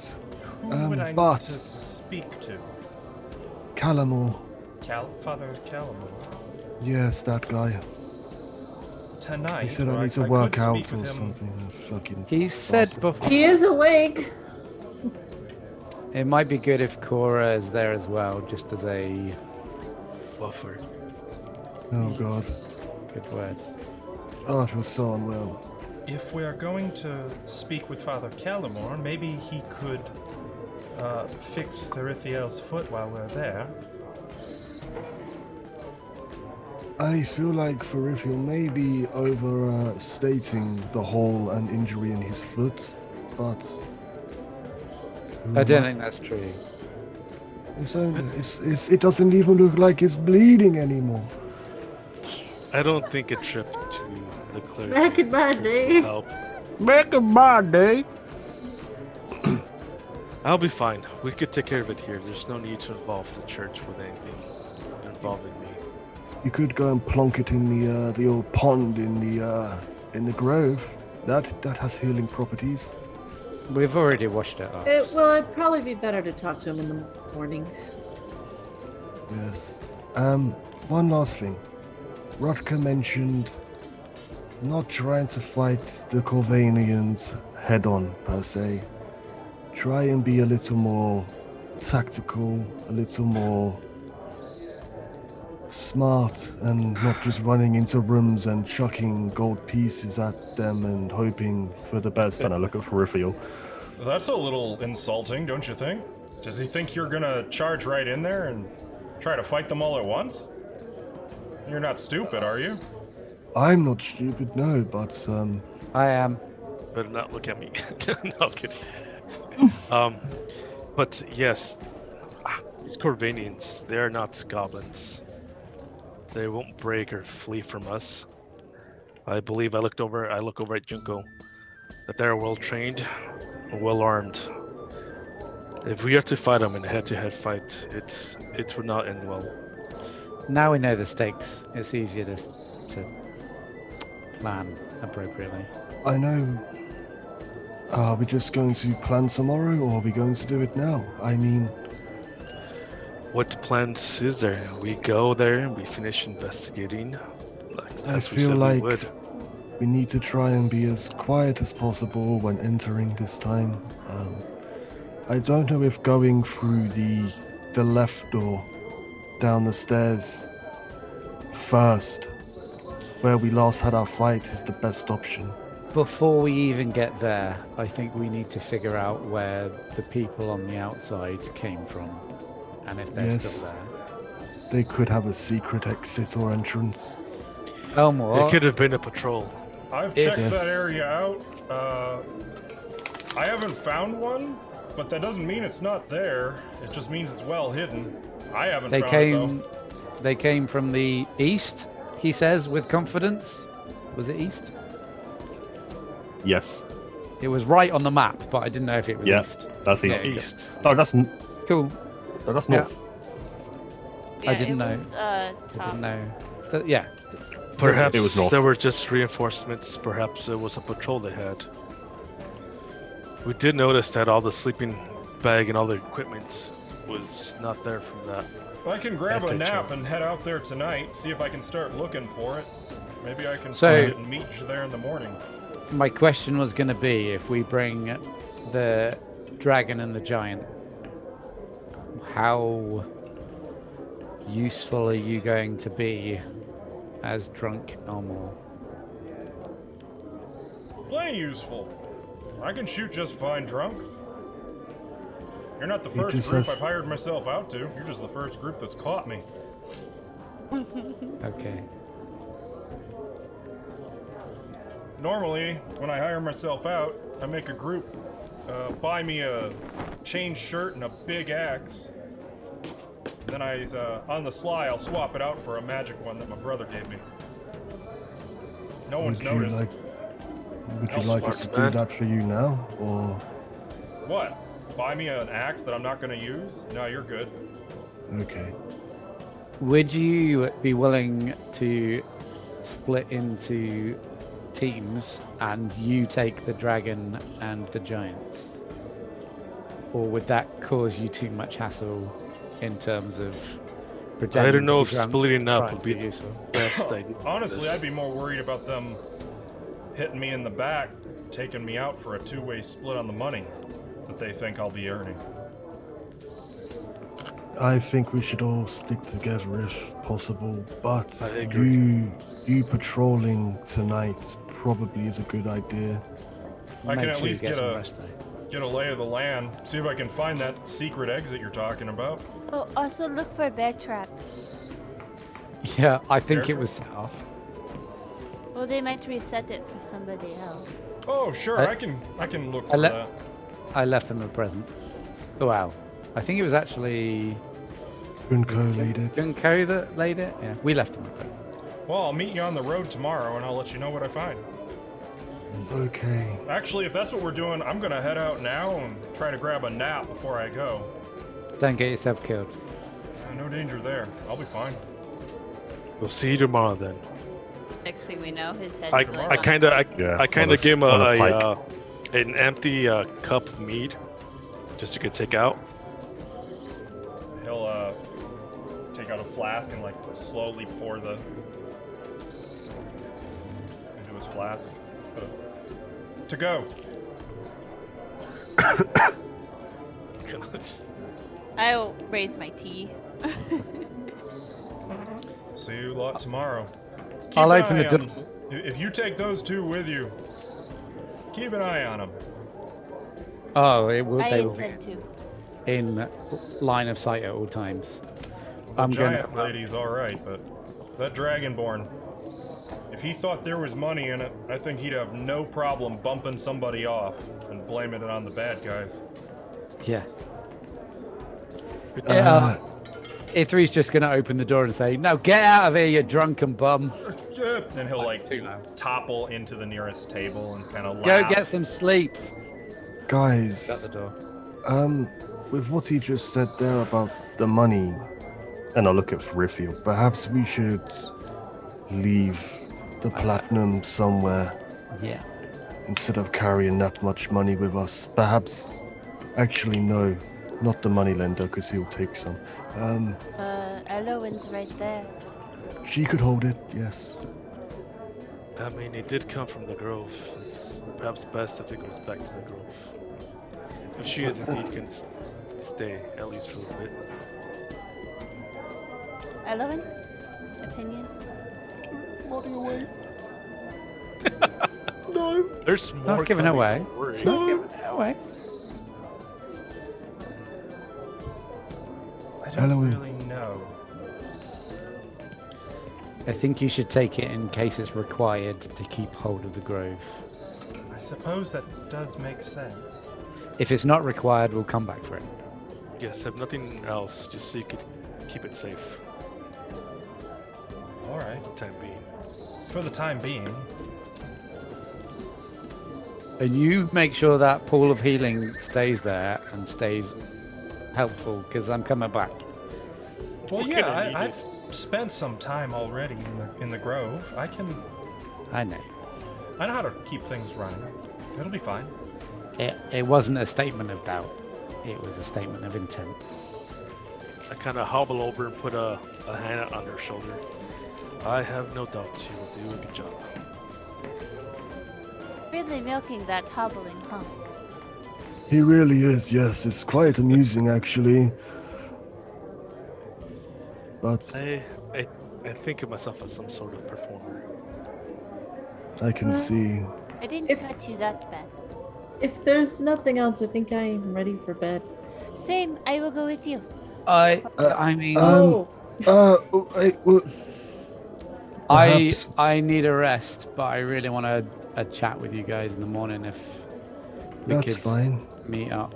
Who would I need
but-
to speak to?
Callamore.
Father Calamor.
Yes, that guy.
Tonight.
He said
or
I need to
could
work
speak
out
with
or
him.
something. Fucking.
He said
bastard.
before.
He is awake.
It might be good if Cora is there as well, just as a
Buffer.
Oh god.
good word.
Oh, it was so unwell.
If we are going to speak with Father Calamor, maybe he could fix Therithiel's foot while we're there.
I feel like Ferrifiel may be overstating the hole and injury in his foot, but
I don't think that's true.
It doesn't even look like it's bleeding anymore.
I don't think a trip to the clergy
Back in my
would
day.
help.
Back in my day.
I'll be fine. We could take care of it here. There's no need to involve the church with anything involving me.
You could go and plonk it in the old pond in the grove. That has healing properties.
We've already washed it off.
Well, it'd probably be better to talk to him in the morning.
Yes. One last thing. Rutger mentioned not trying to fight the Corvanians head on, per se. Try and be a little more tactical, a little more smart, and not just running into rooms and chucking gold pieces at them and hoping for the best. And I look at Peripheral.
That's a little insulting, don't you think? Does he think you're gonna charge right in there and try to fight them all at once? You're not stupid, are you?
I'm not stupid, no, but
I am.
Better not look at me. No, I'm kidding. But yes, these Corvanians, they are not goblins. They won't break or flee from us. I believe I look over at Junko, that they're well trained, well armed. If we have to fight them in a head-to-head fight, it would not end well.
Now we know the stakes. It's easier to plan appropriately.
I know. Are we just going to plan tomorrow, or are we going to do it now? I mean,
What plans is there? We go there, we finish investigating.
I
As we
feel
said we
like
would.
we need to try and be as quiet as possible when entering this time. I don't know if going through the left door down the stairs first, where we last had our fight, is the best option.
Before we even get there, I think we need to figure out where the people on the outside came from, and if they're
Yes.
still there.
They could have a secret exit or entrance.
Elmore,
It could have been a patrol.
I've
If-
checked
Yes.
that area out. I haven't found one, but that doesn't mean it's not there. It just means it's well hidden. I haven't
they
found it
came. They came from the east. He says with confidence. Was it east?
Yes.
It was right on the map, but I didn't know if it was
Yeah.
east.
That's east.
Yeah.
East.
No, that's
Cool.
that's
Yeah.
north.
Yeah,
didn't know.
it was,
I
top.
didn't know. Yeah.
Perhaps
It was north.
there were just reinforcements. Perhaps it was a patrol they had. We did notice that all the sleeping bag and all the equipment was not there from that.
though. I can grab a
Epic
nap
job.
and head out there tonight, see if I can start looking for it. Maybe I can
So-
find it and meet you there in the morning.
My question was going to be if we bring the dragon and the giant, how useful are you going to be as drunk Elmore?
Plenty useful. I can shoot just fine drunk. You're not the first
just
group
says-
I've hired myself out to. You're just the first group that's caught me.
Okay.
Normally, when I hire myself out, I make a group buy me a chain shirt and a big axe. Then on the sly, I'll swap it out for a magic one that my brother gave me. No one's
Would you
noticed.
like
That's
us to
smart,
do
man.
that for you now, or
What? Buy me an axe that I'm not going to use? No, you're good.
okay?
Would you be willing to split into teams and you take the dragon and the giants? Or would that cause you too much hassle in terms of pretending
I don't know
to
if
be drunk,
splitting up
trying
would
to
be
useful?
best idea.
Honestly,
This.
I'd be more worried about them hitting me in the back, taking me out for a two-way split on the money that they think I'll be earning.
I think we should all stick together if possible, but
I agree.
you patrolling tonight probably is a good idea.
I can
Make
at
sure you
least
get
get
some
a
rest, though.
get a lay of the land, see if I can find that secret exit you're talking about.
Oh, also look for a bear trap.
Yeah, I think
Bear
it was set off.
Well, they might reset it for somebody else.
Oh, sure,
I-
I can look
I
for
let-
that.
I left them a present. Wow. I think it was actually
Junko laid it.
Junko that laid it. Yeah, we left him with it.
Well, I'll meet you on the road tomorrow, and I'll let you know what I find.
Okay.
Actually, if that's what we're doing, I'm gonna head out now and try to grab a nap before I go.
Don't get yourself killed.
No danger there. I'll be fine.
We'll see you tomorrow then.
Next thing we know, his head's
I
like
kind of
Yeah,
give him
on a pike.
an empty cup of mead, just you could take out.
He'll take out a flask and like slowly pour the into his flask. To go.
I'll raise my tea.
See you lot tomorrow. Keep
I'll
an
open
eye
the door.
on- If you take those two with you, keep an eye on them.
Oh, it will.
I
They will be
intend to.
in line of sight at all times.
The
I'm
giant
gonna.
lady's all right, but that dragonborn. If he thought there was money in it, I think he'd have no problem bumping somebody off and blaming it on the bad guys.
Yeah.
Uh,
Ithri's just gonna open the door and say, "Now get out of here, you drunken bum!
Then he'll like
Too loud.
topple into the nearest table and kind of
Go
laugh.
get some sleep."
guys,
Shut the door.
with what he just said there about the money, and I'll look at Riffield, perhaps we should leave the platinum somewhere
Yeah.
instead of carrying that much money with us. Perhaps, actually, no, not the moneylender, because he'll take some.
Elowen's right there.
She could hold it, yes.
I mean, it did come from the grove. It's perhaps best if it goes back to the grove. If she is indeed going to stay, at least for a bit.
Elowen? Opinion?
Money away.
There's more.
Not giving
coming,
away.
don't worry.
Not giving it away.
I don't
Halloween.
really know.
I think you should take it in case it's required to keep hold of the grove.
I suppose that does make sense.
If it's not required, we'll come back for it.
Yes, if nothing else, just so you could keep it safe
All right.
for the time being.
For the time being.
And you make sure that pool of healing stays there and stays helpful, because I'm coming back.
Well,
We're
yeah,
gonna need
I've spent some time already in the grove. I
I know.
know how to keep things running. It'll be fine.
It wasn't a statement of doubt. It was a statement of intent.
I kind of hobble over and put a hand on her shoulder. I have no doubt she will do a good job.
Really milking that hobbling hunk.
He really is, yes. It's quite amusing, actually. But
I think of myself as some sort of performer.
I can see.
I didn't
If-
cut you that bad.
If there's nothing else, I think I'm ready for bed.
Same, I will go with you.
I mean,
Oh,
Well, perhaps-
I need a rest, but I really want a chat with you guys in the morning if we
that's
could
fine.
meet up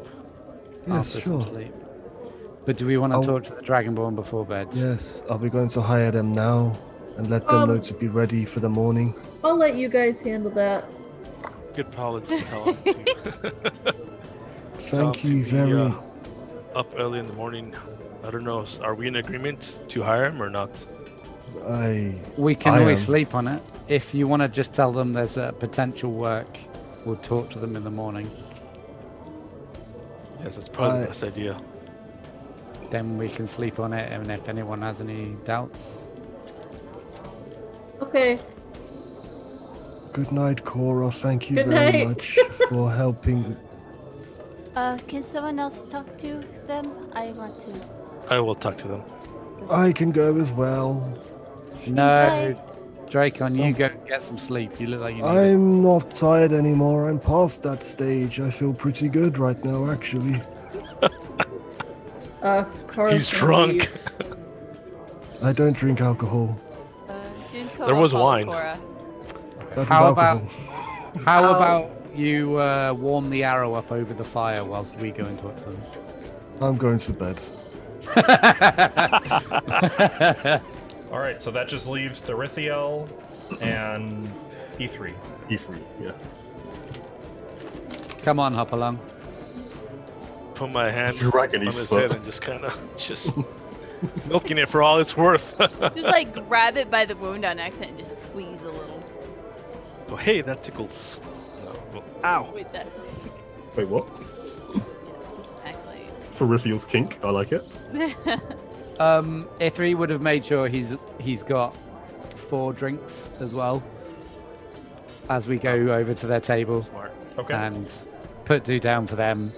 Yes,
after some
sure.
sleep. But do we want to
I'll-
talk to the Dragonborn before bed?
Yes, are we going to hire them now and let them know to be ready for the morning?
I'll let you guys handle that.
Could probably just tell him to.
Thank
to
you
be,
very.
up early in the morning. I don't know. Are we in agreement to hire him or not?
We can
I
always
am.
sleep on it. If you want to just tell them there's a potential work, we'll talk to them in the morning.
Yes, that's probably
I-
the best idea.
Then we can sleep on it, and if anyone has any doubts.
Okay.
Good night, Cora. Thank you
Good
very
night.
much for helping.
Can someone else talk to them? I want to.
I will talk to them.
I can go as well.
No,
Enjoy.
Dracon, you go get some sleep. You look like you need it.
I'm not tired anymore. I'm past that stage. I feel pretty good right now, actually.
Cara's
He's
gonna
drunk.
leave.
I don't drink alcohol.
Junko
There
will
was
follow
wine.
Cora.
That is
How
alcohol.
How
Oh.
about you warm the arrow up over the fire whilst we go and talk to them?
I'm going to bed.
All right, so that just leaves Therithiel and E3.
E3, yeah.
Come on, hop along.
Put my hand
Dragging
on
his
his
foot.
head and just kind of just milking it for all it's worth.
Just like grab it by the wound on accident and just squeeze a little.
Go, hey, that tickles. No, go, ow.
Wait, that.
Wait, what?
Actually.
For Rithiel's kink, I like it.
Ithri would have made sure he's got 4 drinks as well as we go over to their table.
Smart.
Okay.
And put 2 down for them.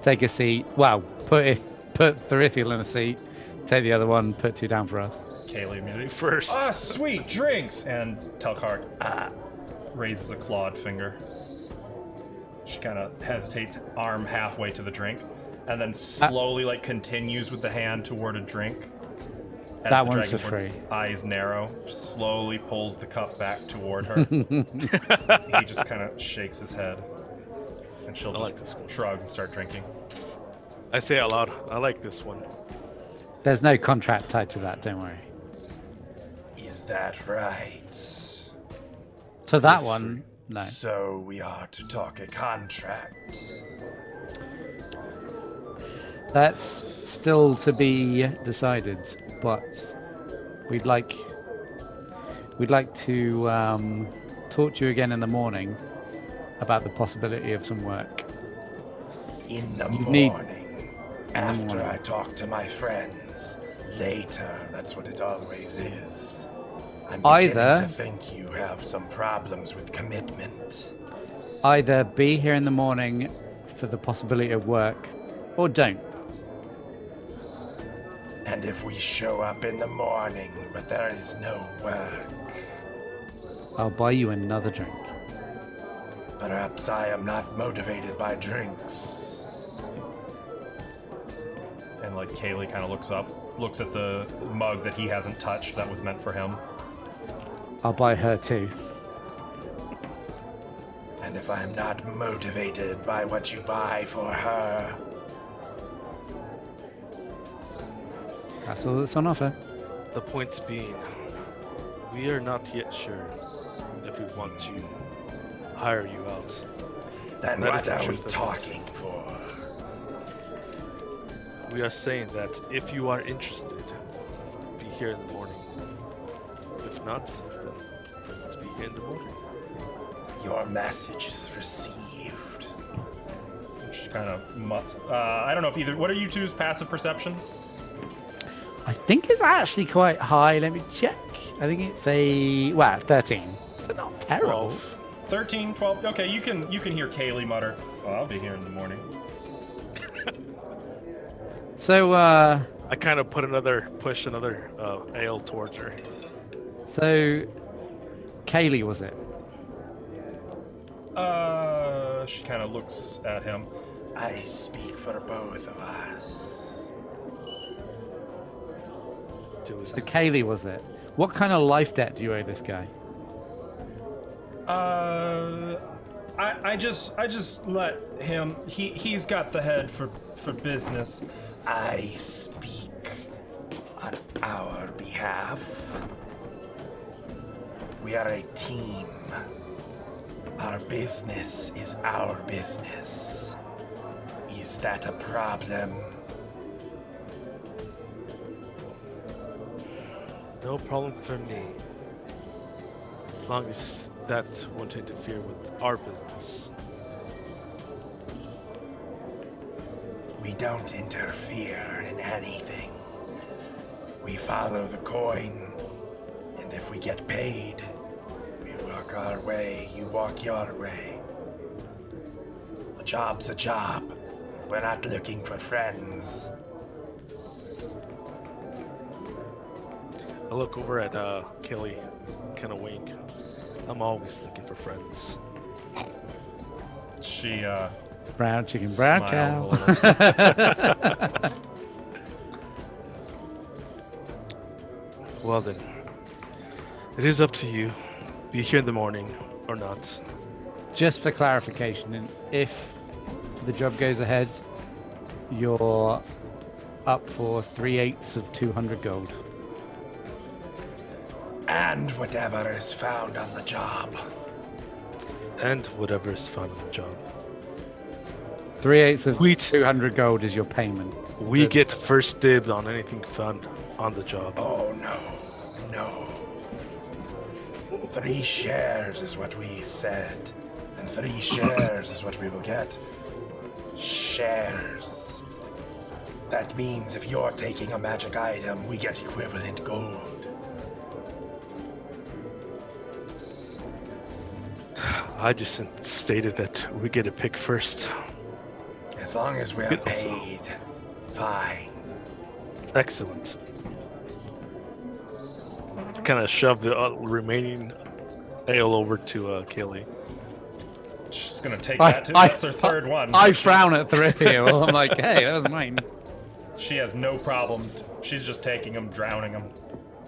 Take a seat. Well, put Therithiel in a seat. Take the other one. Put 2 down for us.
Kaylee immediately.
First.
Ah, sweet drinks! And Telkar raises a clawed finger. She kind of hesitates, arm halfway to the drink, and then slowly continues with the hand toward a drink. As
That
the
one's for
Dragonborn's
free.
eyes narrow, just slowly pulls the cup back toward her. He just kind of shakes his head, and she'll
I
just
like this one.
shrug and start drinking.
I say out loud, I like this one.
There's no contract tied to that, don't worry.
Is that right?
To that
Yes,
one, no.
So we are to talk a contract.
That's still to be decided, but we'd like to talk to you again in the morning about the possibility of some work.
In the
You need-
morning, after
morning.
I talk to my friends. Later, that's what it always is. I'm beginning
Either-
to think you have some problems with commitment.
Either be here in the morning for the possibility of work, or don't.
And if we show up in the morning, but there is no work,
I'll buy you another drink.
perhaps I am not motivated by drinks. And Kaylee kind of looks at the mug that he hasn't touched that was meant for him.
I'll buy her too.
And if I am not motivated by what you buy for her,
That's all that's on offer.
The point being, we are not yet sure if we want to hire you out.
then
That
what
is the
are we
truth of it.
talking for?
We are saying that if you are interested, be here in the morning. If not, then let's be here in the morning.
Your message is received. Just kind of, I don't know if either. What are you two's passive perceptions?
I think it's actually quite high. Let me check. I think it's 13. So not terrible.
12.
13, 12. Okay, you can hear Kaylee mutter, "Oh, I'll be here in the morning."
So
I kind of push another ale towards her.
so Kaylee was it?
She kind of looks at him. I speak for both of us.
So Kaylee was it? What kind of life debt do you owe this guy?
I just let him. He's got the head for business. I speak on our behalf. We are a team. Our business is our business. Is that a problem?
No problem for me. As long as that won't interfere with our business.
We don't interfere in anything. We follow the coin, and if we get paid, we walk our way, you walk your way. A job's a job. We're not looking for friends.
I look over at Kelly, kind of wink. I'm always looking for friends.
She,
Brown chicken, brown
Smiles
cow.
Well then, it is up to you. Be here in the morning or not.
just for clarification, and if the job goes ahead, you're up for 3/8 of 200 gold.
And whatever is found on the job.
And whatever is found on the job.
3/8 of
We-
200 gold is your payment.
We get first dibs on anything found on the job.
Oh no, no. 3 shares is what we said, and 3 shares is what we will get. Shares. That means if you're taking a magic item, we get equivalent gold.
I just stated that we get to pick first.
As long as we're
Good.
paid, fine.
Excellent. Kind of shove the remaining ale over to Kaylee.
She's gonna take that too. That's her third one.
I frown at Thrithio. I'm like, hey, that was mine.
She has no problem. She's just taking them, drowning them.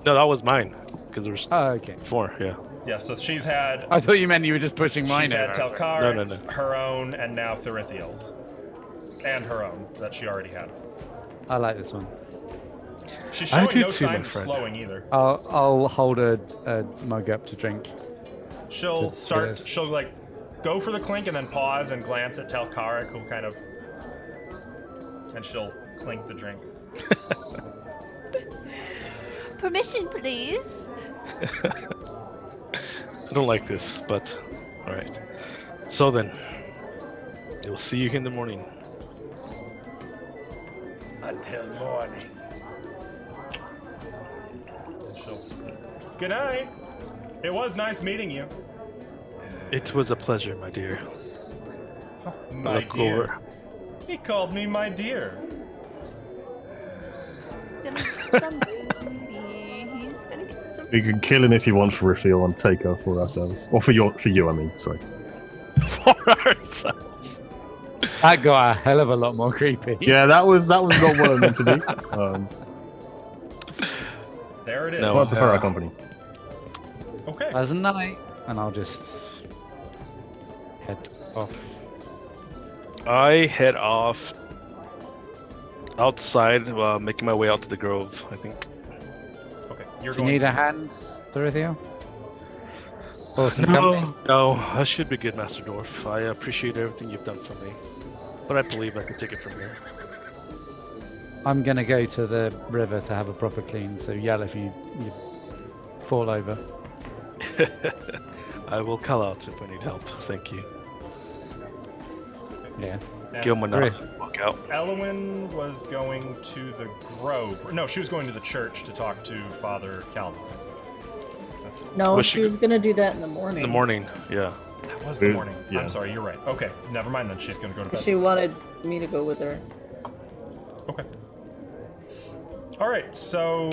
No, that was mine. Because there's
Oh, okay.
4, yeah.
Yeah, so she's had.
I thought you meant you were just pushing mine
She's had
over.
Telkarit's,
No.
her own, and now Therithiel's. And her own, that she already had.
I like this one.
She's
I
showing
do
no
too, my
signs of
friend.
slowing either.
I'll hold a mug up to drink.
She'll start,
Cheers.
she'll like go for the clink and then pause and glance at Telkarit, who'll kind of. And she'll clink the drink.
Permission, please.
I don't like this, but alright. So then, we'll see you in the morning.
Until morning. And she'll. Good night. It was nice meeting you.
It was a pleasure, my dear.
My
Look
dear.
over.
He called me my dear.
Gonna get some booty. He's gonna get some.
We can kill him if you want for reveal and take her for ourselves. Or for you, I mean, sorry.
For ourselves.
That got a hell of a lot more creepy.
Yeah, that was not what I meant to be.
There it is.
No.
I prefer our company.
Okay.
Pleasant night, and I'll just head off.
I head off outside, making my way out to the grove, I think.
Okay. You're
Do you
going.
need a hand, Thrithio? Or some company?
No, I should be good, Master Dwarf. I appreciate everything you've done for me, but I believe I can take it from here.
I'm gonna go to the river to have a proper clean, so yell if you fall over.
I will call out if I need help. Thank you.
Yeah.
Now,
Gilman,
Great.
walk out.
Elwyn was going to the grove. No, she was going to the church to talk to Father Calvin.
No,
Was
she
she-
was gonna do that in the morning.
In the morning, yeah.
That was the
Dude,
morning.
yeah.
I'm sorry, you're right. Okay, never mind then. She's going to go to bed.
She wanted me to go with her.
Okay. All right. So,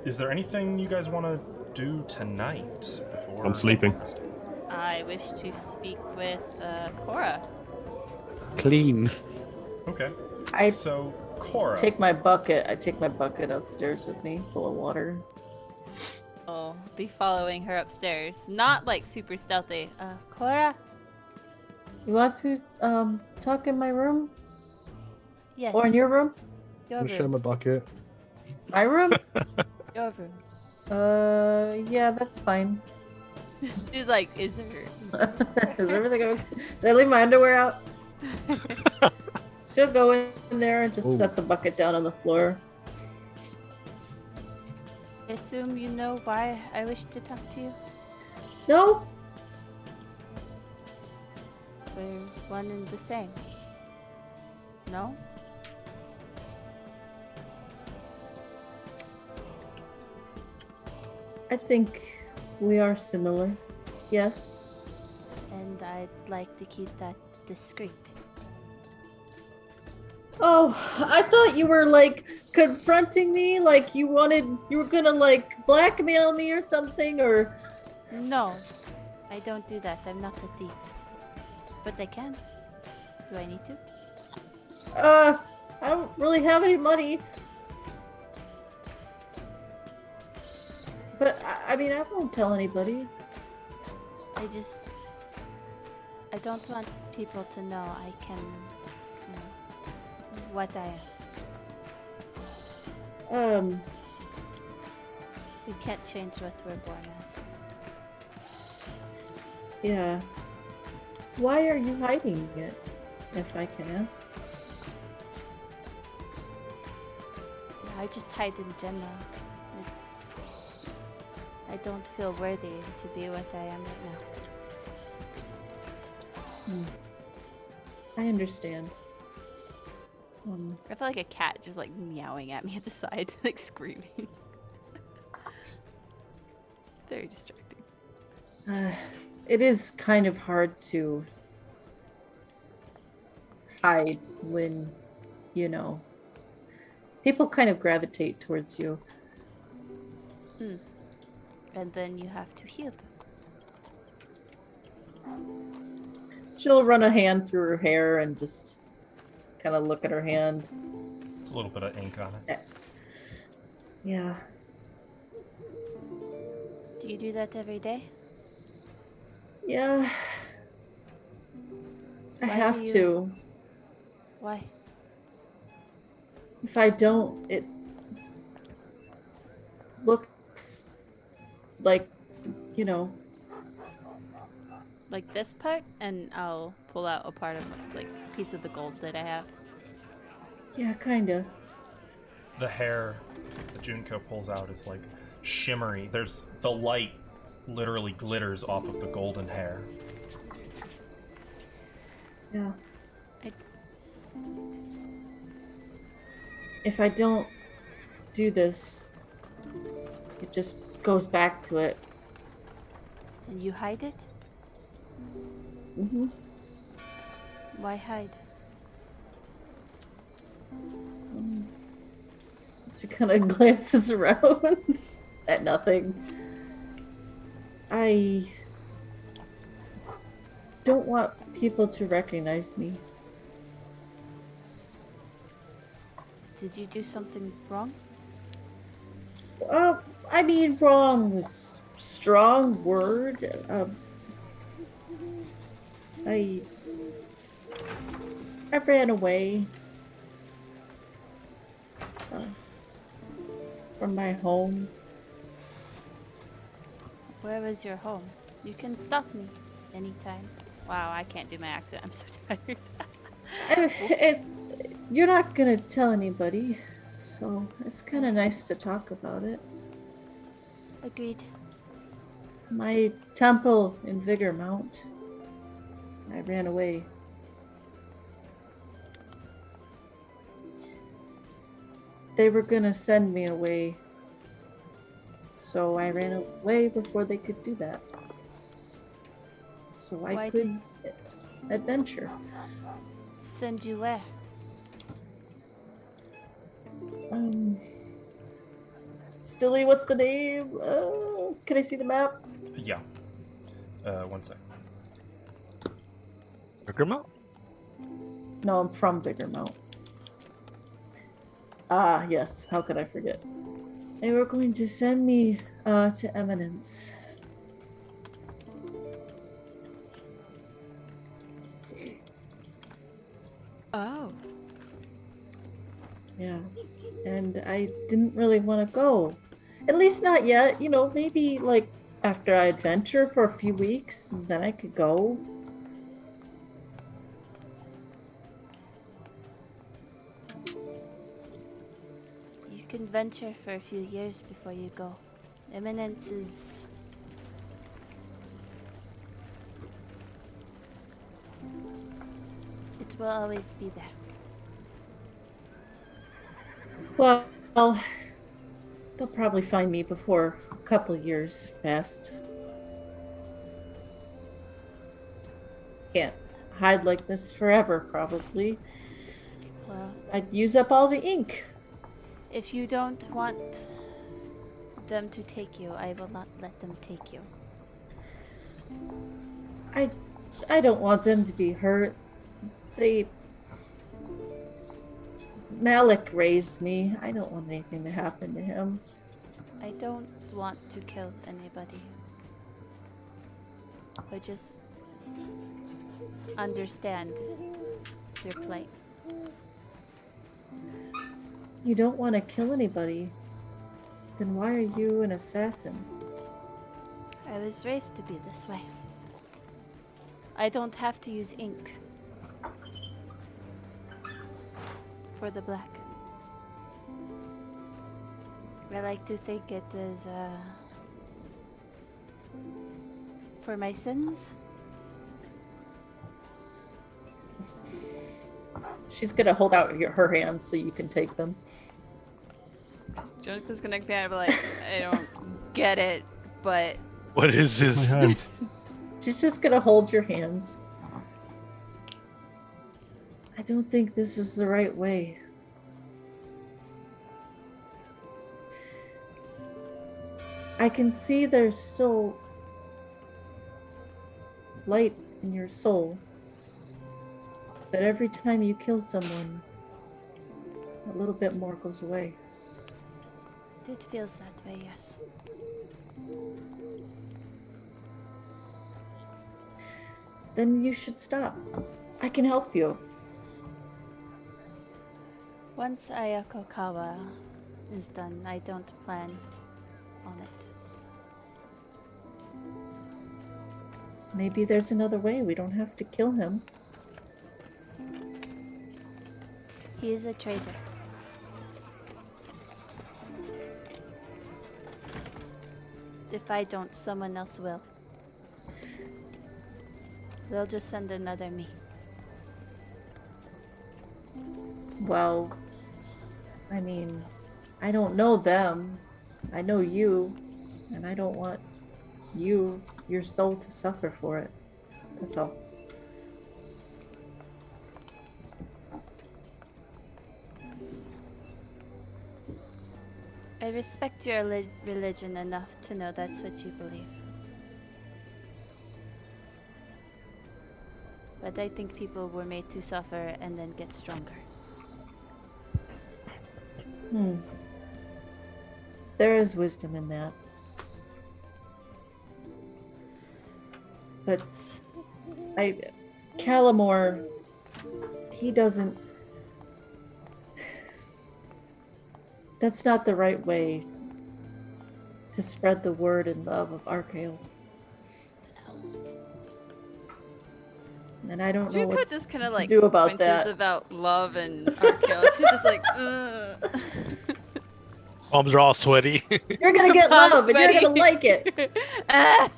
is there anything you guys want to do tonight before?
I'm sleeping.
I wish to speak with Cora.
Clean.
Okay.
I
So, Cora.
take my bucket. I take my bucket upstairs with me, full of water.
I'll be following her upstairs. Not like super stealthy. Cora?
You want to talk in my room
Yes.
or in your room?
Your
I'll show
room.
my bucket.
My room?
Your room.
Yeah, that's fine.
She's like, is there?
Is everything okay? Did I leave my underwear out? She'll go in there and just
Ooh.
set the bucket down on the floor.
I assume you know why I wish to talk to you?
No?
We're one and the same. No?
I think we are similar. Yes.
And I'd like to keep that discreet.
Oh, I thought you were like confronting me, like you were gonna like blackmail me or something, or
No, I don't do that. I'm not a thief. But I can. Do I need to?
I don't really have any money. But I mean, I won't tell anybody.
I just I don't want people to know I can, what I am. We can't change what we're born as.
Yeah. Why are you hiding it, if I can ask?
I just hide in general. I don't feel worthy to be what I am right now.
I understand.
I feel like a cat just like meowing at me at the side, like screaming. It's very distracting.
It is kind of hard to hide when, people kind of gravitate towards you.
And then you have to heal them.
She'll run a hand through her hair and just kind of look at her hand.
There's a little bit of ink on it.
Yeah.
Do you do that every day?
Yeah. I
Why
have
do you-
to.
Why?
If I don't, it looks like,
Like this part, and I'll pull out a part of like piece of the gold that I have.
yeah, kinda.
The hair that Junko pulls out is like shimmery. There's the light literally glitters off of the golden hair.
Yeah. If I don't do this, it just goes back to it.
And you hide it?
Mm-hmm.
Why hide?
She kind of glances around at nothing. I don't want people to recognize me.
Did you do something wrong?
I mean, wrong was a strong word. I ran away from my home.
Where was your home? You can stop me anytime. Wow, I can't do my accent. I'm so tired.
You're not gonna tell anybody, so it's kind of nice to talk about it.
Agreed.
My temple in Vigor Mount. I ran away. They were gonna send me away, so I ran away before they could do that. So I could adventure.
Send you where?
Stilly, what's the name? Can I see the map?
Yeah. One sec.
Grandma?
No, I'm from Vigor Mount. Ah, yes. How could I forget? They were going to send me to Eminence.
Oh.
Yeah. And I didn't really want to go. At least not yet. Maybe like after I adventure for a few weeks, then I could go.
You can venture for a few years before you go. Eminence is... It will always be there.
Well, they'll probably find me before a couple years passed. Can't hide like this forever, probably.
Well,
I'd use up all the ink.
if you don't want them to take you, I will not let them take you.
I don't want them to be hurt. Malik raised me. I don't want anything to happen to him.
I don't want to kill anybody. I just understand your plight.
You don't want to kill anybody. Then why are you an assassin?
I was raised to be this way. I don't have to use ink for the black. I like to think it is for my sins.
She's gonna hold out her hands so you can take them.
Jonica's gonna kind of like, I don't get it, but
What is
My
this?
hand.
She's just gonna hold your hands. I don't think this is the right way. I can see there's still light in your soul. But every time you kill someone, a little bit more goes away.
it feels that way, yes.
Then you should stop. I can help you.
Once Ayakokawa is done, I don't plan on it.
Maybe there's another way. We don't have to kill him.
He is a traitor. If I don't, someone else will. They'll just send another me.
Well, I mean, I don't know them. I know you, and I don't want you, your soul, to suffer for it. That's all.
I respect your religion enough to know that's what you believe. But I think people were made to suffer and then get stronger.
There is wisdom in that. But Calamore, he doesn't. That's not the right way to spread the word and love of Archael. And I don't know
Juko
what
just kind of
to
like
do about
winces
that.
about love and Archael. She's just like, ugh.
Palms are all sweaty.
You're gonna get
Palms
love, and you're
sweaty.
gonna like it.
Ah.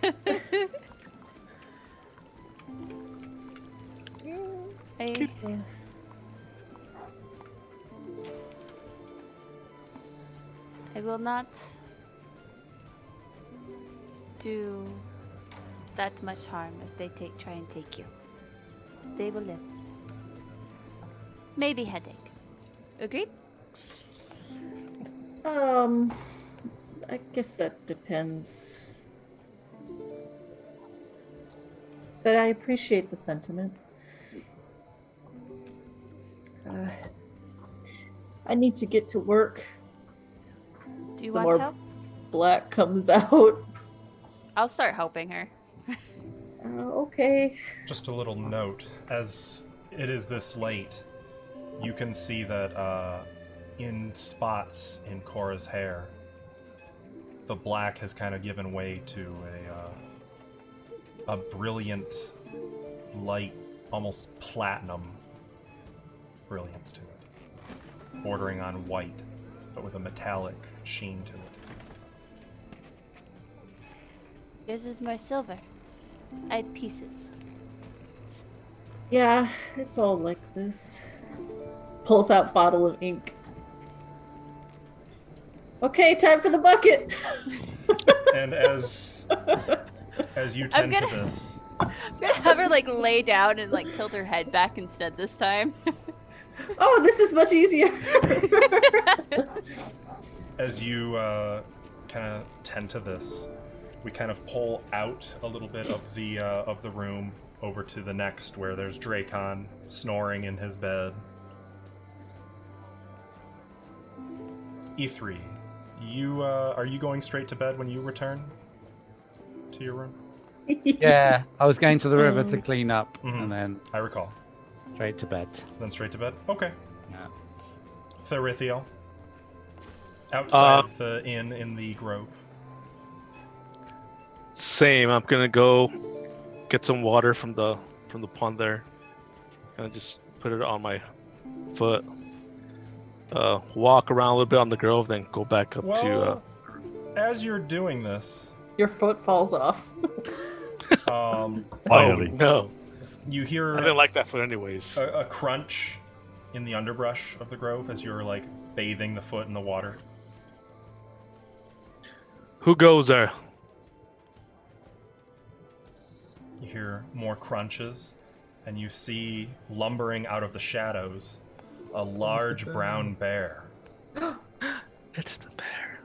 I will not do that much harm if they try and take you. They will live. Maybe headache. Agreed?
I guess that depends. But I appreciate the sentiment. I need to get to work.
Do you
Some
want
more
help?
black comes out.
I'll start helping her.
Okay.
Just a little note, as it is this late, you can see that in spots in Cora's hair, the black has kind of given way to a brilliant, light, almost platinum brilliance to it, bordering on white, but with a metallic sheen to it.
Yours is more silver. I had pieces.
Yeah, it's all like this. Pulls out bottle of ink. Okay, time for the bucket.
And as you tend to this,
I'm gonna have her like lay down and like tilt her head back instead this time.
Oh, this is much easier.
as you kind of tend to this, we kind of pull out a little bit of the room over to the next, where there's Dracon snoring in his bed. E3, you are you going straight to bed when you return to your room?
Yeah, I was going to the river to clean up,
Mhm.
and then
I recall.
straight to bed.
Then straight to bed. Okay.
Yeah.
Therithiel. Outside of the inn in the grove.
Same. I'm gonna go get some water from the pond there, and just put it on my foot. Walk around a little bit on the grove, then go back up to.
Well, as you're doing this,
Your foot falls off.
Finally.
Oh, no,
you hear
I didn't like that foot anyways.
a crunch in the underbrush of the grove as you're like bathing the foot in the water.
Who goes there?
You hear more crunches, and you see lumbering out of the shadows a large
bear?
brown bear
It's the bear.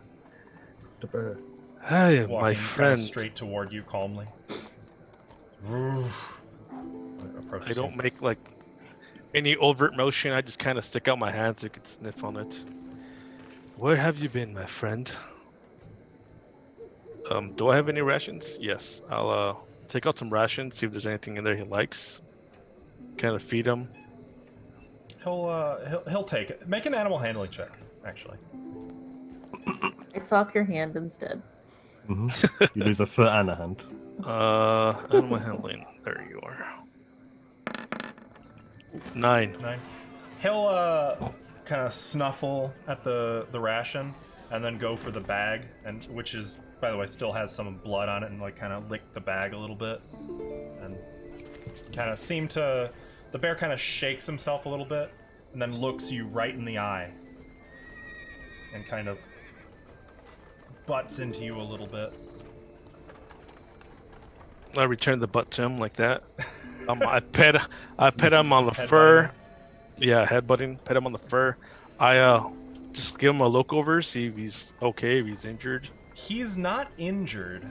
The bear.
Hi,
walking
my
kinda
friend.
straight toward you calmly. Approaches
I don't
you.
make like any overt motion. I just kind of stick out my hand so you could sniff on it. Where have you been, my friend? Do I have any rations? Yes. I'll take out some rations, see if there's anything in there he likes. Kind of feed him.
He'll take it. Make an animal handling check, actually.
It's off your hand instead.
You lose a foot and a hand.
Animal handling. There you are. 9.
9. He'll kind of snuffle at the ration and then go for the bag, and which is, by the way, still has some blood on it, and like kind of lick the bag a little bit, and kind of seem to. The bear kind of shakes himself a little bit, and then looks you right in the eye, and kind of butts into you a little bit.
I return the butt to him like that. I pet him on the
Headbutting.
fur. Yeah, headbutting. Pet him on the fur. I just give him a look over, see if he's okay, if he's injured.
He's not injured,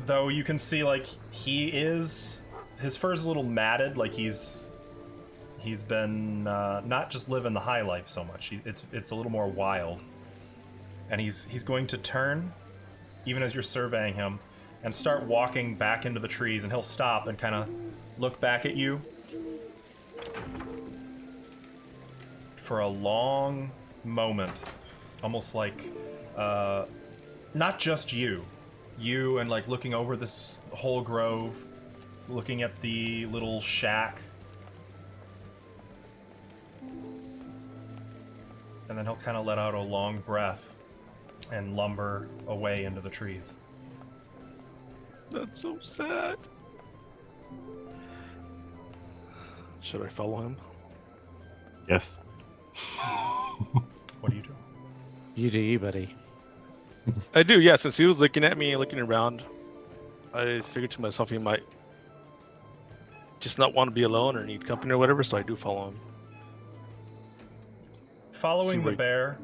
though. You can see like he is. His fur's a little matted, like he's been not just living the high life so much. It's a little more wild, and he's going to turn, even as you're surveying him, and start walking back into the trees. And he'll stop and kind of look back at you for a long moment, almost like not just you and like looking over this whole grove, looking at the little shack, and then he'll kind of let out a long breath and lumber away into the trees.
That's so sad. Should I follow him?
Yes.
What do you do?
You do you, buddy.
I do, yeah. Since he was looking at me, looking around, I figured to myself he might just not want to be alone or need company or whatever, so I do follow him.
Following
See
the
where-
bear,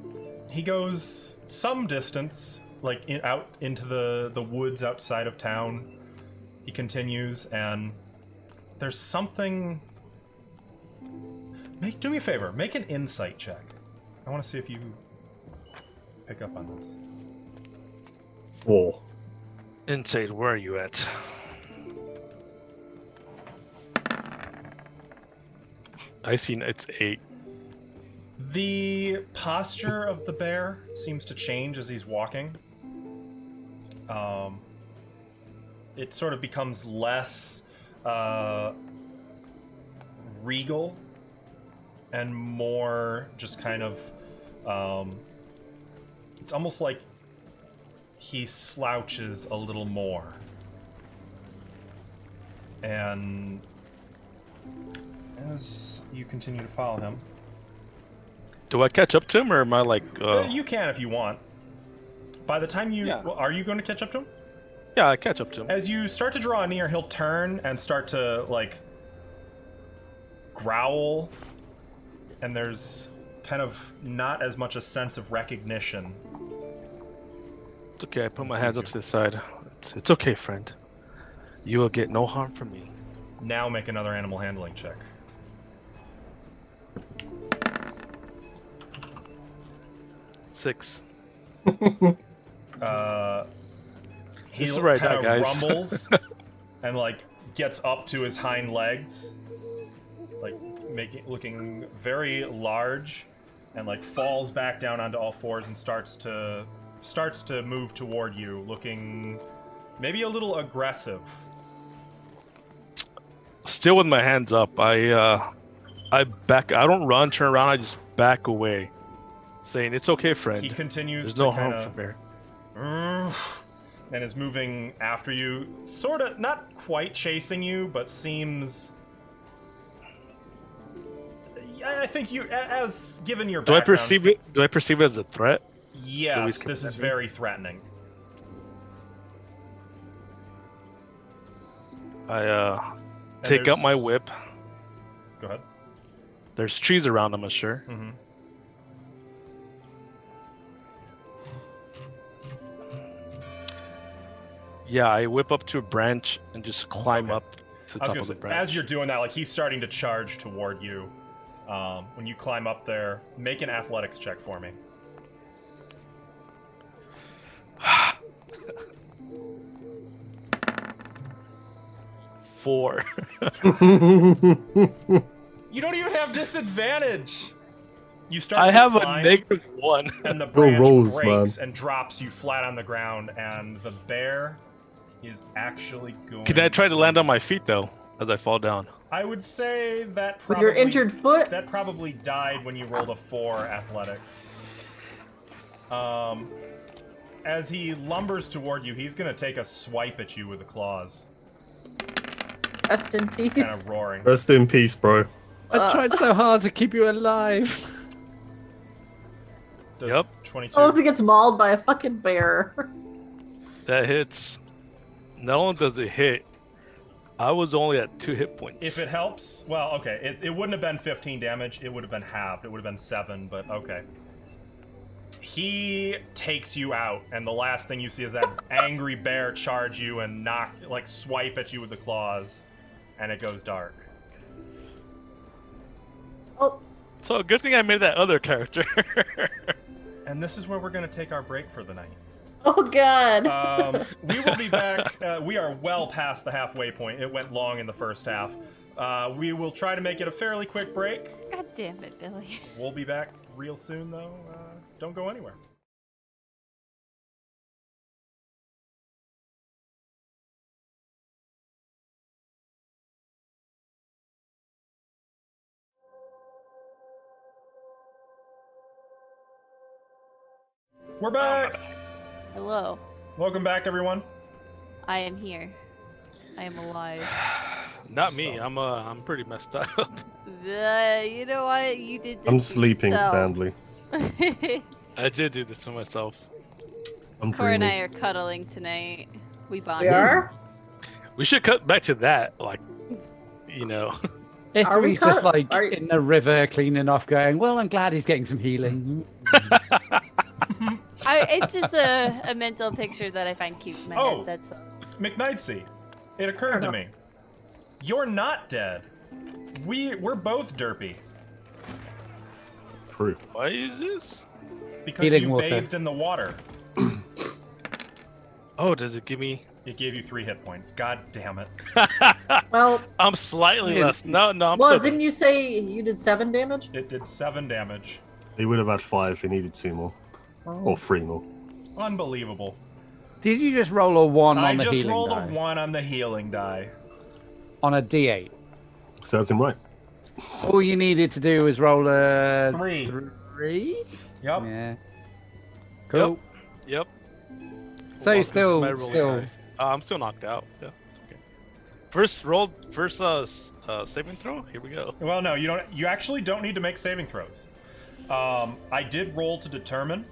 he goes some distance, like out into the woods outside of town. He continues, and there's something. Do me a favor. Make an insight check. I want to see if you pick up on this.
4.
Insight, where are you at? I seen it's 8.
The posture of the bear seems to change as he's walking. It sort of becomes less regal and more just kind of. It's almost like he slouches a little more. And as you continue to follow him,
Do I catch up to him, or am I like?
you can if you want. By the time you...
Yeah.
Well, are you going to catch up to him?
Yeah, I catch up to him.
As you start to draw near, he'll turn and start to, like, growl. And there's kind of not as much a sense of recognition.
It's okay. I put my
Sees
hands
you.
up to the side. It's okay, friend. You will get no harm from me.
Now make another animal handling check.
Six.
He
This is where I
kind
die,
of
guys.
rumbles and like gets up to his hind legs, like looking very large, and like falls back down onto all fours and starts to move toward you, looking maybe a little aggressive.
Still with my hands up, I back. I don't run, turn around. I just back away, saying, "It's okay, friend.
He continues
There's
to
no
kind
harm from here."
and is moving after you, sort of not quite chasing you, but seems. I think you, as given your
Do
background,
I perceive it? Do I perceive it as a threat?
Yes, this is very threatening.
I take out my whip.
Go ahead.
There's trees around, I'm sure.
Mm-hmm.
Yeah, I whip up to a branch and just climb up to the top of the branch.
As you're doing that, like he's starting to charge toward you. When you climb up there, make an athletics check for me.
Four.
You don't even have disadvantage. You start.
I
to
have
climb,
a -1.
and the
Go
branch
rolls,
breaks
man.
and drops you flat on the ground, and the bear is actually going.
Can I try to land on my feet though, as I fall down?
I would say that
With
probably,
your injured foot?
that probably died when you rolled a 4 athletics. As he lumbers toward you, he's gonna take a swipe at you with the claws,
Rest in
kind
peace.
of roaring.
Rest in peace, bro.
I tried so hard to keep you alive.
Does
Yep.
22.
Oh, he gets mauled by a fucking bear.
That hits. Not only does it hit, I was only at 2 hit points.
If it helps, well, okay, it wouldn't have been 15 damage. It would have been halved. It would have been 7, but okay. He takes you out, and the last thing you see is that angry bear charge you and swipe at you with the claws, and it goes dark.
Oh,
So good thing I made that other character.
And this is where we're going to take our break for the night.
oh God.
We will be back. We are well past the halfway point. It went long in the first half. We will try to make it a fairly quick break.
God damn it, Billy.
We'll be back real soon, though. Don't go anywhere. We're back!
Hello.
Welcome back, everyone.
I am here. I am alive.
Not me. I'm pretty messed up.
You know what? You did this
I'm
to
sleeping
yourself.
soundly.
I did do this to myself.
I'm
Cora and I
dreaming.
are cuddling tonight. We
We
bonded.
are?
We should cut back to that, like, you know.
If
Are we
he's just
cut-
like
are-
in the river cleaning off, going, well, I'm glad he's getting some healing.
It's just a mental picture that I find cute in my
Oh.
head. That's
McKnightsey, it occurred to me. You're not dead. We're both derpy.
True.
Why is this?
Because
Healing
you
water.
bathed in the water.
Oh, does it give me?
It gave you 3 hit points. God damn it.
Well,
I'm slightly
Yeah.
less. No, I'm
well,
still-
didn't you say you did 7 damage?
It did 7 damage.
He would have had 5 if he needed 2 more. Or 3 more.
Unbelievable.
Did you just roll a 1
I
on the
just
healing
rolled
die?
a 1 on the healing die.
On a d8.
Serves him right.
All you needed to do was roll a
3.
3?
Yep.
Yeah. Cool.
Yep.
So
Welcome
you're
to my rolling
still.
dice. I'm still knocked out. Yeah. Okay. First saving throw. Here we go.
Well, no, you don't. You actually don't need to make saving throws. I did roll to determine,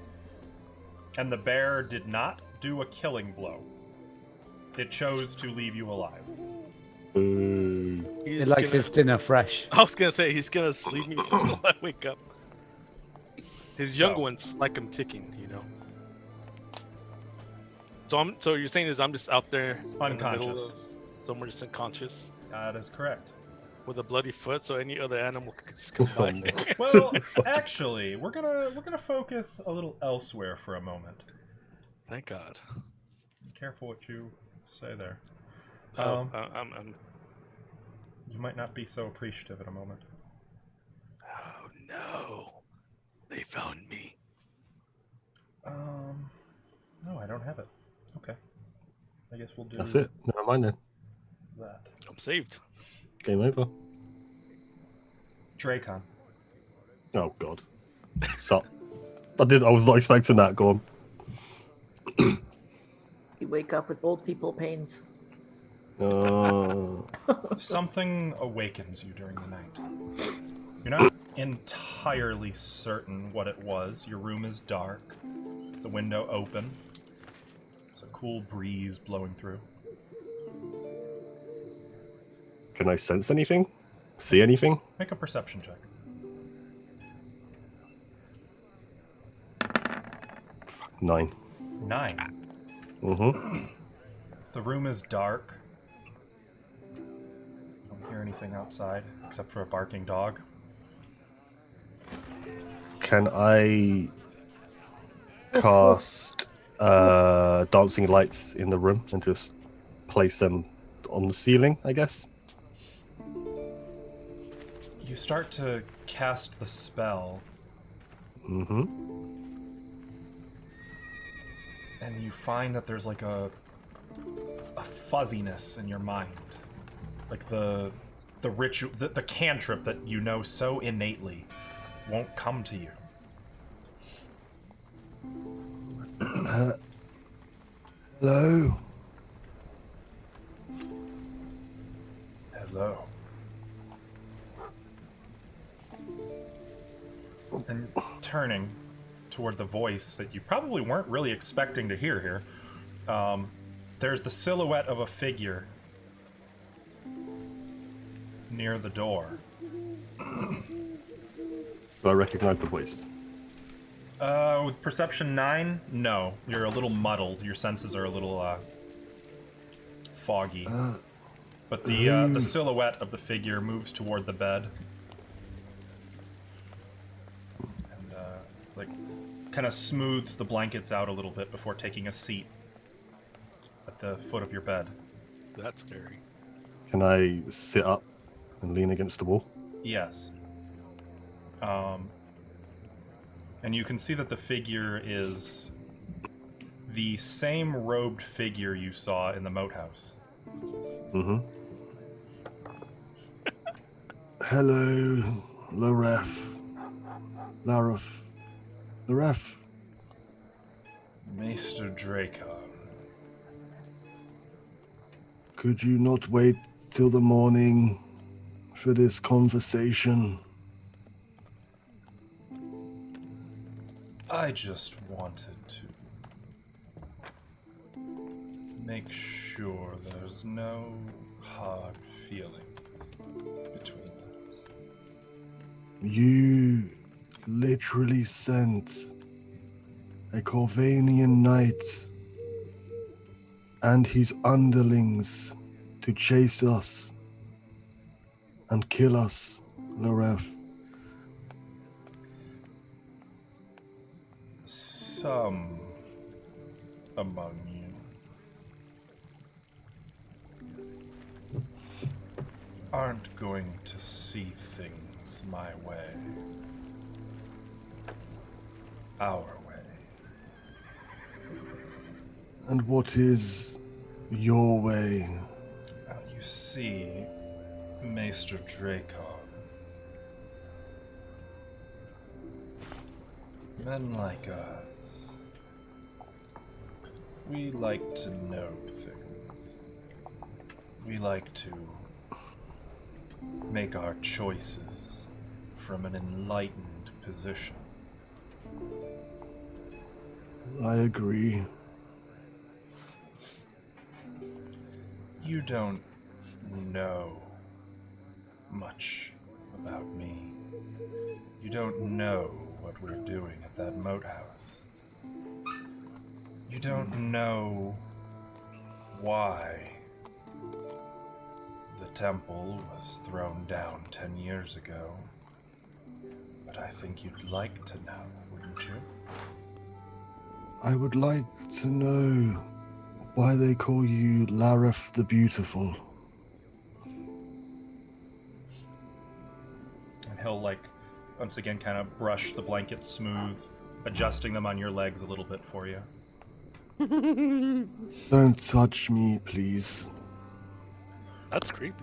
and the bear did not do a killing blow. It chose to leave you alive.
Boo.
It likes its dinner fresh.
I was gonna say he's gonna leave me until I wake up. His
So-
young ones like him kicking, you know. So you're saying is I'm just out there in the middle
Unconscious.
of somewhere just unconscious
That is correct.
with a bloody foot, so any other animal could just come
Oh,
by.
no.
Well, actually, we're gonna focus a little elsewhere for a moment.
Thank God.
careful what you say there.
I'm.
You might not be so appreciative in a moment.
Oh no, they found me.
No, I don't have it. Okay. I guess we'll do
That's it. Never mind then.
that.
I'm saved.
Game over.
Dracon.
Oh god. Stop. I was not expecting that. Go on.
You wake up with old people pains.
Something awakens you during the night. You're not entirely certain what it was. Your room is dark. The window open. There's a cool breeze blowing through.
Can I sense anything? See anything?
Make a perception check.
9.
9.
Mm-hmm.
The room is dark. Don't hear anything outside except for a barking dog.
Can I cast dancing lights in the room and just place them on the ceiling, I guess?
You start to cast the spell,
Mm-hmm.
and you find that there's like a fuzziness in your mind. Like the ritual, the cantrip that you know so innately won't come to you.
Hello?
Hello. And turning toward the voice that you probably weren't really expecting to hear here, there's the silhouette of a figure near the door.
Do I recognize the voice?
With perception 9, no. You're a little muddled. Your senses are a little foggy. But the silhouette of the figure moves toward the bed. And, kind of smooths the blankets out a little bit before taking a seat at the foot of your bed.
That's scary.
Can I sit up and lean against the wall?
Yes. And you can see that the figure is the same robed figure you saw in the moat house.
Mm-hmm. Hello, Laref.
Maester Dracon.
Could you not wait till the morning for this conversation?
I just wanted to make sure there's no hard feelings between us.
You literally sent a Corvanian knight and his underlings to chase us and kill us, Laref.
Some among you aren't going to see things my way. Our way.
And what is your way?
Now you see, Maester Dracon. Men like us, we like to know things. We like to make our choices from an enlightened position.
I agree.
You don't know much about me. You don't know what we're doing at that moat house. You don't know why the temple was thrown down 10 years ago. But I think you'd like to know, wouldn't you?
I would like to know why they call you Lareth the Beautiful?
And he'll, like, once again kind of brush the blanket smooth, adjusting them on your legs a little bit for you.
Don't touch me, please.
That's creepy.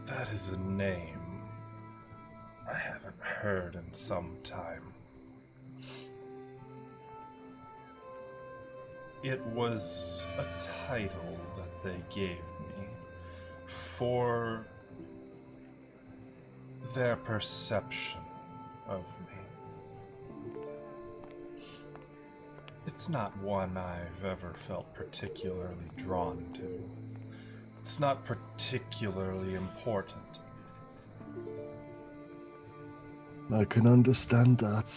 That is a name I haven't heard in some time. It was a title that they gave me for their perception of me. It's not one I've ever felt particularly drawn to. It's not particularly important.
I can understand that.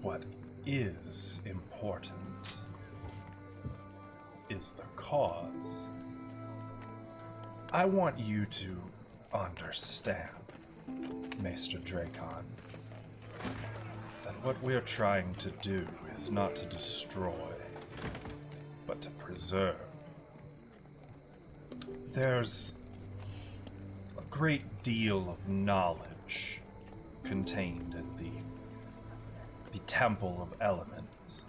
What is important is the cause. I want you to understand, Maester Dracon, that what we're trying to do is not to destroy, but to preserve. There's a great deal of knowledge contained in the Temple of Elements.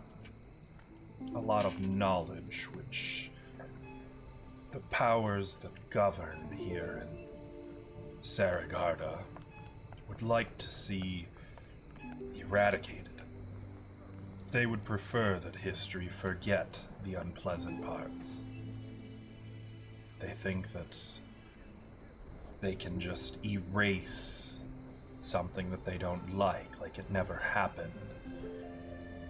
A lot of knowledge which the powers that govern here in Saragarda would like to see eradicated. They would prefer that history forget the unpleasant parts. They think that they can just erase something that they don't like it never happened,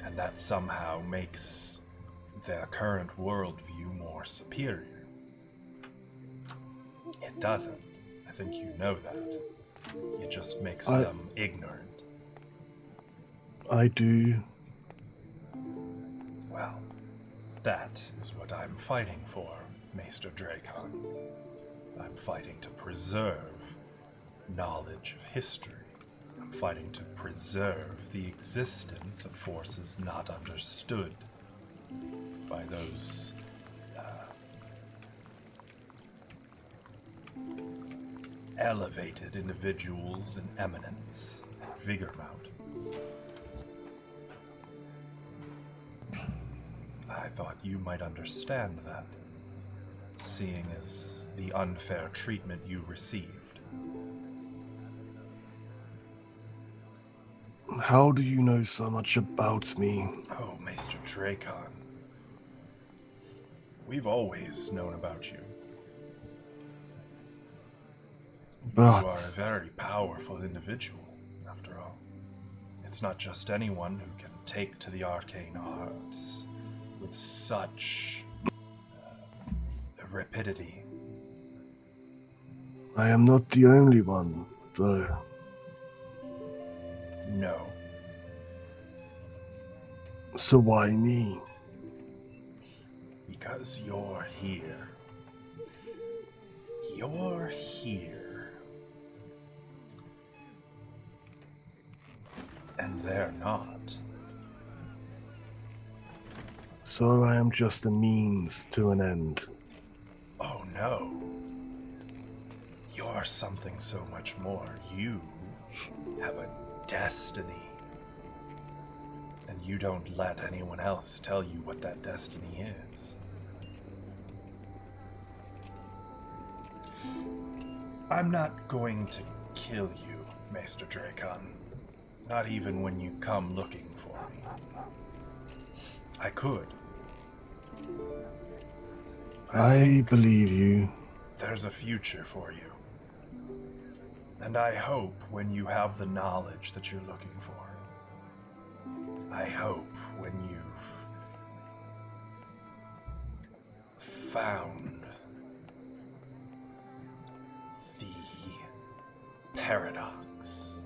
and that somehow makes their current worldview more superior. It doesn't. I think you know that. It just makes them ignorant.
I do.
Well, that is what I'm fighting for, Maester Dracon. I'm fighting to preserve knowledge of history. I'm fighting to preserve the existence of forces not understood by those elevated individuals in eminence at Vigormount. I thought you might understand that, seeing as the unfair treatment you received.
How do you know so much about me?
Oh, Maester Dracon. We've always known about you.
But
You are a very powerful individual, after all. It's not just anyone who can take to the arcane arts with such rapidity.
I am not the only one, though.
No.
So why me?
Because you're here. You're here. And they're not.
So I am just a means to an end.
Oh no. You're something so much more. You have a destiny. And you don't let anyone else tell you what that destiny is. I'm not going to kill you, Maester Dracon. Not even when you come looking for me. I could.
I believe you.
There's a future for you. And I hope when you have the knowledge that you're looking for. I hope when you've found the paradox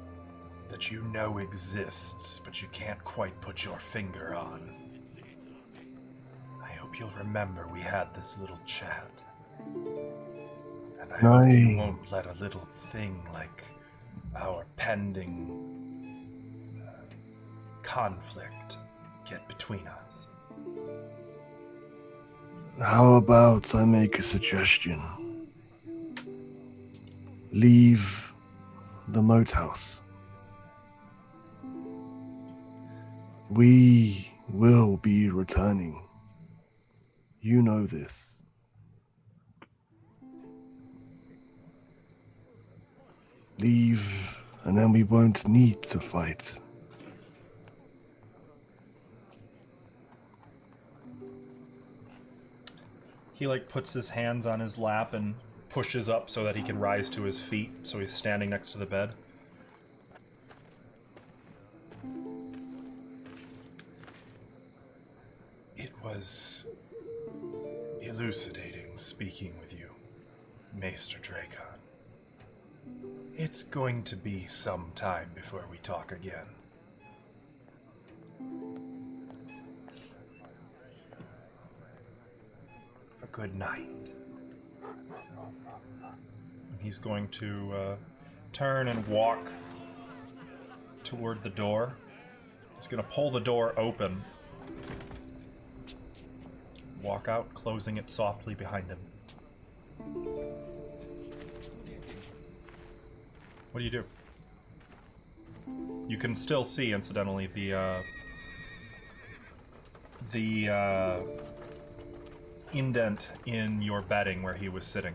that you know exists, but you can't quite put your finger on. I hope you'll remember we had this little chat. And I hope you won't let a little thing like our pending conflict get between us.
How about I make a suggestion? Leave the moat house. We will be returning. You know this. Leave, and then we won't need to fight.
He like puts his hands on his lap and pushes up so that he can rise to his feet, so he's standing next to the bed. It was elucidating speaking with you, Maester Dracon. It's going to be some time before we talk again. A good night. He's going to turn and walk toward the door. He's going to pull the door open. Walk out, closing it softly behind him. What do you do? You can still see, incidentally, the indent in your bedding where he was sitting.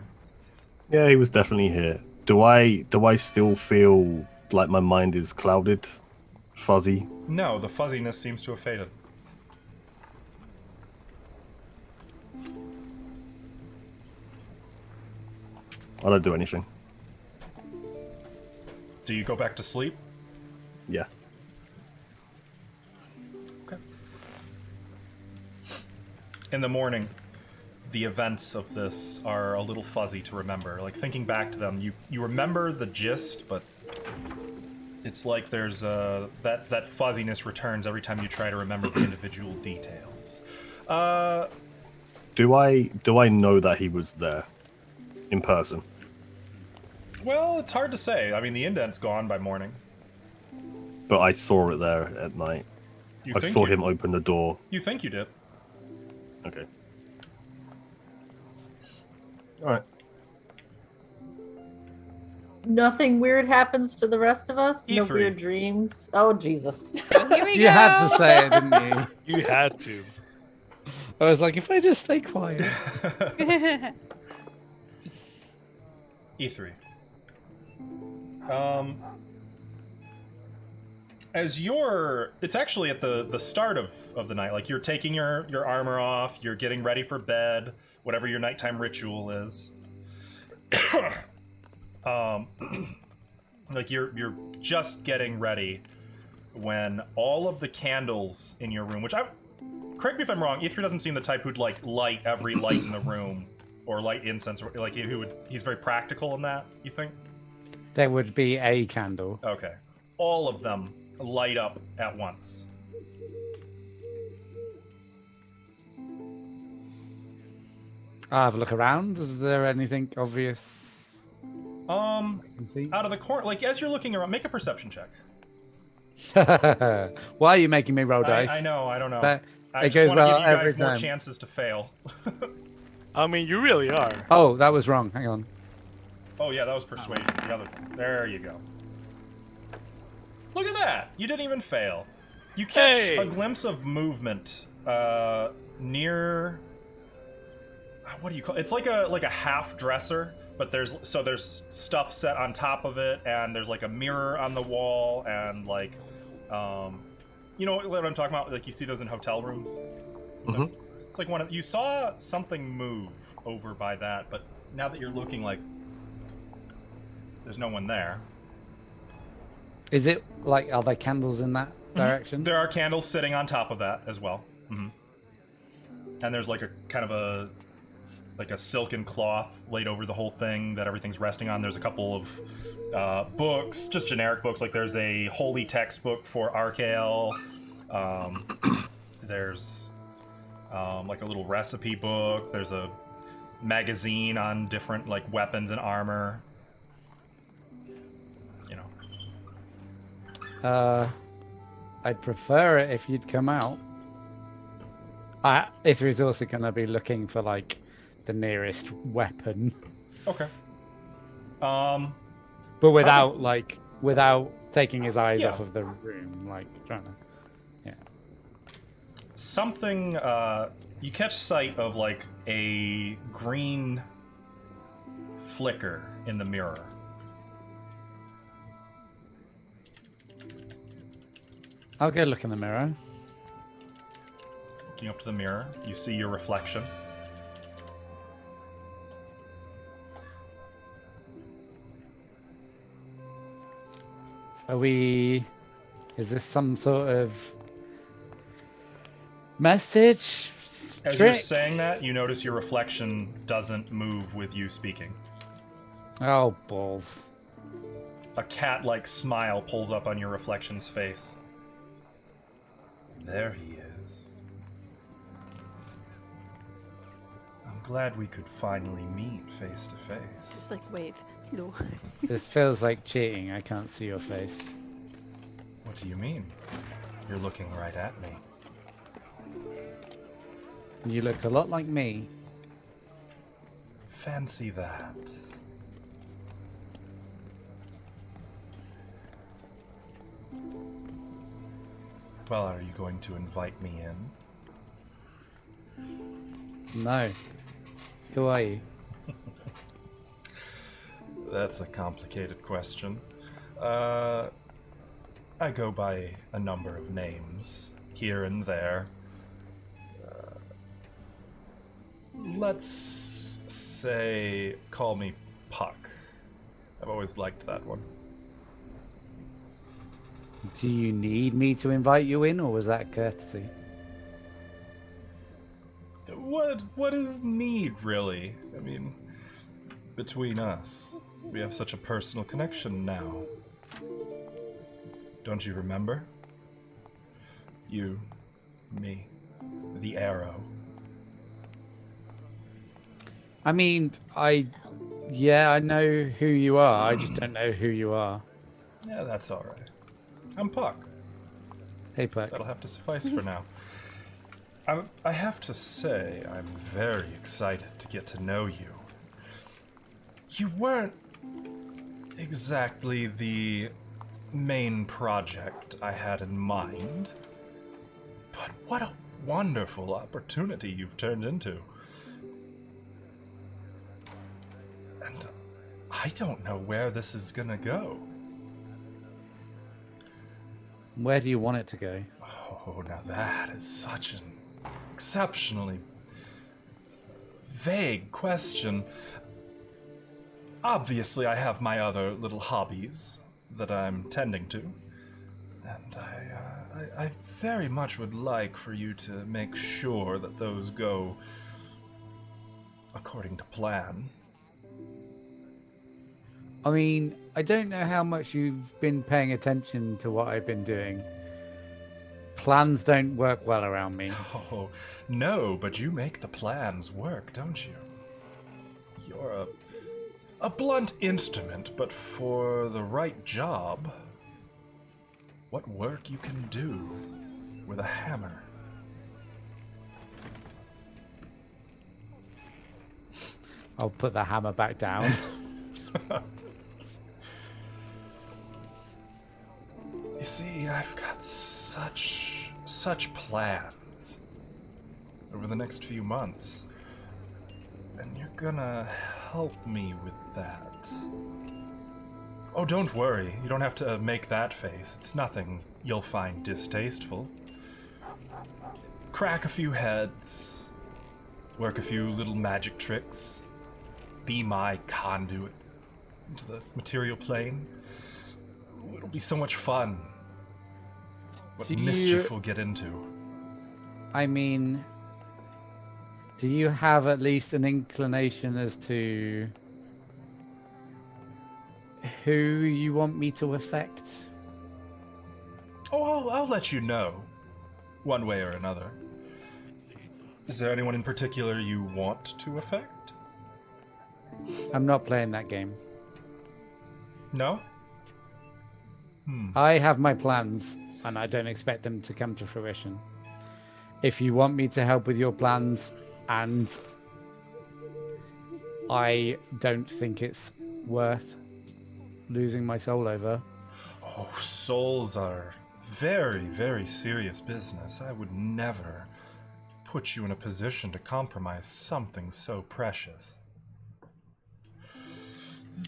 Yeah, he was definitely here. Do I still feel like my mind is clouded, fuzzy?
No, the fuzziness seems to have faded.
I don't do anything.
Do you go back to sleep?
Yeah.
Okay. In the morning, the events of this are a little fuzzy to remember. Like, thinking back to them, you remember the gist, but it's like there's that fuzziness returns every time you try to remember the individual details.
Do I know that he was there in person?
Well, it's hard to say. I mean, the indent's gone by morning.
But I saw it there at night. I saw him open the door.
You think you did?
Okay.
Alright.
Nothing weird happens to the rest of us? No
E3.
weird dreams? Oh, Jesus.
Here we
You
go.
had to say it, didn't you?
You had to.
I was like, if I just stay quiet.
E3. It's actually at the start of the night. Like, you're taking your armor off, you're getting ready for bed, whatever your nighttime ritual is. Like, you're just getting ready when all of the candles in your room, correct me if I'm wrong, E3 doesn't seem the type who'd like light every light in the room or light incense, or like he's very practical in that, you think?
There would be a candle.
Okay. All of them light up at once.
I'll have a look around. Is there anything obvious? I can see?
Out of the corner, like, as you're looking around, make a perception check.
Why are you making me roll dice?
I know, I don't know.
But
I
it
just
goes
want to
well
give you
every
guys more
time.
chances to fail.
I mean, you really are.
Oh, that was wrong. Hang on.
Oh yeah, that was persuasion. There you go. Look at that! You didn't even fail. You catch
Hey!
a glimpse of movement near. What do you call it? It's like a half dresser, but there's stuff set on top of it, and there's like a mirror on the wall, and like, you know what I'm talking about? Like, you see those in hotel rooms.
Mm-hmm.
It's like you saw something move over by that, but now that you're looking, like, there's no one there.
Is it like, are there candles in that direction?
There are candles sitting on top of that as well. Mm-hmm. And there's like a kind of a silken cloth laid over the whole thing that everything's resting on. There's a couple of books, just generic books. Like, there's a holy textbook for Archael. There's like a little recipe book. There's a magazine on different like weapons and armor. You know.
I'd prefer it if you'd come out. Ithri's also going to be looking for like the nearest weapon,
Okay.
but without taking his eyes
Yeah.
off of the room, like trying to. Yeah.
Something, you catch sight of like a green flicker in the mirror.
I'll go look in the mirror.
Looking up to the mirror, you see your reflection.
Is this some sort of message?
As
Trick?
you're saying that, you notice your reflection doesn't move with you speaking.
Oh, balls.
A cat-like smile pulls up on your reflection's face. There he is. I'm glad we could finally meet face to face.
Just like wave. No.
This feels like cheating. I can't see your face.
What do you mean? You're looking right at me.
You look a lot like me.
Fancy that. Well, are you going to invite me in?
No. Who are you?
That's a complicated question. I go by a number of names, here and there. Let's say, call me Puck. I've always liked that one.
Do you need me to invite you in, or was that courtesy?
What is need, really? I mean, between us, we have such a personal connection now. Don't you remember? You, me, the arrow.
I mean, I know who you are. I just don't know who you are.
Yeah, that's all right. I'm Puck.
Hey, Puck.
That'll have to suffice for now. I have to say, I'm very excited to get to know you. You weren't exactly the main project I had in mind, but what a wonderful opportunity you've turned into. And I don't know where this is gonna go.
Where do you want it to go?
Oh, now that is such an exceptionally vague question. Obviously, I have my other little hobbies that I'm tending to, and I very much would like for you to make sure that those go according to plan.
I mean, I don't know how much you've been paying attention to what I've been doing. Plans don't work well around me.
Oh, no, but you make the plans work, don't you? You're a blunt instrument, but for the right job, what work you can do with a hammer.
I'll put the hammer back down.
You see, I've got such plans over the next few months, and you're gonna help me with that. Oh, don't worry, you don't have to make that face. It's nothing you'll find distasteful. Crack a few heads, work a few little magic tricks, be my conduit into the material plane. It'll be so much fun. What mischief we'll get into.
I mean, do you have at least an inclination as to who you want me to affect?
Oh, I'll let you know, one way or another. Is there anyone in particular you want to affect?
I'm not playing that game.
No?
I have my plans, and I don't expect them to come to fruition. if you want me to help with your plans, and I don't think it's worth losing my soul over.
Oh, souls are very, very serious business. I would never put you in a position to compromise something so precious.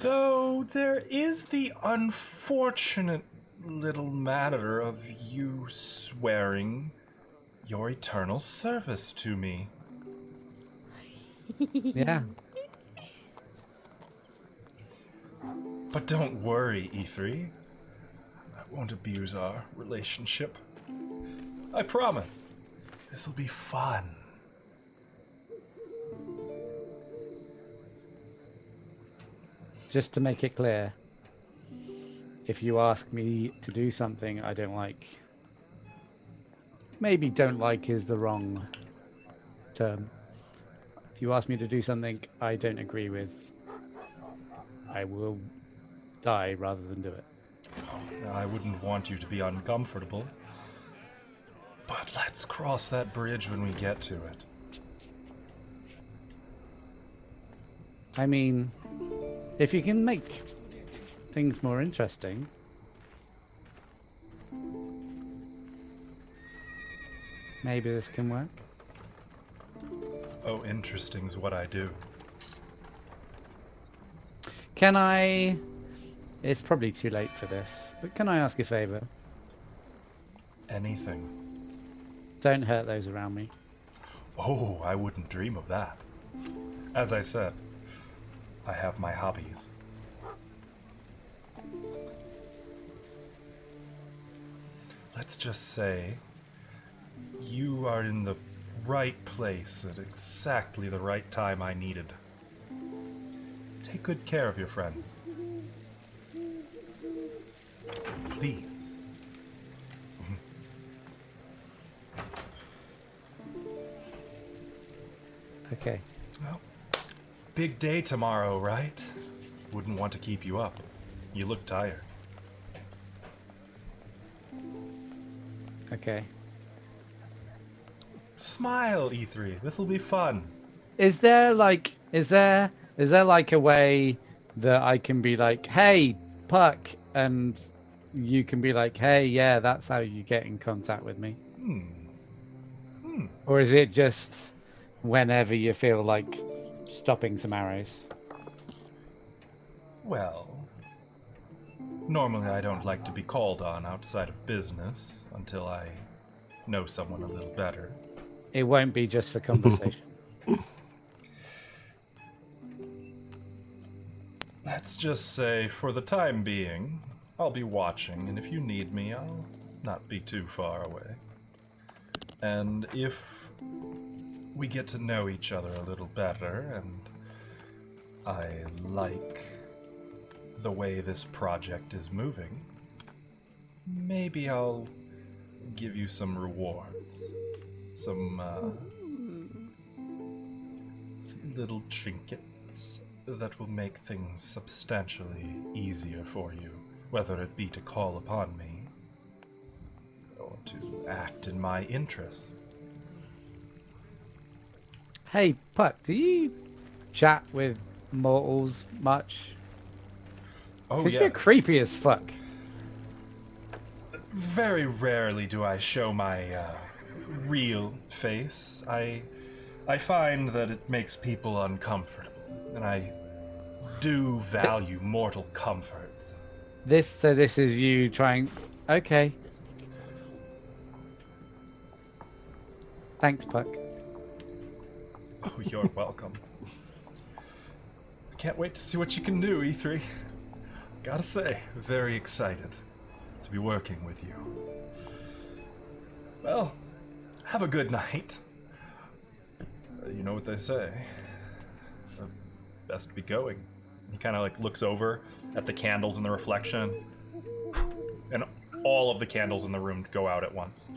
Though there is the unfortunate little matter of you swearing your eternal service to me.
Yeah.
But don't worry, E3. I won't abuse our relationship. I promise. This'll be fun.
Just to make it clear, if you ask me to do something I don't like, maybe don't like is the wrong term. If you ask me to do something I don't agree with, I will die rather than do it.
I wouldn't want you to be uncomfortable. But let's cross that bridge when we get to it.
I mean, if you can make things more interesting. Maybe this can work.
Oh, interesting's what I do.
Can I... It's probably too late for this, but can I ask a favor?
Anything.
Don't hurt those around me.
Oh, I wouldn't dream of that. As I said, I have my hobbies. Let's just say you are in the right place at exactly the right time I needed. Take good care of your friends. Please.
Okay.
Well, big day tomorrow, right? Wouldn't want to keep you up. You look tired.
Okay.
Smile, E3. This'll be fun.
Is there like a way that I can be like, hey, Puck, and you can be like, hey, yeah, that's how you get in contact with me? Or is it just whenever you feel like stopping some arrows?
Well, normally I don't like to be called on outside of business until I know someone a little better.
It won't be just for conversation.
Let's just say, for the time being, I'll be watching, and if you need me, I'll not be too far away. And if we get to know each other a little better, and I like the way this project is moving, maybe I'll give you some rewards. Some little trinkets that will make things substantially easier for you, whether it be to call upon me or to act in my interest.
Hey, Puck, do you chat with mortals much?
Oh,
Because
yeah.
you're creepy as fuck.
Very rarely do I show my real face. I find that it makes people uncomfortable, and I do value mortal comforts.
This is you trying... Okay. Thanks, Puck.
Oh, you're welcome. I can't wait to see what you can do, E3. Gotta say, very excited to be working with you. Well, have a good night. You know what they say. Best be going. He kind of like looks over at the candles in the reflection, and all of the candles in the room go out at once.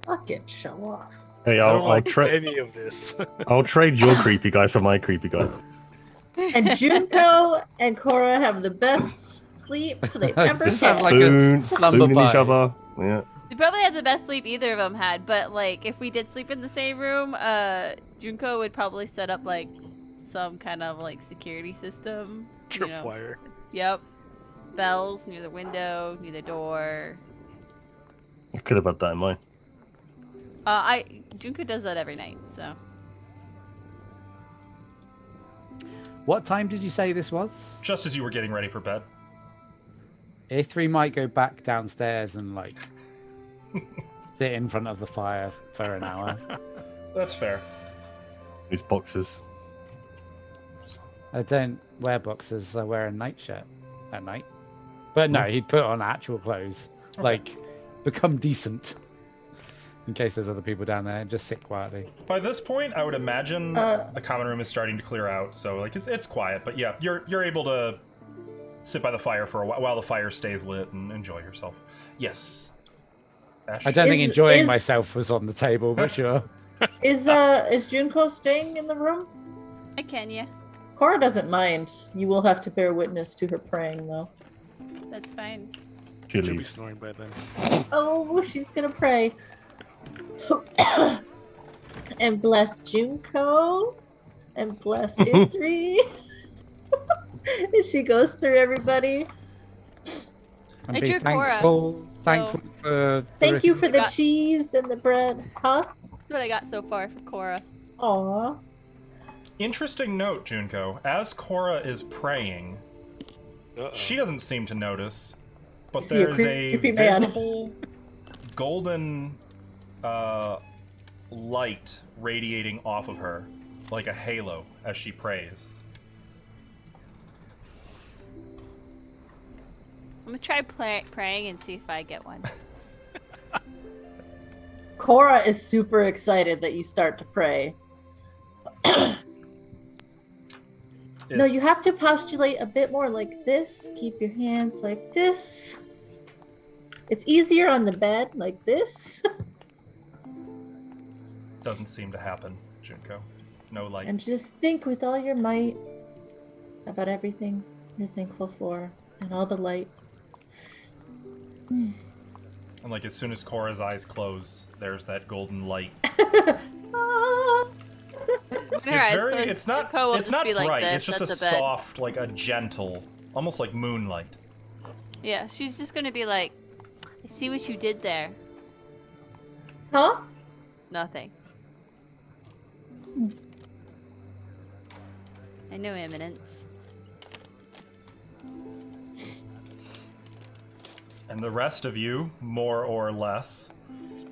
Fucking show off.
Hey,
I don't
I'll
like
trade.
any of this.
I'll trade your creepy guy for my creepy guy.
And Junko and Cora have the best sleep they've ever
Just have
had.
like a slumber
spooning each
party.
other. Yeah.
They probably had the best sleep either of them had, but like if we did sleep in the same room, Junko would probably set up like some kind of like security system. You know.
Tripwire.
Yep. Bells near the window, near the door.
I could have had that in mind.
Junko does that every night, so.
What time did you say this was?
Just as you were getting ready for bed.
A3 might go back downstairs and like sit in front of the fire for an hour.
That's fair.
These boxes.
I don't wear boxers. I wear a nightshirt at night. But no, he'd put on actual clothes.
Okay.
Like, become decent. In case there's other people down there, and just sit quietly.
By this point, I would imagine the common room is starting to clear out, so like it's quiet. But yeah, you're able to sit by the fire for a while the fire stays lit and enjoy yourself. Yes. Ash?
I don't think enjoying myself was on the table, but sure.
Is Junko staying in the room?
I can, yeah.
Cora doesn't mind. You will have to bear witness to her praying, though.
That's fine.
She
Should be
leaves.
snoring by then.
Oh, she's gonna pray. And bless Junko. And bless Idri. And she goes through everybody.
And
I
be
drew Cora,
thankful for.
Thank you for the
got-
cheese and the bread. Huh?
That's what I got so far for Cora.
Aw.
Interesting note, Junko. As Cora is praying,
Uh-oh.
she doesn't seem to notice, but
You see a
there's a
creepy man.
visible golden light radiating off of her, like a halo, as she prays.
I'm gonna try praying and see if I get one.
Cora is super excited that you start to pray. No, you have to postulate a bit more like this. Keep your hands like this. It's easier on the bed like this.
Doesn't seem to happen, Junko. No light.
And just think with all your might about everything you're thankful for and all the light.
And like as soon as Cora's eyes close, there's that golden light.
Ah.
When her eyes close,
It's not
Junko will
it's
just
not
be like
bright.
this
It's just
at
a
the bed.
soft, like a gentle, almost like moonlight.
Yeah, she's just gonna be like, I see what you did there.
Huh?
Nothing. I know, Eminence.
And the rest of you, more or less,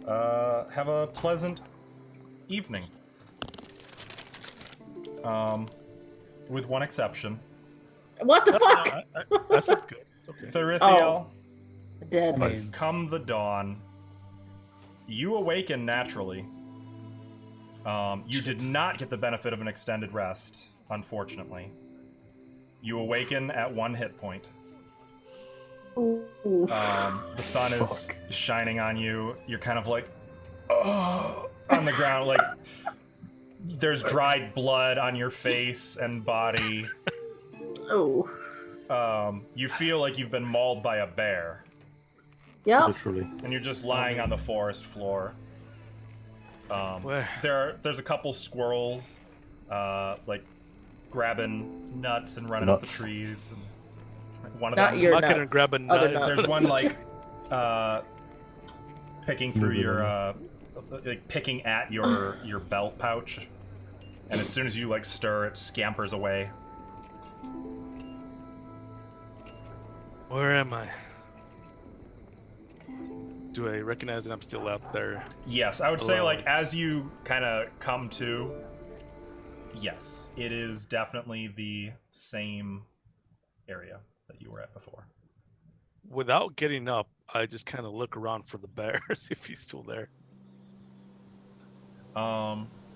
have a pleasant evening. With one exception.
What the fuck?
That's not good. It's okay.
Therithiel,
Dead.
Nice.
come the dawn, you awaken naturally. You did not get the benefit of an extended rest, unfortunately. You awaken at 1 hit point.
Ooh.
The sun is shining on you. You're kind of like, oh, on the ground. Like, there's dried blood on your face and body.
Oh.
You feel like you've been mauled by a bear.
Yep.
Literally.
And you're just lying on the forest floor.
Where?
There's a couple squirrels, like grabbing nuts and running up the
Nuts.
trees. And one of
Not
them,
your
I'm not gonna
nuts.
grab a
Other
nut.
nuts.
there's one like picking through your like picking at your belt pouch, and as soon as you like stir, it scampers away.
Where am I? Do I recognize that I'm still out there?
Yes, I would say
Hello.
like as you kind of come to, yes, it is definitely the same area that you were at before.
Without getting up, I just kind of look around for the bear, see if he's still there.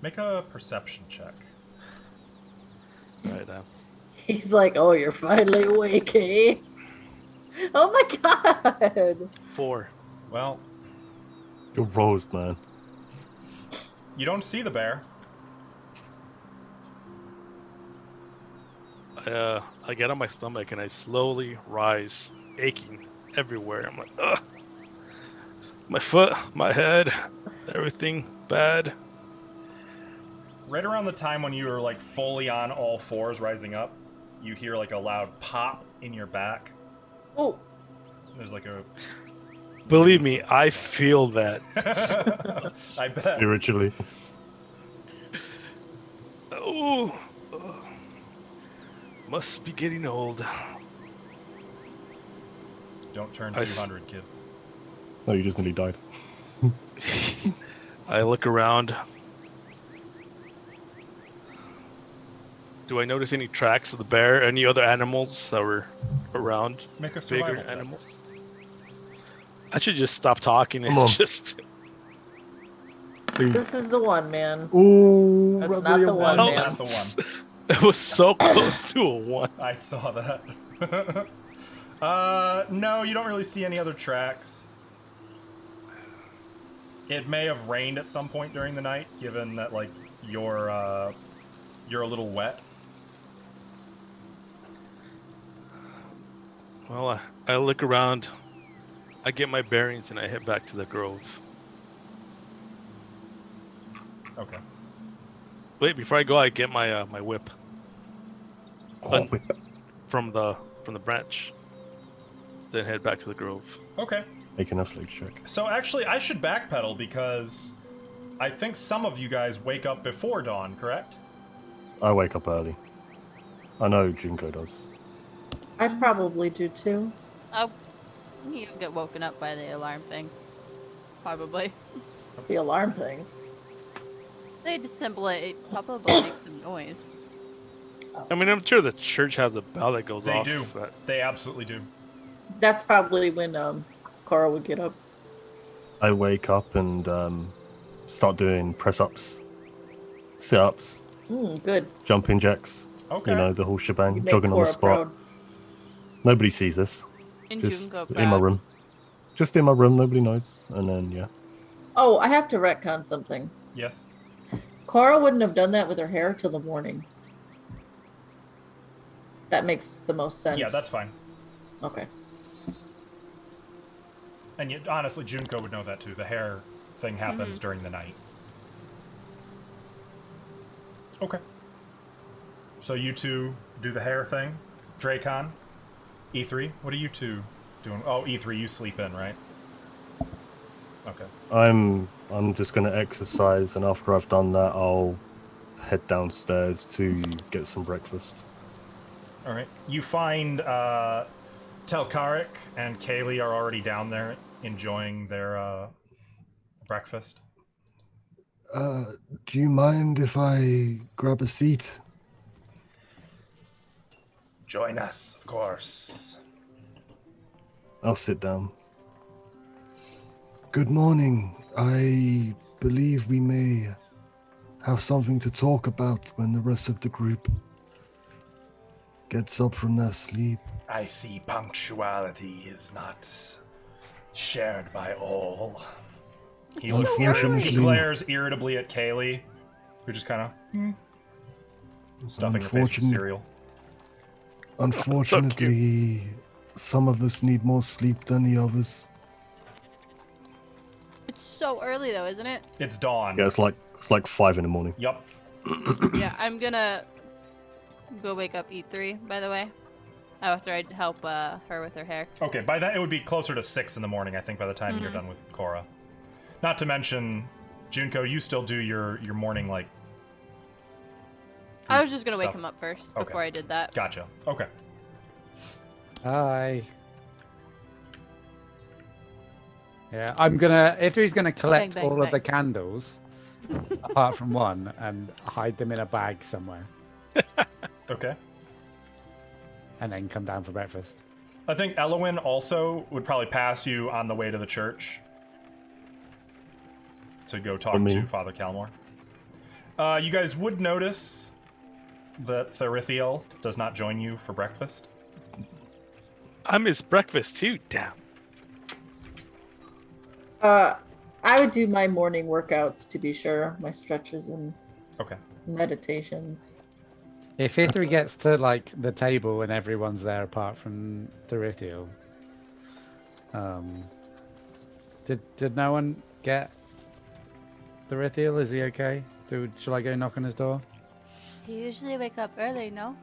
Make a perception check.
Right now.
He's like, oh, you're finally awake, eh? Oh my god!
4.
Well,
You're roast, man.
you don't see the bear.
I get on my stomach and I slowly rise, aching everywhere. I'm like, ugh. My foot, my head, everything bad.
Right around the time when you were like fully on all fours rising up, you hear like a loud pop in your back.
Oh,
There's like a...
Believe me, I feel that.
I bet.
Spiritually.
Oh, must be getting old.
Don't turn
I s-
200, kids.
No, you just nearly died.
I look around. Do I notice any tracks of the bear? Any other animals that were around?
Make a survival
Bigger
check.
animals? I should just stop talking and
Come on.
just.
Please.
this is the one, man.
Ooh,
That's
rub
not
the
the
other
one,
No,
man.
not the one.
It was so close to a 1.
I saw that. No, you don't really see any other tracks. It may have rained at some point during the night, given that like you're a little wet.
Well, I look around. I get my bearings and I head back to the grove.
Okay.
Wait, before I go, I get my my whip
Oh, whip.
from the branch. Then head back to the grove.
Okay.
Make an athletics check.
So actually, I should backpedal because I think some of you guys wake up before dawn, correct?
I wake up early. I know Junko does.
I probably do too.
Oh, you get woken up by the alarm thing. Probably.
The alarm thing.
They disassemble it, it probably makes some noise.
I mean, I'm sure the church has a bell that goes
They
off.
do.
But
They absolutely do.
That's probably when Cora would get up.
I wake up and start doing press-ups, sit-ups,
Good.
jumping jacks.
Okay.
You know, the whole
You
shebang,
make
jogging on
Cora
the spot.
proud.
Nobody sees this.
And
Just
Junko
in my
proud.
room. Just in my room, nobody knows. And then, yeah.
Oh, I have to retcon something.
Yes.
Cora wouldn't have done that with her hair till the morning. That makes the most sense.
Yeah, that's fine.
Okay.
And yet, honestly, Junko would know that too. The hair thing happens during the night. Okay. So you two do the hair thing. Dracon, E3, what are you two doing? Oh, E3, you sleep in, right? Okay.
I'm just gonna exercise, and after I've done that, I'll head downstairs to get some breakfast.
All right. You find Telkarik and Kaylee are already down there enjoying their breakfast.
Do you mind if I grab a seat?
Join us, of course.
I'll sit down.
Good morning. I believe we may have something to talk about when the rest of the group gets up from their sleep.
I see punctuality is not shared by all. He looks
Unfortunately-
he glares irritably at Kaylee, who just kind of stuffing her face with
Unfortunate-
cereal.
Unfortunately, some of us need more sleep than the others.
It's so early though, isn't it?
It's dawn.
Yeah, it's like 5 in the morning.
Yup.
Yeah, I'm gonna go wake up E3, by the way. After I help her with her hair.
Okay, by that it would be closer to 6 in the morning, I think, by the time you're done with Cora. Not to mention, Junko, you still do your morning, like...
I was just gonna wake
stuff.
him up first
Okay.
before I did that.
Gotcha. Okay.
Hi. Yeah, I'm gonna. E3's gonna collect
Bang, bang,
all of
bang.
the candles, apart from one, and hide them in a bag somewhere,
Okay.
and then come down for breakfast.
I think Elowin also would probably pass you on the way to the church to go talk
For me.
to Father Calmore. You guys would notice that Therithiel does not join you for breakfast.
I miss breakfast too. Damn.
I would do my morning workouts to be sure, my stretches and
Okay.
meditations.
If E3 gets to like the table and everyone's there apart from Therithiel, Did no one get the Rithiel? Is he okay? Shall I go knock on his door?
You usually wake up early, no?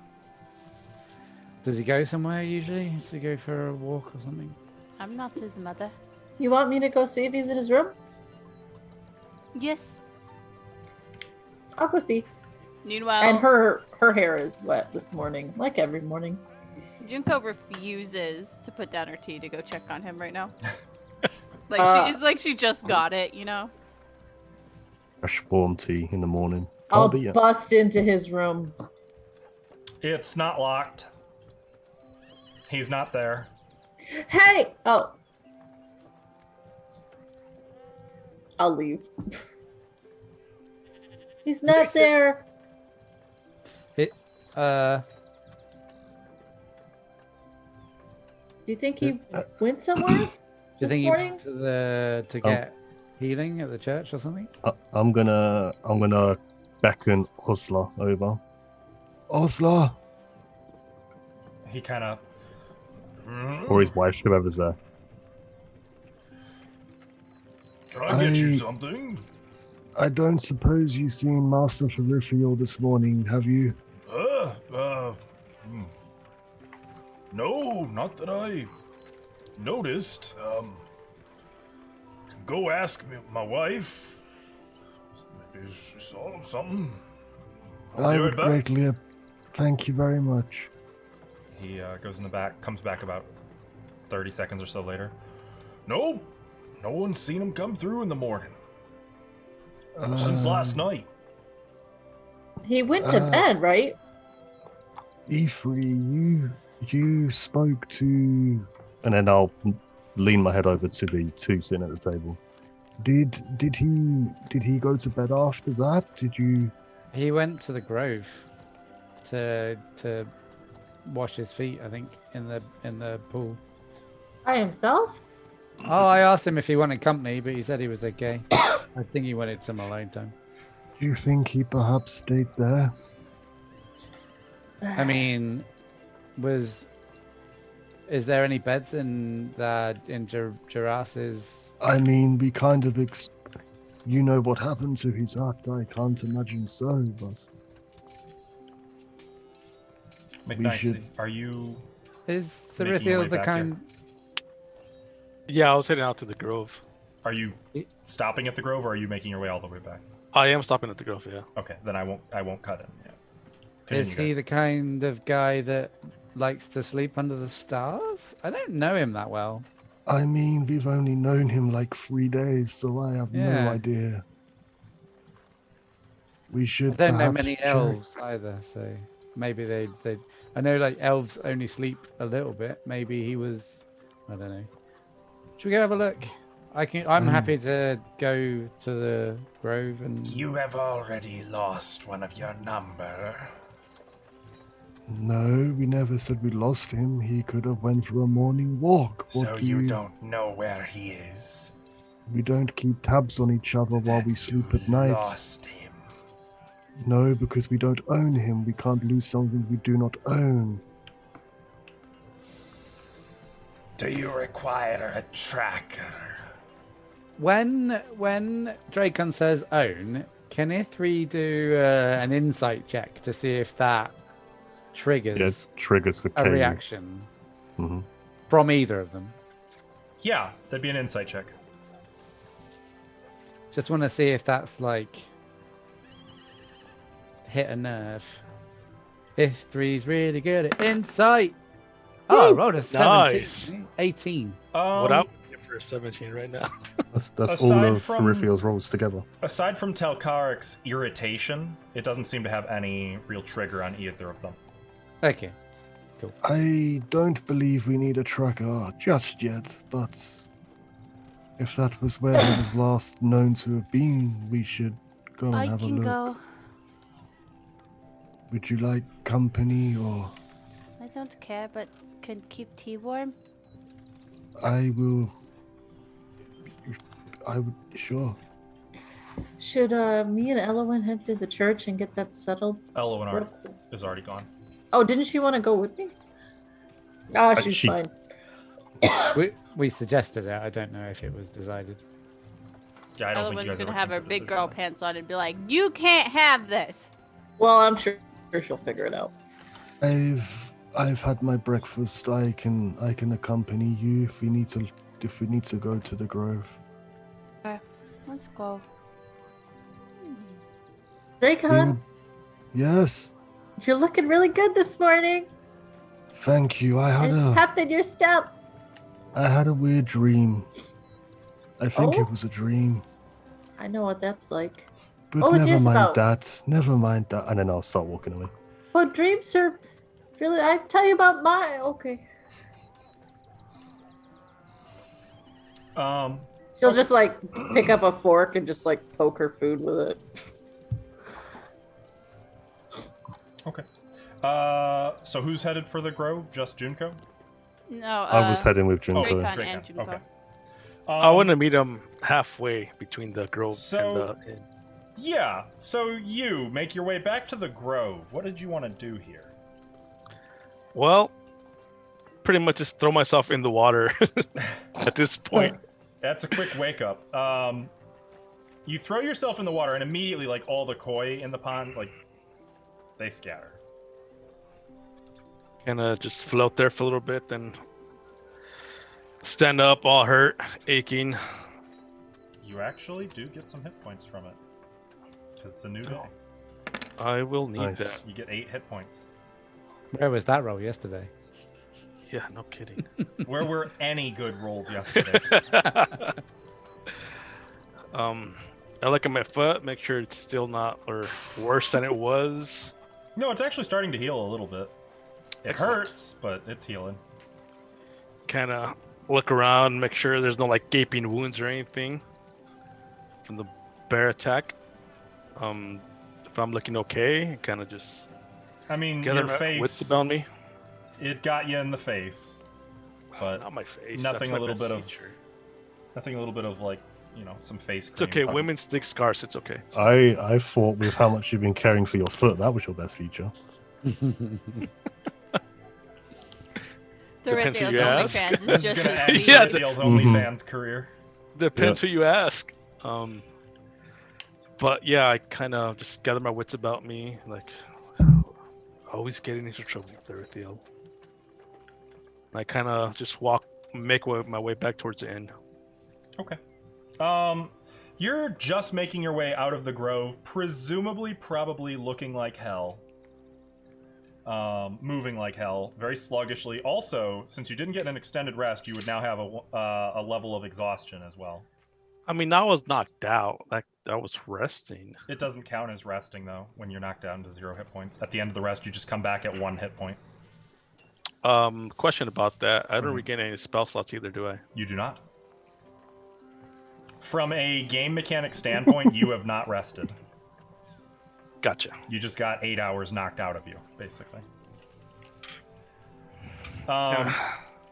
Does he go somewhere usually? Does he go for a walk or something?
I'm not his mother.
You want me to go see if he's in his room?
Yes.
I'll go see.
Meanwhile,
And her hair is wet this morning, like every morning.
Junko refuses to put down her tea to go check on him right now. It's like she just got it, you know?
Fresh warm tea in the morning.
I'll
Can't beat it.
bust into his room.
It's not locked. He's not there.
Hey! Oh. I'll leave. He's not there.
Do
Do you think he went somewhere
you
this
think
morning?
he went to get healing at the church or something?
I'm gonna beckon Osla over.
Osla,
He kind of.
Or his wife, whoever's there.
Can I get you
I-
something?
I don't suppose you've seen Master Ferrifiel this morning, have you?
No, not that I noticed. Go ask my wife. Maybe she saw something.
I would greatly. Thank you very much.
He goes in the back, comes back about 30 seconds or so later. No one's seen him come through in the morning. Since last night.
He went to bed, right?
Ifri, you spoke to.
And then I'll lean my head over to the two sitting at the table.
Did he go to bed after that? Did you?
He went to the grove to wash his feet, I think, in the pool.
By himself?
Oh, I asked him if he wanted company, but he said he was okay. I think he wanted some alone time.
Do you think he perhaps stayed there?
I mean, is there any beds in Giras's?
I mean, we kind of. You know what happened to his act. I can't imagine so, but.
McKnight,
should-
are you?
Is the
Making your way
Rithiel the
back
kind?
Yeah, I was heading out to the Grove.
Are you stopping at the Grove, or are you making your way all the way back?
I am stopping at the Grove, yeah.
Okay, then I won't cut him. Yeah.
Is
Continue,
he
guys.
the kind of guy that likes to sleep under the stars? I don't know him that well.
I mean, we've only known him like 3 days, so I have
Yeah.
no idea. We
I
should.
don't know
perhaps
many
check-
elves either, so maybe they. I know like elves only sleep a little bit. Maybe he was. I don't know. Should we go have a look? I'm happy to go to the grove and.
You have already lost one of your number.
No, we never said we lost him. He could have went for a morning walk.
So you don't know where he is.
We don't keep tabs on each other while we sleep at night.
Lost him.
No, because we don't own him. We can't lose something we do not own.
Do you require a tracker?
When Dracon says own, can Ithri do an insight check to see if that triggers
Triggers for
a
Katie.
reaction
Mhm.
from either of them?
Yeah, that'd be an insight check.
Just want to see if that's like hit a nerve. Ithri's really good at insight. Oh, I rolled a 17.
Nice.
18.
What up for a 17 right now?
That's all
Aside
of
from-
Ferrifiel's rolls together.
Aside from Telkarik's irritation, it doesn't seem to have any real trigger on either of them.
Okay.
I don't believe we need a tracker just yet, but if that was where he was last known to have been, we should go and
I
have a
can
look.
go.
Would you like company, or
I don't care, but can keep tea warm.
I will? I would, sure.
Should me and Elowen head to the church and get that settled?
Eleanor is already gone.
Oh, didn't she want to go with me? Ah, she's
she-
fine.
We suggested it. I don't know if it was decided.
Yeah, I don't
Other
think you
one's
guys
gonna
ever
have
came
her
to a
big
decision
girl
on it.
pants on and be like, "You can't have this."
Well, I'm sure she'll figure it out.
I've had my breakfast. I can accompany you if we need to go to the grove.
Let's go.
Dracon,
Yes.
you're looking really good this morning.
Thank you.
There's pep in your step.
I had a weird dream. I think
Oh?
it was a dream.
I know what that's like.
But
What was
never
yours
mind
about?
that. Never mind that. And then I'll start walking away.
Oh, dreams are really. I tell you about my. Okay. She'll just like pick up a fork and just like poke her food with it.
Okay. So who's headed for the grove? Just Junko?
No,
I was heading with Junko.
Dracon
Dracon,
and Junko.
okay.
I want to meet him halfway between the grove and the inn.
Yeah, so you make your way back to the grove. What did you want to do here?
Well, pretty much just throw myself in the water at this point.
That's a quick wake up. You throw yourself in the water, and immediately, like, all the koi in the pond, like, they scatter.
Kind of just float there for a little bit, then stand up, all hurt, aching.
You actually do get some hit points from it. Because it's a new day.
I will need
Nice.
that.
You get 8 hit points.
Where was that roll yesterday?
Yeah, no kidding.
Where were any good rolls yesterday?
I look at my foot, make sure it's still not or worse than it was.
No, it's actually starting to heal a little bit. It
Excellent.
hurts, but it's healing.
Kind of look around, make sure there's no like gaping wounds or anything from the bear attack. If I'm looking okay, kind of just
I mean,
gather
your
my
face,
wits about me.
it got you in the face, but
Not my face.
nothing
That's my
a little
best
bit
feature.
nothing a little bit of like, some face
It's
cream.
okay. Women stick scars. It's okay.
I thought with how much you've been caring for your foot, that was your best feature.
Depends who
Dorothy's
you ask.
OnlyFans
This
is
is
just
gonna
as
end
deep.
Yeah,
Raphael's
Mhm.
OnlyFans career.
Depends who you ask. But yeah, I kind of just gather my wits about me, like always getting into trouble with Erithiel. I kind of just make my way back towards the end.
Okay. You're just making your way out of the grove, presumably, probably looking like hell. Moving like hell, very sluggishly. Also, since you didn't get an extended rest, you would now have a level of exhaustion as well.
I mean, I was knocked out. Like I was resting.
It doesn't count as resting though when you're knocked down to 0 hit points. At the end of the rest, you just come back at 1 hit point.
Question about that. I don't
Mhm.
regain any spell slots either, do I?
You do not. From a game mechanic standpoint, you have not rested.
Gotcha.
You just got 8 hours knocked out of you, basically.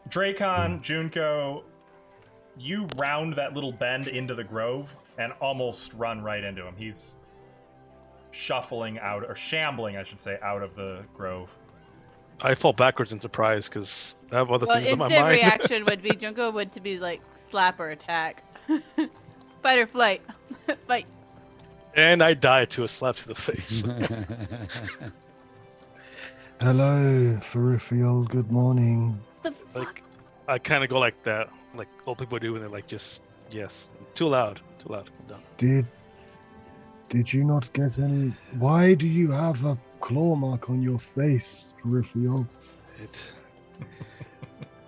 Dracon, Junko, you round that little bend into the grove and almost run right into him. He's shambling, I should say, out of the grove.
I fall backwards in surprise because I have other
Well,
things on my
instant
mind.
reaction would be Junko would to be like slap or attack, fight or flight, fight.
And I die to a slap to the face.
Hello, Ferrifiol. Good morning.
The fuck?
Like, I kind of go like that, like old people do, and they're like, just yes, too loud, I'm done.
Did you not get any? Why do you have a claw mark on your face, Ferrifiol?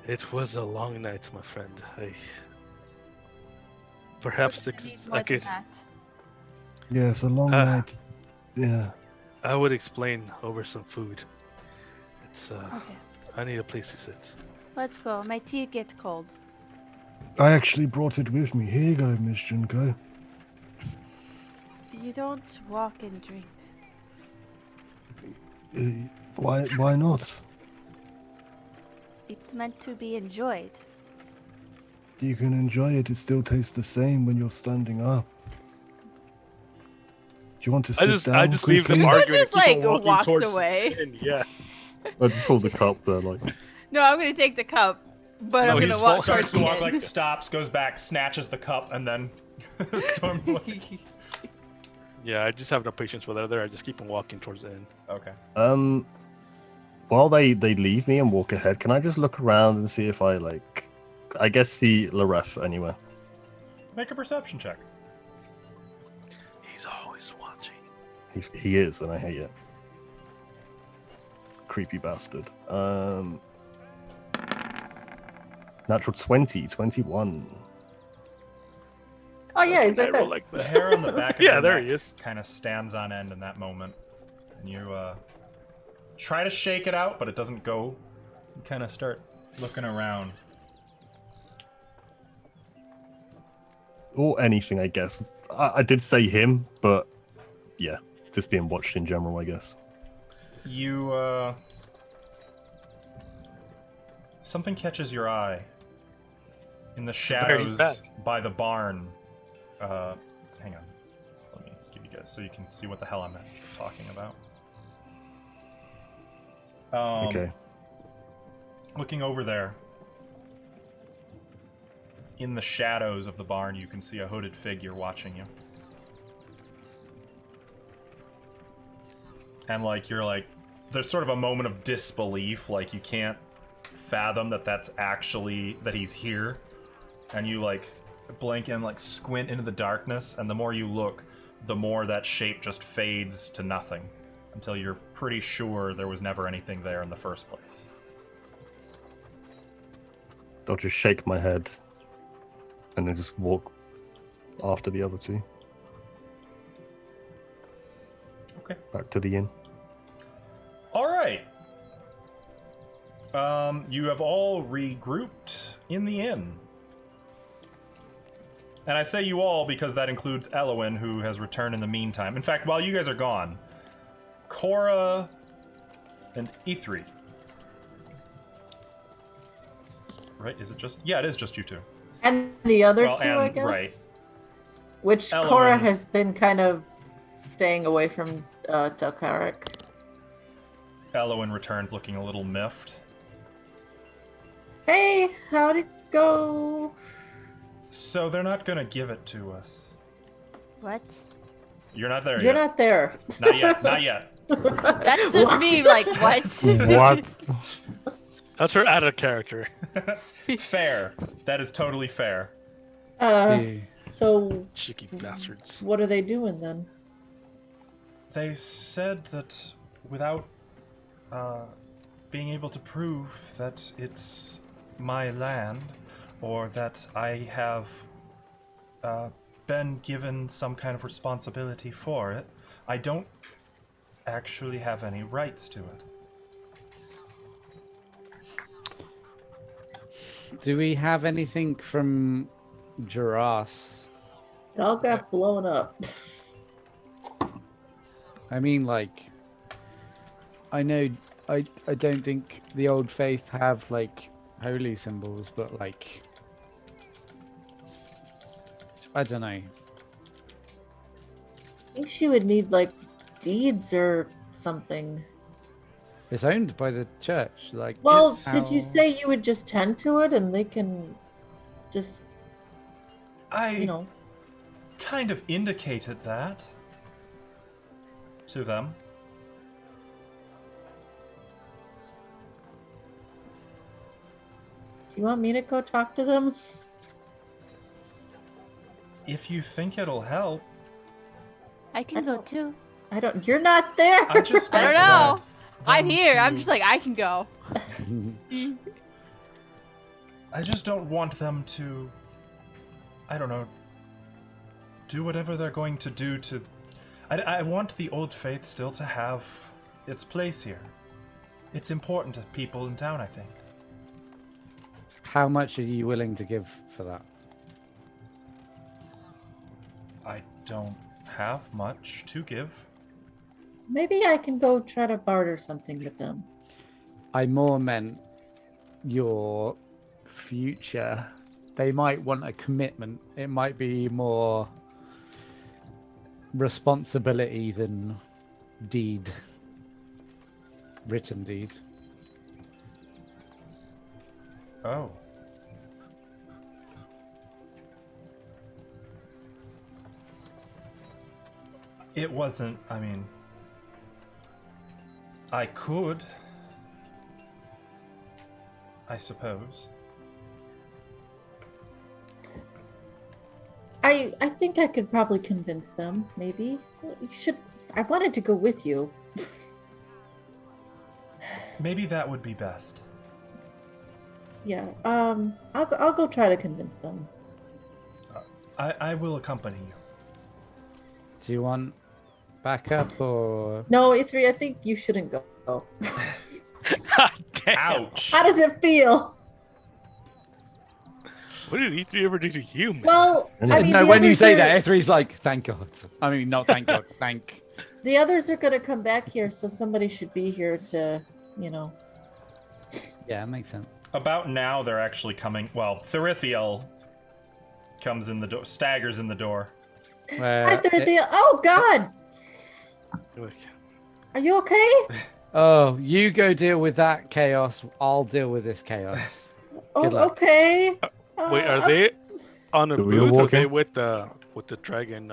It was a long night, my friend. Perhaps
What do you need
I
more than
could.
that?
Yes, a long night. Yeah.
I would explain over some food. It's
Okay,
I need a place to sit.
let's go. My tea gets cold.
I actually brought it with me. Here you go, Miss Junko.
You don't walk and drink.
Why not?
It's meant to be enjoyed.
You can enjoy it. It still tastes the same when you're standing up. Do you want to sit down?
I just leave them
quickly?
arguing
just,
and keep on
like,
walking
walks
towards
away.
the end, yeah.
I just hold the cup there, like.
No, I'm gonna take the cup, But
No,
I'm
he's
gonna walk
full-
Starts
towards
to walk,
the
like
end.
stops, goes back, snatches the cup, and then storms away.
Yeah, I just have no patience with other. I just keep on walking towards the end.
Okay.
While they leave me and walk ahead, can I just look around and see if I I guess see Laref anywhere?
Make a perception check.
He's always watching.
He is, and I hate it. Creepy bastard. Natural 20, 21.
Oh yeah, he's
I
right
roll
there.
like
The
that.
hair on the back of
Yeah,
your
there
neck
he is.
kind of stands on end in that moment. And you try to shake it out, but it doesn't go. You kind of start looking around.
Or anything, I guess. I did say him, but yeah, just being watched in general, I guess.
You, something catches your eye. In the
There, he's
shadows
back.
by the barn. Hang on. Let me give you guys so you can see what the hell I'm actually talking about.
Okay.
Looking over there. In the shadows of the barn, you can see a hooded figure watching you. And there's sort of a moment of disbelief, like you can't fathom that he's here. And you blink and squint into the darkness, and the more you look, the more that shape just fades to nothing. Until you're pretty sure there was never anything there in the first place.
I'll just shake my head and then just walk after the other two.
Okay.
Back to the inn.
All right. You have all regrouped in the inn. And I say you all because that includes Elowin, who has returned in the meantime. In fact, while you guys are gone, Cora and E3. Right? Is it just... Yeah, it is just you two.
And the other
Well,
two, I
and-
guess.
right.
Which
Eleven.
Cora has been kind of staying away from Delcaric.
Elowin returns looking a little miffed.
Hey, how'd it go?
So they're not gonna give it to us.
What?
You're not there
You're
yet.
not there.
Not yet. Not yet.
That's just me, like, what?
What?
That's her out of character.
Fair. That is totally fair.
So
Cheeky bastards.
what are they doing then?
They said that without being able to prove that it's my land, or that I have been given some kind of responsibility for it, I don't actually have any rights to it.
Do we have anything from Jaras?
It all got blown up.
I mean, I know I don't think the old faith have holy symbols, but I don't know.
I think she would need deeds or something.
It's owned by the church.
Well,
it's
did you
how-
say you would just tend to it and they can just,
I
know?
kind of indicated that to them.
Do you want me to go talk to them?
If you think it'll help,
I can go too.
I don't. You're not there.
I just
I don't
don't
know.
want
I'm
them
here. I'm
to-
just like, I can go.
I just don't want them to, I don't know, do whatever they're going to do to... I want the old faith still to have its place here. It's important to people in town, I think.
How much are you willing to give for that?
I don't have much to give.
Maybe I can go try to barter something with them.
I more meant your future. They might want a commitment. It might be more responsibility than deed. Written deed.
Oh. It wasn't, I mean... I could. I suppose.
I think I could probably convince them, maybe. You should... I wanted to go with you.
Maybe that would be best.
Yeah, I'll go try to convince them.
I will accompany you.
Do you want backup or?
No, E3, I think you shouldn't go.
Damn.
Ouch!
How does it feel?
What did E3 ever do to you, man?
Well, I mean,
No,
the
when you
others
say
are-
that, E3's like, thank God. I mean, not thank God, thank.
The others are gonna come back here, so somebody should be here to, you know.
Yeah, that makes sense.
About now, they're actually coming. Well, Therithiel comes in the door, staggers in the door.
Hi, Therithiel. Oh, God! Are you okay?
Oh, you go deal with that chaos. I'll deal with this chaos.
Oh,
Good luck.
okay.
Wait, are they on a
So we were
booth or are they
walking?
with the dragon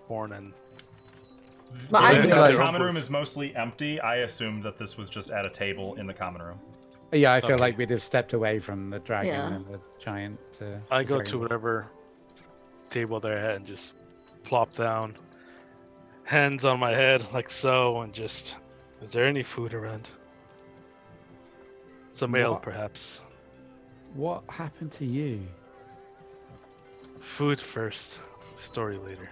horn and?
Well,
I
I
think
think
like-
The
their own
common room
booth.
is mostly empty. I assumed that this was just at a table in the common room.
Yeah, I feel
Okay.
like we'd have stepped away from the dragon
Yeah.
and the giant.
I go
dragon.
to whatever table they're at and just plop down, hands on my head like so, and just. Is there any food around? Some ale,
What?
perhaps.
What happened to you?
Food first, story later.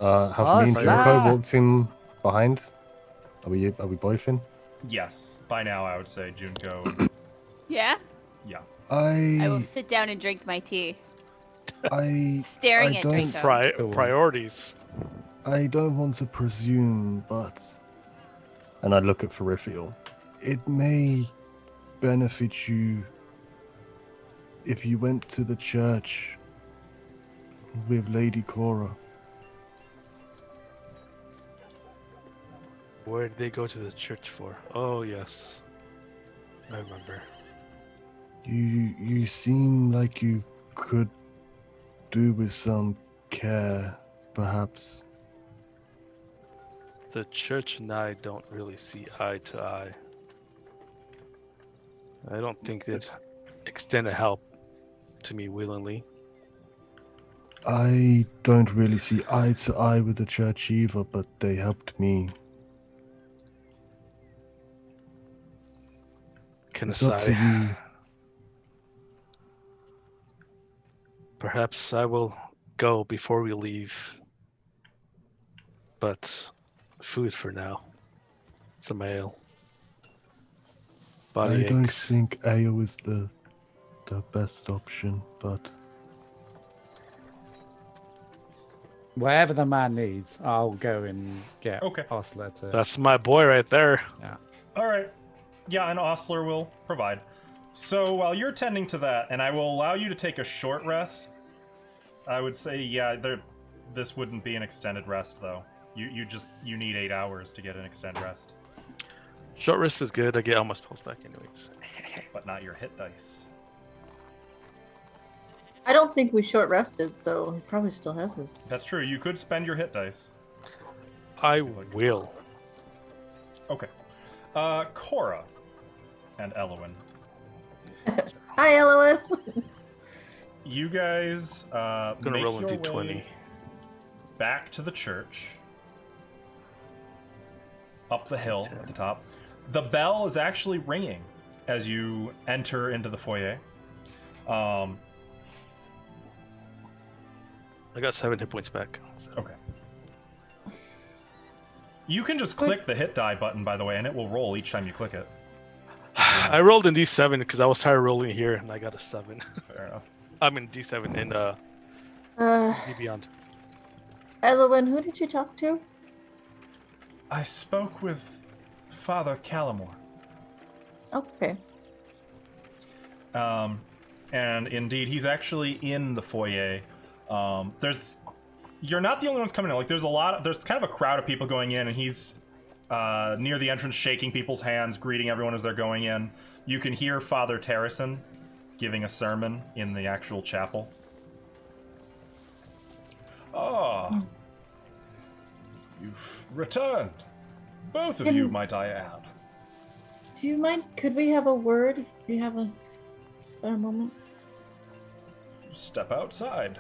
Have
Oh,
me and
slash.
Junko walked in behind? Are we both in?
Yes, by now I would say Junko.
Yeah?
Yeah.
I will
I
sit down and drink my tea.
I
Staring at
don't-
Draco.
Cool.
Priorities.
don't want to presume, but
And I look at Ferithiel.
it may benefit you if you went to the church with Lady Cora.
Where did they go to the church for? Oh yes, I remember.
You seem like you could do with some care, perhaps.
The church and I don't really see eye to eye. I don't think they'd extend a help to me willingly.
I don't really see eye to eye with the church either, but they helped me.
Can
It's up to
aside,
you.
perhaps I will go before we leave. But food for now. Some ale. Body
I don't
aches.
think ale is the best option, but
Whatever the man needs, I'll go and get
Okay.
Osler to.
That's my boy right there.
All right. Yeah, and Osler will provide. So while you're tending to that, and I will allow you to take a short rest, I would say, yeah, this wouldn't be an extended rest, though. You need 8 hours to get an extended rest,
Short rest is good. I get all my spells back anyways.
but not your hit dice.
I don't think we short rested, so he probably still has his.
That's true. You could spend your hit dice.
I will.
Okay. Cora and Elowin.
Hi, Elois.
You guys
I'm gonna
make
roll a
your
d20.
way back to the church. Up the hill at the top. The bell is actually ringing as you enter into the foyer.
I got 7 hit points back. So.
Okay. You can just click the hit die button, by the way, and it will roll each time you click it.
I rolled in D7 because I was tired of rolling here, and I got a 7.
Fair enough.
I'm in D7 in
Uh,
D Beyond.
Eloin, who did you talk to?
I spoke with Father Callamore.
Okay.
And indeed, he's actually in the foyer. You're not the only ones coming in. Like, there's kind of a crowd of people going in, and he's near the entrance, shaking people's hands, greeting everyone as they're going in. You can hear Father Terrison giving a sermon in the actual chapel. Oh, You've returned. Both of
Can-
you, might I add.
Do you mind? Could we have a word? Do you have a spare moment?
Step outside,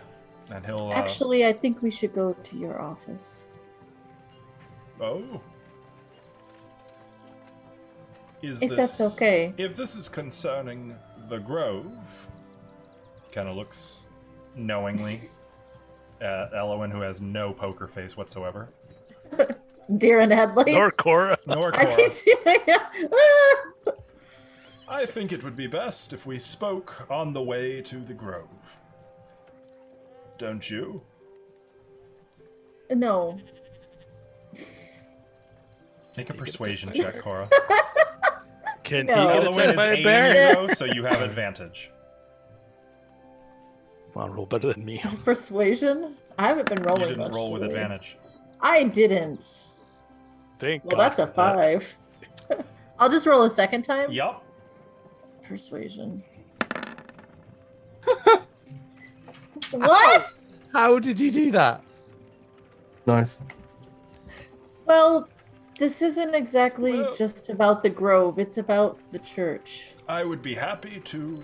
and he'll.
Actually, I think we should go to your office.
Oh.
If that's okay.
If this is concerning the Grove, kind of looks knowingly at Elowen, who has no poker face whatsoever.
Deer in headlights.
Norcora.
I can see.
I think it would be best if we spoke on the way to the Grove. Don't you?
No.
Make a persuasion check, Cora.
Can
No.
he get
Elowen
attacked
is
by a
aiming,
bear?
though, so you have advantage.
Come on, roll better than me.
Persuasion? I haven't been rolling
You didn't
much
roll with
today.
advantage.
I didn't.
Thank
Well,
God
that's a
for that.
5. I'll just roll a second time.
Yup.
Persuasion. What?
How did you do that?
Nice.
Well, this isn't exactly
Well-
just about the Grove. It's about the church.
I would be happy to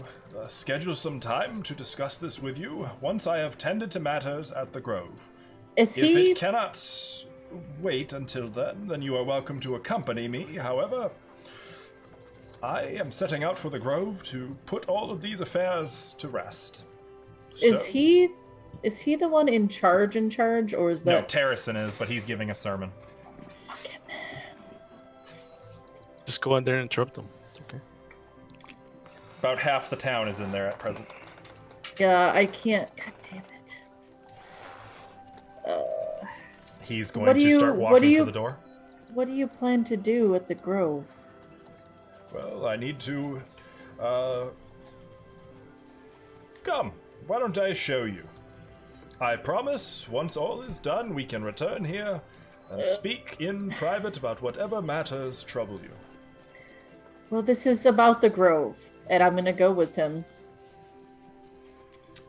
schedule some time to discuss this with you once I have tended to matters at the Grove.
Is
If
he?
it cannot wait until then you are welcome to accompany me. However, I am setting out for the Grove to put all of these affairs to rest.
Is
So-
he? Is he the one in charge? Or is
No,
that?
Terracin is, but he's giving a sermon.
Fucking.
Just go in there and interrupt them. It's okay.
About half the town is in there at present.
Yeah, I can't. God damn it.
He's
What
going
do
to
you-
start
what
walking
do
for
you-
the door.
What do you plan to do at the Grove?
Well, I need to, come. Why don't I show you? I promise, once all is done, we can return here and speak in private about whatever matters trouble you.
Well, this is about the Grove, and I'm gonna go with him.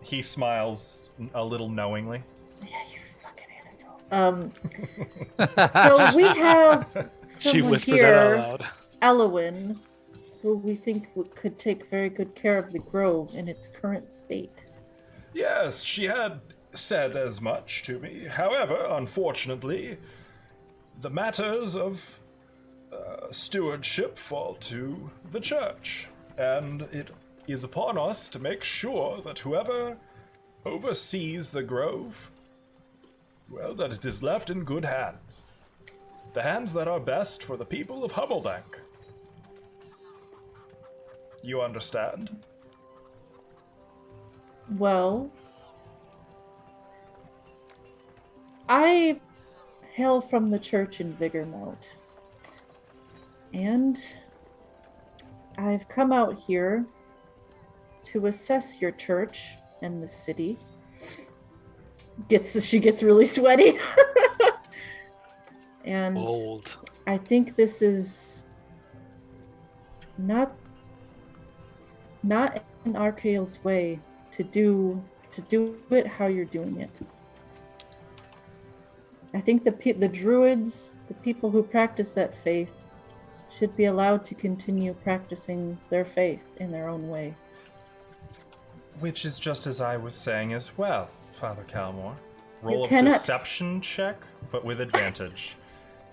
He smiles a little knowingly.
Yeah, you fucking asshole. So we have
She
someone
whispers that out
here,
loud.
Elowen, who we think could take very good care of the Grove in its current state.
Yes, she had said as much to me. However, unfortunately, the matters of stewardship fall to the church, and it is upon us to make sure that whoever oversees the Grove, well, that it is left in good hands. The hands that are best for the people of Hubbledank. You understand?
Well, I hail from the church in Vigormount, and I've come out here to assess your church and the city. She gets really sweaty. And
Old.
I think this is not in Archaeal's way to do it how you're doing it. I think the druids, the people who practice that faith, should be allowed to continue practicing their faith in their own way.
Which is just as I was saying as well, Father Calmore. Roll a
cannot-
deception check, but with advantage.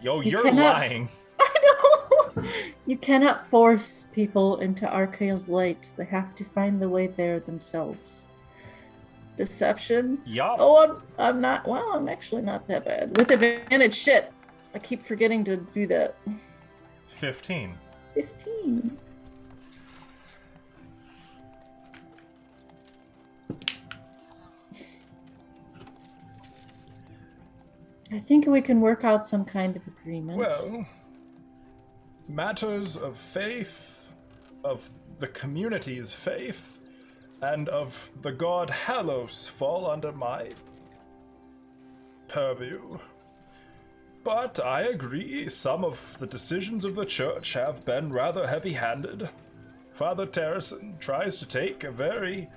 Yo,
You
you're
cannot-
lying.
I know! You cannot force people into Archaeal's light. They have to find the way there themselves. Deception?
Yup.
Oh, I'm not. Well, I'm actually not that bad. With advantage, shit. I keep forgetting to do that.
15.
15. I think we can work out some kind of agreement.
Well, matters of faith, of the community's faith, and of the god Halos fall under my purview. But I agree, some of the decisions of the church have been rather heavy-handed. Father Terracin tries to take a very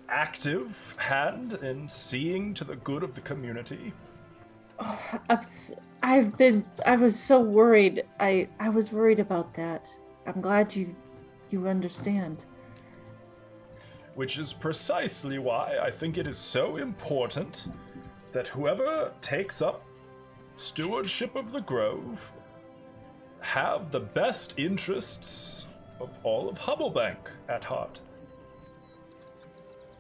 active hand in seeing to the good of the community.
I was so worried. I was worried about that. I'm glad you understand.
Which is precisely why I think it is so important that whoever takes up stewardship of the Grove have the best interests of all of Hubblebank at heart.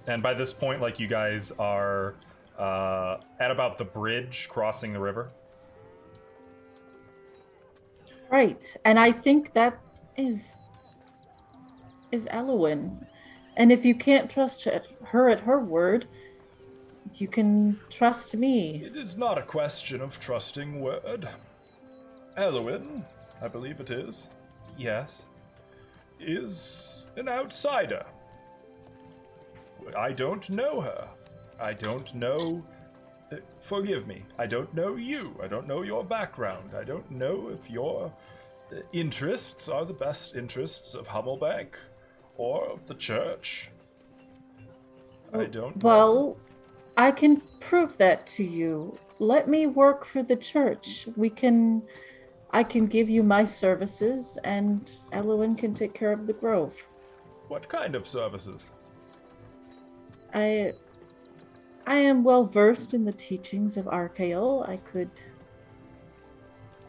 And by this point, like, you guys are at about the bridge crossing the river.
Right, and I think that is Elowin. And if you can't trust her at her word, you can trust me.
It is not a question of trusting word. Elowin, I believe it is, yes, is an outsider. I don't know her. I don't know... forgive me. I don't know you. I don't know your background. I don't know if your interests are the best interests of Hubblebank or of the church. I don't know.
Well, I can prove that to you. Let me work for the church. I can give you my services, and Elowin can take care of the Grove.
What kind of services?
I am well versed in the teachings of Archael. I could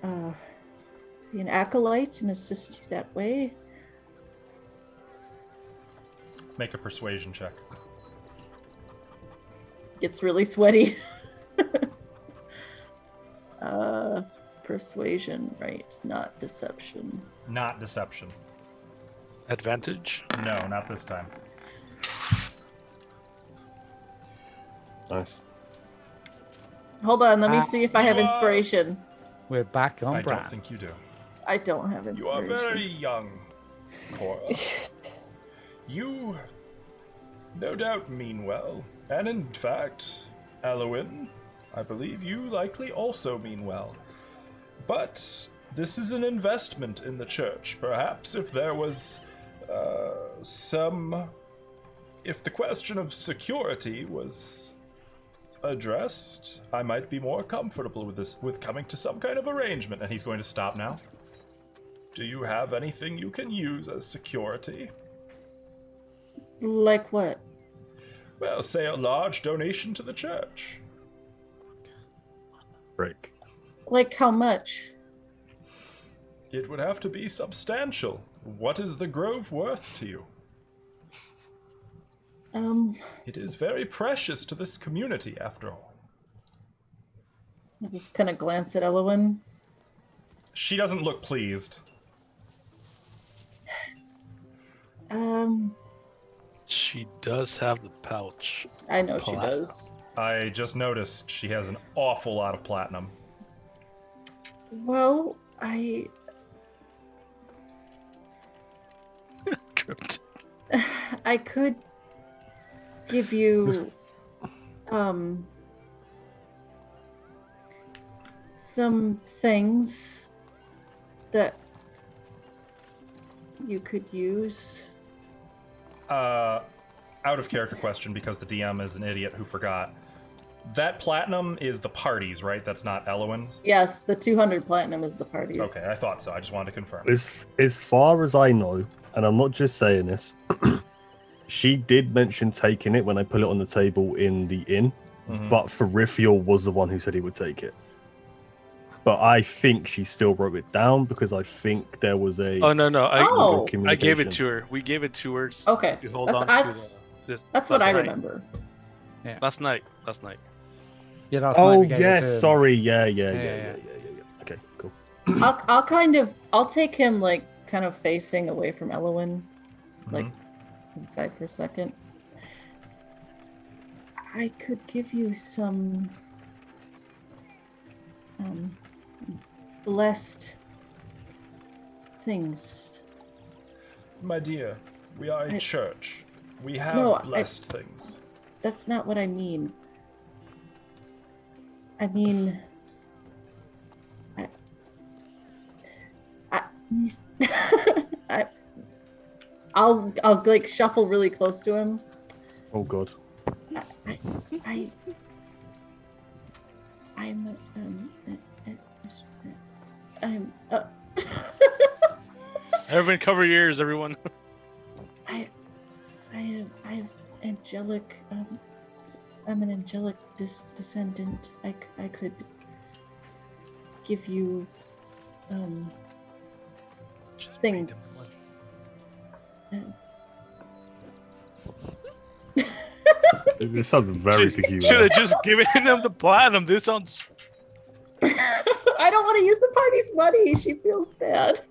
be an acolyte and assist you that way.
Make a persuasion check.
Gets really sweaty. Persuasion, right? Not deception.
Not deception.
Advantage?
No, not this time.
Nice.
Hold on, let me see if I have inspiration.
We're back on
I
brand.
don't think you do.
I don't have
You are
inspiration.
very young, Cora. You no doubt mean well. And in fact, Elowin, I believe you likely also mean well. But this is an investment in the church. Perhaps if there was if the question of security was addressed, I might be more comfortable with coming to some kind of arrangement. And he's going to stop now. Do you have anything you can use as security?
Like what?
Well, say a large donation to the church.
Break.
Like how much?
It would have to be substantial. What is the Grove worth to you?
I
It is very precious to this community, after all.
just kind of glance at Elowin.
She doesn't look pleased.
She does have the pouch.
I know she
Platinum.
does.
I just noticed she has an awful lot of platinum.
Well, I
Tripped.
could give you some things that you could use.
Out of character question, because the DM is an idiot who forgot. That platinum is the party's, right? That's not Elowin's?
Yes, the 200 platinum is the party's.
Okay, I thought so. I just wanted to confirm.
As far as I know, and I'm not just saying this, she did mention taking it when I put it on the table in the inn, but Ferithiel was the one who said he would take it. But I think she still wrote it down because I think there was a...
Oh, no.
Oh.
I gave it to her. We gave it to her.
Okay,
To hold
that's,
on to this.
that's what
last
I
night.
remember.
Last night.
Yeah, last night
Oh,
we gave it to
yes,
him.
sorry. Yeah.
Yeah.
Okay, cool.
I'll take him like kind of facing away from Elowin, like inside for a second. I could give you some blessed things.
My dear, we are a church. We have
No,
blessed things.
That's not what I mean. I mean, I'll like shuffle really close to him,
Oh god.
I'm
Everyone, cover your ears, everyone.
I have angelic. I'm an angelic descendant. I could give you
Just paid him
things.
This sounds very peculiar.
Should have just given them the platinum. This sounds.
I don't want to use the party's money. She feels bad.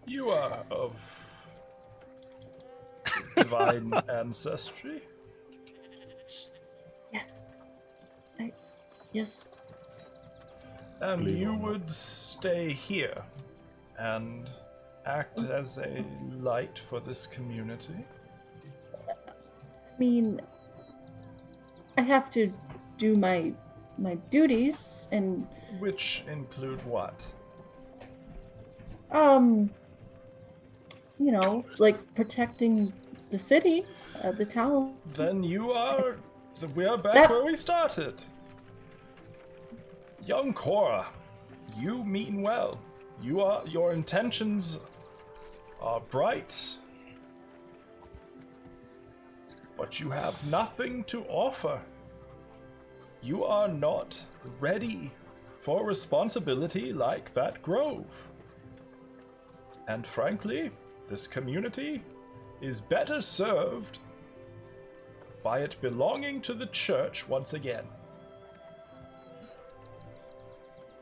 You are of divine ancestry.
Yes. Yes.
And
Believe it
you
or not.
would stay here and act as a light for this community.
I mean, I have to do my duties and
Which include what?
you know, like protecting the city, the town.
Then you are. We are back
That-
where we started. Young Cora, you mean well. Your intentions are bright, but you have nothing to offer. You are not ready for responsibility like that grove. And frankly, this community is better served by it belonging to the church once again.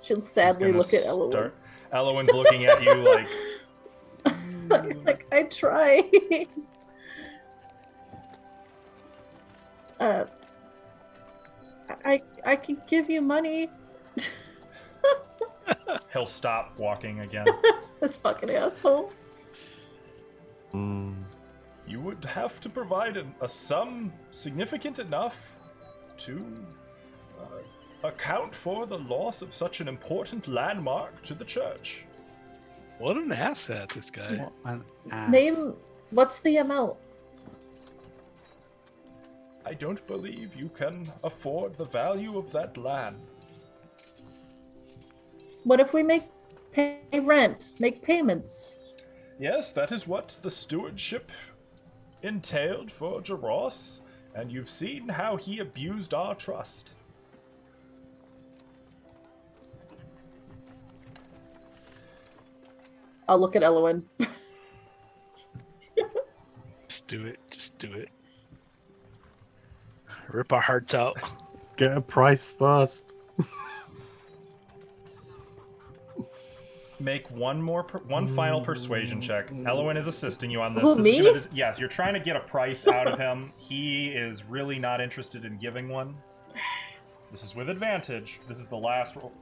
She'll
He's
sadly
gonna
look at Elowen.
start- Elowen's looking at you like,
Like I try. I can give you money.
he'll stop walking again.
This fucking asshole.
Mm,
You would have to provide a sum significant enough to account for the loss of such an important landmark to the church.
What an asset, this guy.
What an ass.
Name. What's the amount?
I don't believe you can afford the value of that land.
What if we pay rent, make payments?
Yes, that is what the stewardship entailed for Jaros, and you've seen how he abused our trust.
I'll look at Elowen.
Just do it. Just do it. Rip our hearts out.
get a price first.
Make one final persuasion check. Elowen is assisting you on this.
Who,
This is
me?
gonna yes, you're trying to get a price out of him. He is really not interested in giving one. This is with advantage. This is the last roll.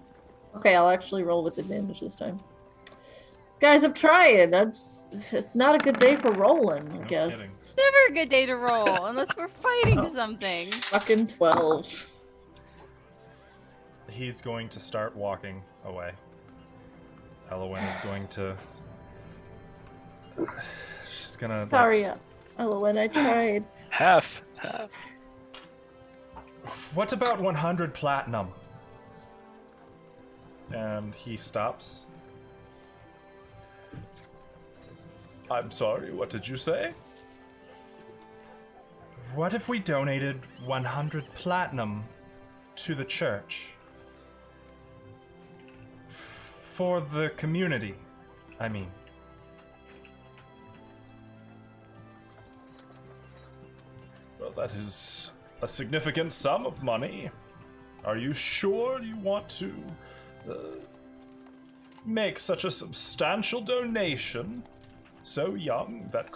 Okay, I'll actually roll with advantage this time. Guys, I'm trying. It's not a good day for rolling, I
No
guess.
Never a good day to roll unless we're fighting something.
Fucking 12.
He's going to start walking away. Elowen is going to. She's gonna.
Sorry, Elowen, I tried.
Half.
What about 100 platinum? And he stops. I'm sorry, what did you say? What if we donated 100 platinum to the church? For the community, I mean. Well, that is a significant sum of money. Are you sure you want to make such a substantial donation so young that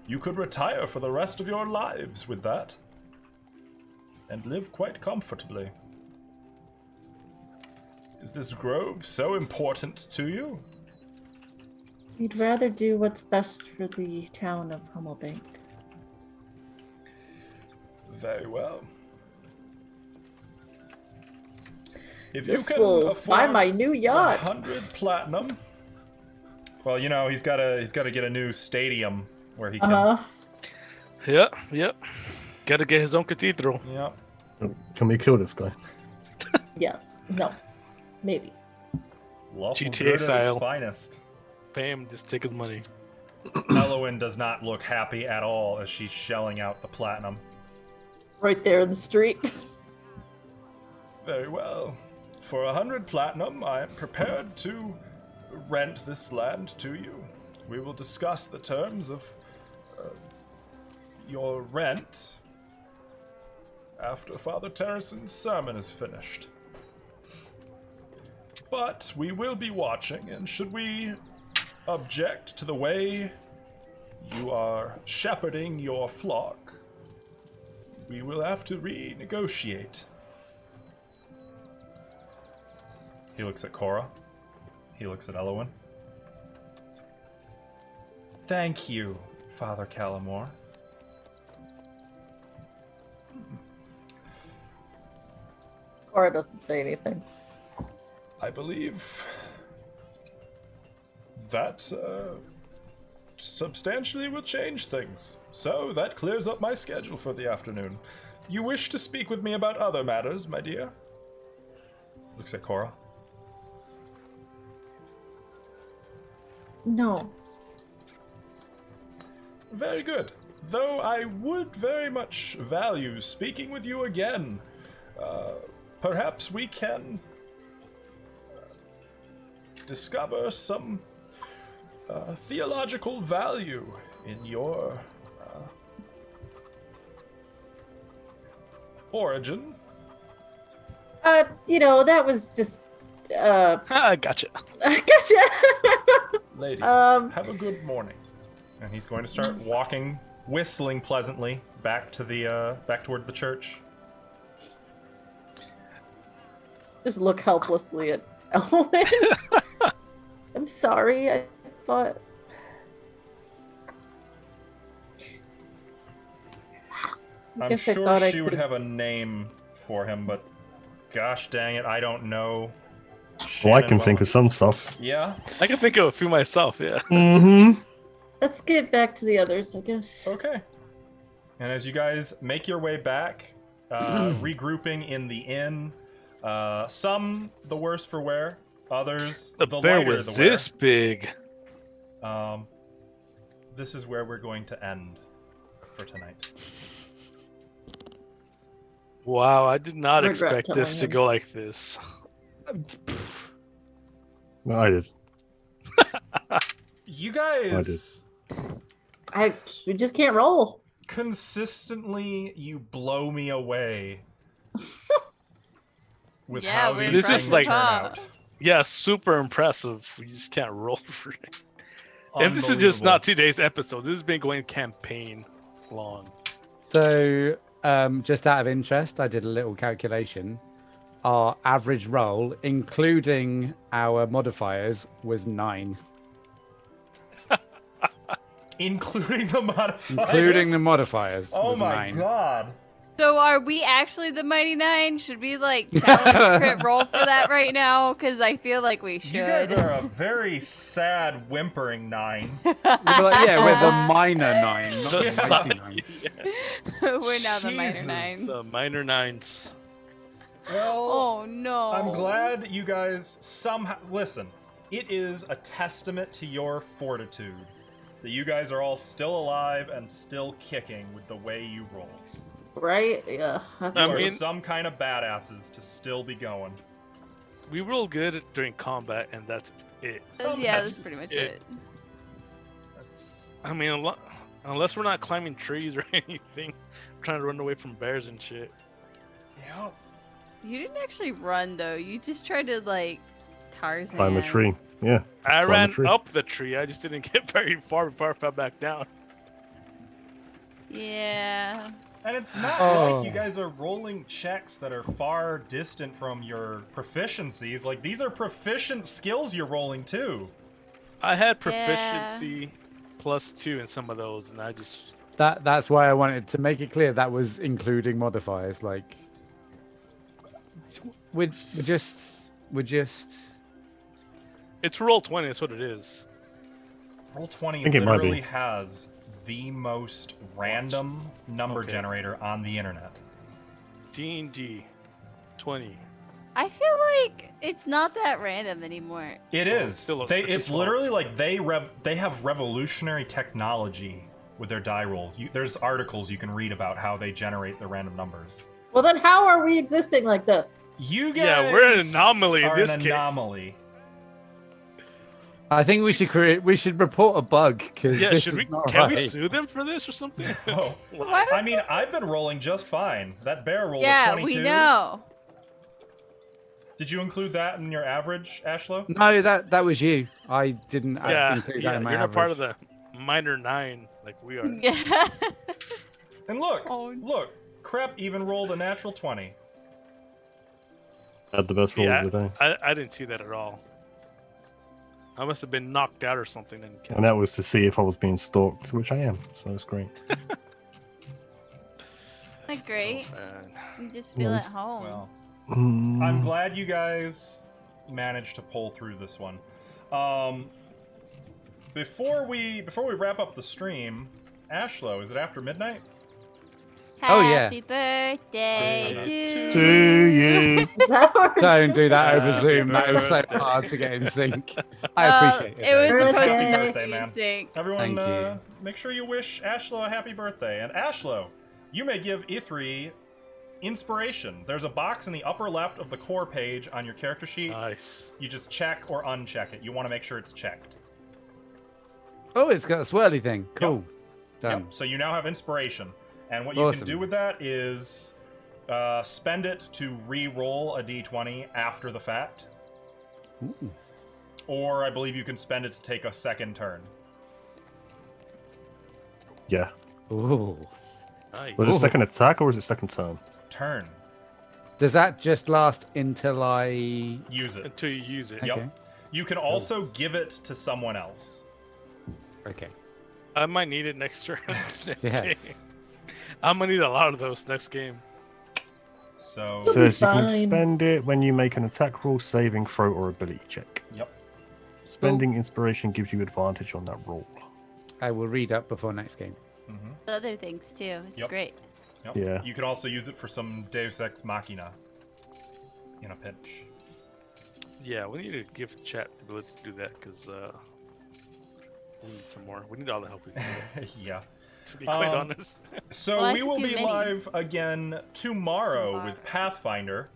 you could retire for the rest of your lives with that and live quite comfortably? Is this grove so important to you?
We'd rather do what's best for the town of Hummelbank.
Very well. If
This
you can
will
afford
buy my new yacht.
100 platinum, Well, he's gotta get a new stadium where he can.
Uh-huh.
Yep. Gotta get his own cathedral.
Yep.
Can we kill this guy?
Yes. No. Maybe.
Lawful
GTA
good at
style.
its finest.
Bam, just take his money.
Elowen does not look happy at all as she's shelling out the platinum.
Right there in the street.
Very well. For 100 platinum, I am prepared to rent this land to you. We will discuss the terms of your rent after Father Terrason's sermon is finished. But we will be watching, and should we object to the way you are shepherding your flock, we will have to renegotiate. He looks at Cora. He looks at Elowen. Thank you, Father Calamore.
Cora doesn't say anything.
I believe that substantially will change things. So that clears up my schedule for the afternoon. You wish to speak with me about other matters, my dear? Looks at Cora.
No.
Very good. Though I would very much value speaking with you again. Perhaps we can discover some theological value in your origin.
That was just
I gotcha.
gotcha.
Ladies, have a good morning. And he's going to start walking, whistling pleasantly back to the back toward the church.
Just look helplessly at Elwyn. I'm sorry. I thought.
I'm sure she would have a name for him, but gosh dang it, I don't know.
Well, I can think of some stuff.
Yeah?
I can think of a few myself, yeah.
Mm-hmm.
Let's get back to the others, I guess.
Okay. And as you guys make your way back, regrouping in the inn, some the worse for wear, others
The bear
lighter
was
the wear.
this big.
This is where we're going to end for tonight.
Wow, I did not
Regret
expect this to
telling him.
go like this.
No, I did.
You guys
We just can't roll.
consistently you blow me away with
Yeah,
how
we're
these
This is
things
like-
turn out.
Yeah, super impressive. We just can't roll for it. And this is just not today's episode. This has been going campaign long.
So, just out of interest, I did a little calculation. Our average roll, including our modifiers, was 9.
Including the modifiers.
Including the modifiers.
Oh
was
my
9.
god.
So are we actually the Mighty Nine? Should we challenge crit roll for that right now? Because I feel like we should.
You guys are a very sad, whimpering 9.
We're the minor 9, not the mighty 9.
We're now the minor
Jesus.
nine.
The minor nines.
Well,
Oh no.
I'm glad you guys somehow... Listen, it is a testament to your fortitude that you guys are all still alive and still kicking with the way you roll.
Right? Yeah. That's
I
You are
mean-
some kind of badasses to still be going.
We roll good during combat, and that's it.
Yeah, that's pretty much
it.
it.
That's...
I mean, unless we're not climbing trees or anything, trying to run away from bears and shit.
Yeah.
You didn't actually run though. You just tried to Tarzan.
Climb a tree. Yeah.
I
Climb a
ran
tree.
up the tree. I just didn't get very far before I fell back down.
Yeah.
And it's not
Oh.
like you guys are rolling checks that are far distant from your proficiencies. Like, these are proficient skills you're rolling too.
I had proficiency +2 in some of those, and I just
That's why I wanted to make it clear that was including modifiers. We're just
it's roll 20. That's what it is.
Roll20
think it might
literally
be.
has the most random number
Okay.
generator on the internet.
D&D 20.
I feel like it's not that random anymore.
It
Well,
is.
still,
They,
it's a
it's
12.
literally like they have revolutionary technology with their die rolls. There's articles you can read about how they generate the random numbers.
Well, then how are we existing like this?
You guys
Yeah, we're an anomaly in
are
this
an
case.
anomaly.
I think we should report a bug because
Yeah,
this
should
is
we?
not
Can we
right.
sue them for this or something?
Oh,
Why
I mean, I've been rolling just fine. That bear rolled a
Yeah,
22.
we know.
Did you include that in your average, Ashlo?
No, that was you. I didn't
Yeah,
include that
yeah,
in my
you're not part of
average.
the minor 9 like we are.
Yeah.
And look,
Oh.
look, Crep even rolled a natural 20.
Had the best roll
Yeah,
of the day.
I didn't see that at all. I must have been knocked out or something.
And that was to see if I was being stalked, which I am. So it's great.
Like great.
Man.
You just feel
Yes.
at home.
Well,
Mm,
I'm glad you guys managed to pull through this one. Before we wrap up the stream, Ashlo, is it after midnight?
Oh, yeah.
Happy birthday to
to you.
Is that what we're
Don't do that over
Happy
Zoom. That was so
birthday.
hard to get in sync. I appreciate it.
It was
though.
supposed to
Birthday.
be
Happy birthday, man.
sync.
Everyone,
Thank you.
make sure you wish Ashlo a happy birthday. And Ashlo, you may give Ithri inspiration. There's a box in the upper left of the core page on your character sheet.
Nice.
You just check or uncheck it. You want to make sure it's checked.
Oh, it's got a swirly thing. Cool. Done.
Yep. So you now have inspiration. And what you
Awesome.
can do with that is spend it to re-roll a d20 after the fact.
Ooh.
Or I believe you can spend it to take a second turn.
Yeah.
Ooh.
Nice.
Was it
Ooh.
second attack or was it second turn?
Turn.
Does that just last until I?
Use it.
Until you use it.
Yep.
Okay.
You can also give it to someone else.
Okay.
I might need it next turn. Next
Yeah.
game. I'm gonna need a lot of those next game.
So,
It'll be
Says you can
fine.
spend it when you make an attack roll, saving throw, or ability check.
yep.
Spending inspiration gives you advantage on that roll.
I will read up before next game.
Mm-hmm.
Other things too. It's
Yep.
great.
Yep.
Yeah.
You can also use it for some Deus Ex Machina in a pinch.
Yeah, we need to give chat the ability to do that because we need some more. We need all the help we can get,
Yeah.
to be quite
Um,
honest.
So
Well, I
we
could
will
do
be
many.
live again tomorrow with Pathfinder,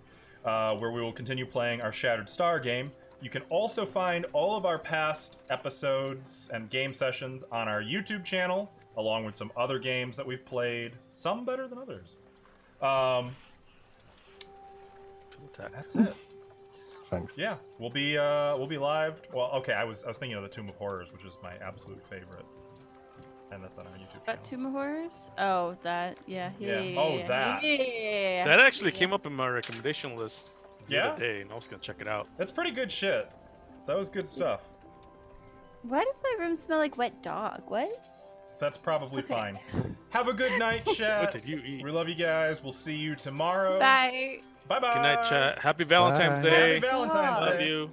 where we will continue playing our Shattered Star game. You can also find all of our past episodes and game sessions on our YouTube channel, along with some other games that we've played, some better than others. That's it.
Thanks.
Yeah, we'll be live. Well, okay, I was thinking of the Tomb of Horrors, which is my absolute favorite, and that's on our YouTube channel.
What Tomb of Horrors? Oh, that. Yeah.
Yeah.
Yeah.
Oh,
yeah,
that.
Yeah.
That actually came up in my recommendation list the
Yeah?
other day, and I was gonna check it out.
That's pretty good shit. That was good stuff.
Why does my room smell like wet dog? What?
That's probably
Okay.
fine. Have a good night,
What
chat.
did you eat?
We love you guys. We'll see you tomorrow.
Bye.
Bye bye.
Good night, chat. Happy Valentine's
Bye.
Day.
Happy Valentine's
Bye.
Love
Day.
you.